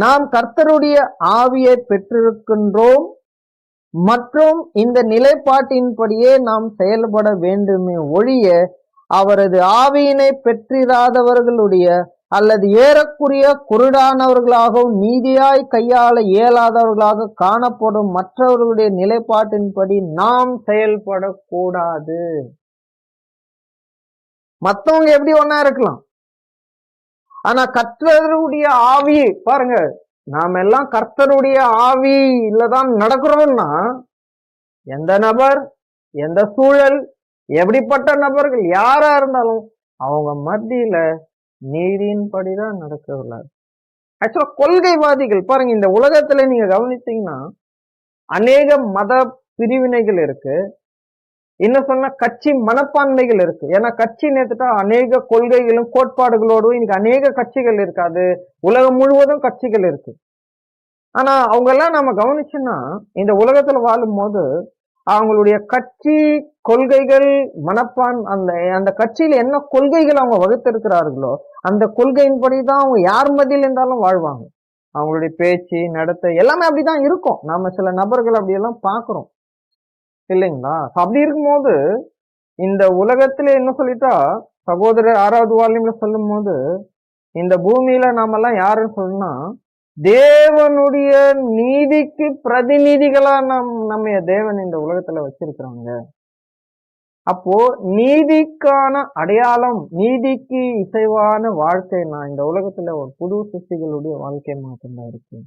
Speaker 1: நாம் கர்த்தருடைய ஆவியை பெற்றிருக்கின்றோம் மற்றும் இந்த நிலைப்பாட்டின்படியே நாம் செயல்பட வேண்டுமே ஒழிய, அவரது ஆவியினை பெற்றிராதவர்களுடைய அல்லது ஏறக்குரிய குருடானவர்களாகவும் நீதியாய் கையாள இயலாதவர்களாக காணப்படும் மற்றவர்களுடைய நிலைப்பாட்டின்படி நாம் செயல்படக்கூடாது. மற்றவங்க எப்படி ஒன்னா இருக்கலாம், ஆனா கர்த்தருடைய ஆவி பாருங்க, நாம எல்லாம் கர்த்தருடைய ஆவியிலதான் நடக்கிறோம்னா, எந்த நபர், எந்த சூழல், எப்படிப்பட்ட நபர்கள் யாரா இருந்தாலும் அவங்க மத்தியில நீதியின் படிதான் நடக்கிறார். ஆக்சுவலா கொள்கைவாதிகள் பாருங்க, இந்த உலகத்துல நீங்க கவனிச்சீங்கன்னா அநேக மத பிரிவினைகள் இருக்கு, இன்னும் சொன்னா கட்சி மனப்பான்மைகள் இருக்கு. ஏன்னா கட்சி நேத்துட்டா அநேக கொள்கைகளும் கோட்பாடுகளோடும் இன்னைக்கு அநேக கட்சிகள் இருக்காது, உலகம் முழுவதும் கட்சிகள் இருக்கு. ஆனா அவங்க எல்லாம் நம்ம கவனிச்சோம்னா, இந்த உலகத்துல வாழும் போது அவங்களுடைய கட்சி கொள்கைகள் அந்த கட்சியில என்ன கொள்கைகள் அவங்க வகுத்திருக்கிறார்களோ அந்த கொள்கையின்படிதான் அவங்க யார் மத்தியில் இருந்தாலும் வாழ்வாங்க. அவங்களுடைய பேச்சு, நடத்தை எல்லாமே அப்படிதான் இருக்கும். நாம சில நபர்கள் அப்படியெல்லாம் பாக்குறோம். இல்லைங்களா? அப்படி இருக்கும்போது இந்த உலகத்திலே என்ன சொல்லிட்டா சகோதரர் 6வது வால்யூம்ல சொல்லும் போது, இந்த பூமியில நாமெல்லாம் யாருன்னு சொன்னா தேவனுடைய நீதிக்கு பிரதிநிதிகளா நம்ம தேவன் இந்த உலகத்துல வச்சிருக்கிறாங்க. அப்போ நீதிக்கான அடையாளம், நீதிக்கு இசைவான வாழ்க்கைனா இந்த உலகத்துல ஒரு புது சிருஷ்டிகளுடைய வாழ்க்கை மட்டும்தான் இருக்கு.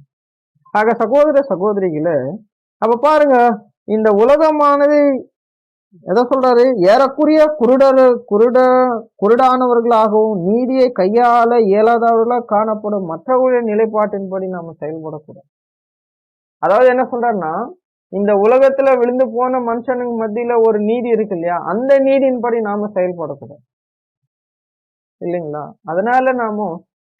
Speaker 1: ஆக சகோதர சகோதரிகளே, அப்ப பாருங்க, இந்த உலகமானது எதை சொல்றாரு? ஏறக்குறைய குருடானவர்களாகவும் நீதியை கையாள இயலாதவர்களாக காணப்படும் மற்றவர்களுடைய நிலைப்பாட்டின்படி நாம செயல்படக்கூடாது. அதாவது என்ன சொல்றாருன்னா, இந்த உலகத்துல விழுந்து போன மனுஷனுக்கு மத்தியில ஒரு நீதி இருக்கு இல்லையா, அந்த நீதியின்படி நாம செயல்படக்கூடாது இல்லைங்களா? அதனால நாம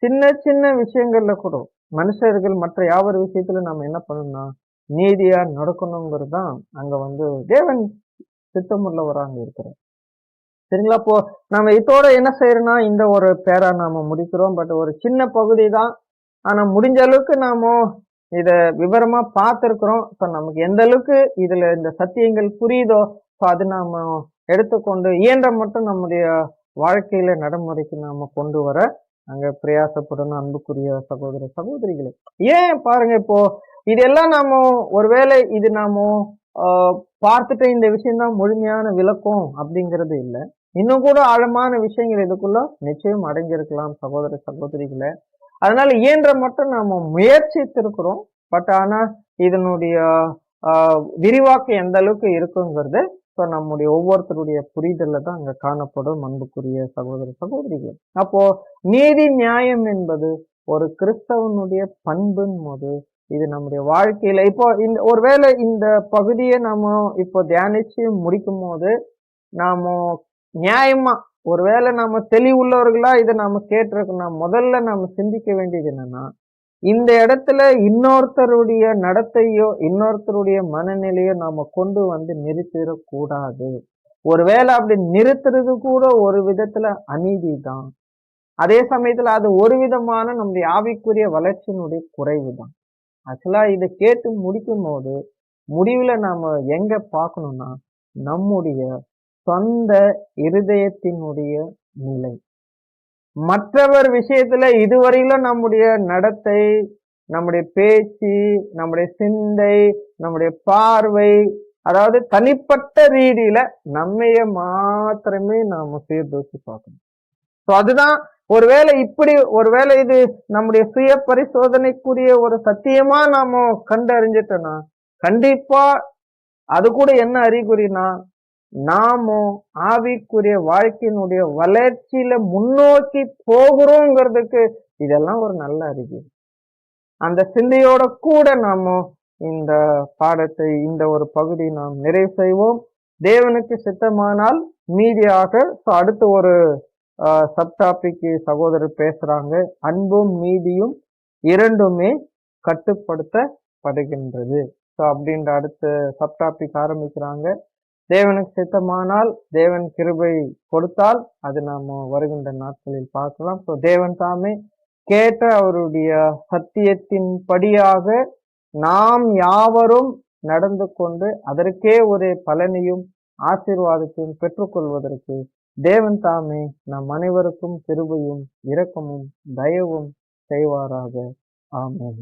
Speaker 1: சின்ன சின்ன விஷயங்கள்ல கூட மனுஷர்கள் மற்ற யாவர் விஷயத்துல நாம என்ன பண்ணணும்னா நீதியா நடக்கணுங்கிறது தான் அங்க தேவன் சித்தமுள்ளவராங்க இருக்கிறார். சரிங்களா? அப்போ நம்ம இதோட என்ன செய்யறோம்னா இந்த ஒரு பேரா நாம முடிக்கிறோம். பட் ஒரு சின்ன பகுதி தான். ஆனா முடிஞ்ச அளவுக்கு நாம இத விவரமா பார்த்திருக்கிறோம். இப்ப நமக்கு எந்த அளவுக்கு இதுல இந்த சத்தியங்கள் புரியுதோ அது நாம எடுத்துக்கொண்டு இயன்ற மட்டும் நம்முடைய வாழ்க்கையில நடைமுறைக்கு நாம கொண்டு வர அங்க பிரயாசப்படணும். அன்புக்குரிய சகோதர சகோதரிகளே, ஏன் பாருங்க, இப்போ இதெல்லாம் நாம ஒருவேளை இது நாம பார்த்துட்டு இந்த விஷயம் தான் முழுமையான விளக்கம் அப்படிங்கிறது இல்லை. இன்னும் கூட ஆழமான விஷயங்கள் இதுக்குள்ள நிச்சயம் அடங்கியிருக்கலாம் சகோதர சகோதரிகளை. அதனால இயன்ற மட்டும் நாம முயற்சித்திருக்கிறோம். பட் ஆனா இதனுடைய விரிவாக்கம் எந்த அளவுக்கு இருக்குங்கிறது இப்போ நம்முடைய ஒவ்வொருத்தருடைய புரிதல்ல தான் அங்க காணப்படும் அன்புக்குரிய சகோதர சகோதரிகள். அப்போ நீதி நியாயம் என்பது ஒரு கிறிஸ்தவனுடைய பண்புன்னு போது இது நம்முடைய வாழ்க்கையில இப்போ ஒருவேளை இந்த பகுதியை நாம இப்போ தியானிச்சு முடிக்கும் போது நாம நியாயமா ஒருவேளை நாம தெளிவுள்ளவர்களா இதை நாம கேட்டிருக்கோம். முதல்ல நாம சிந்திக்க வேண்டியது என்னன்னா, இந்த இடத்துல இன்னொருத்தருடைய நடத்தையோ இன்னொருத்தருடைய மனநிலையோ நாம கொண்டு நிறுத்திடக்கூடாது. ஒருவேளை அப்படி நிறுத்துறது கூட ஒரு விதத்துல அநீதி தான். அதே சமயத்துல அது ஒரு விதமான நம்முடைய ஆவிக்குரிய வளர்ச்சியினுடைய குறைவு தான். ஆக்சுவலா இதை கேட்டு முடிக்கும் போது முடிவுல நாம எங்க பார்க்கணும்னா நம்முடைய சொந்த இருதயத்தினுடைய நிலை. மற்றவர் விஷயத்துல இதுவரையிலும் நம்முடைய நடத்தை, நம்முடைய பேச்சு, நம்முடைய சிந்தை, நம்முடைய பார்வை, அதாவது தனிப்பட்ட ரீதியில நம்மைய மாத்திரமே நாம சீர்தூக்கி பார்க்கணும். அதுதான் ஒருவேளை இது நம்முடைய சுய பரிசோதனைக்குரிய ஒரு சத்தியமா நாம கண்டறிஞ்சிட்டோம்னா கண்டிப்பா அது கூட என்ன அறிகுறினா நாம ஆவிக்குரிய வாழ்க்கையினுடைய வளர்ச்சியில முன்னோக்கி போகிறோங்கிறதுக்கு இதெல்லாம் ஒரு நல்ல அறிகுறி. அந்த சிந்தையோட கூட நாம இந்த பாடத்தை இந்த ஒரு பகுதி நாம் நிறைவு செய்வோம். தேவனுக்கு சித்தமானால் மீதியாக அடுத்த ஒரு சப்டாபிக் சகோதரர் பேசுறாங்க. அன்பும் நீதியும் இரண்டுமே கட்டுப்படுத்தப்படுகின்றது. அப்படின்ற அடுத்த சப்டாபிக் ஆரம்பிக்கிறாங்க. தேவனுக்கு சித்தமானால் தேவன் கிருபை கொடுத்தால் அது நாம வருகின்ற நாட்களில் பார்க்கலாம். தேவன் தாமே கேட்ட அவருடைய சத்தியத்தின் படியாக நாம் யாவரும் நடந்து கொண்டு அதற்கே ஒரு பலனையும் ஆசீர்வாதத்தையும் பெற்றுக்கொள்வதற்கு தேவன் தாமே நம் அனைவருக்கும் கிருபையும் இரக்கமும் தயவும் செய்வாராக. ஆமென்.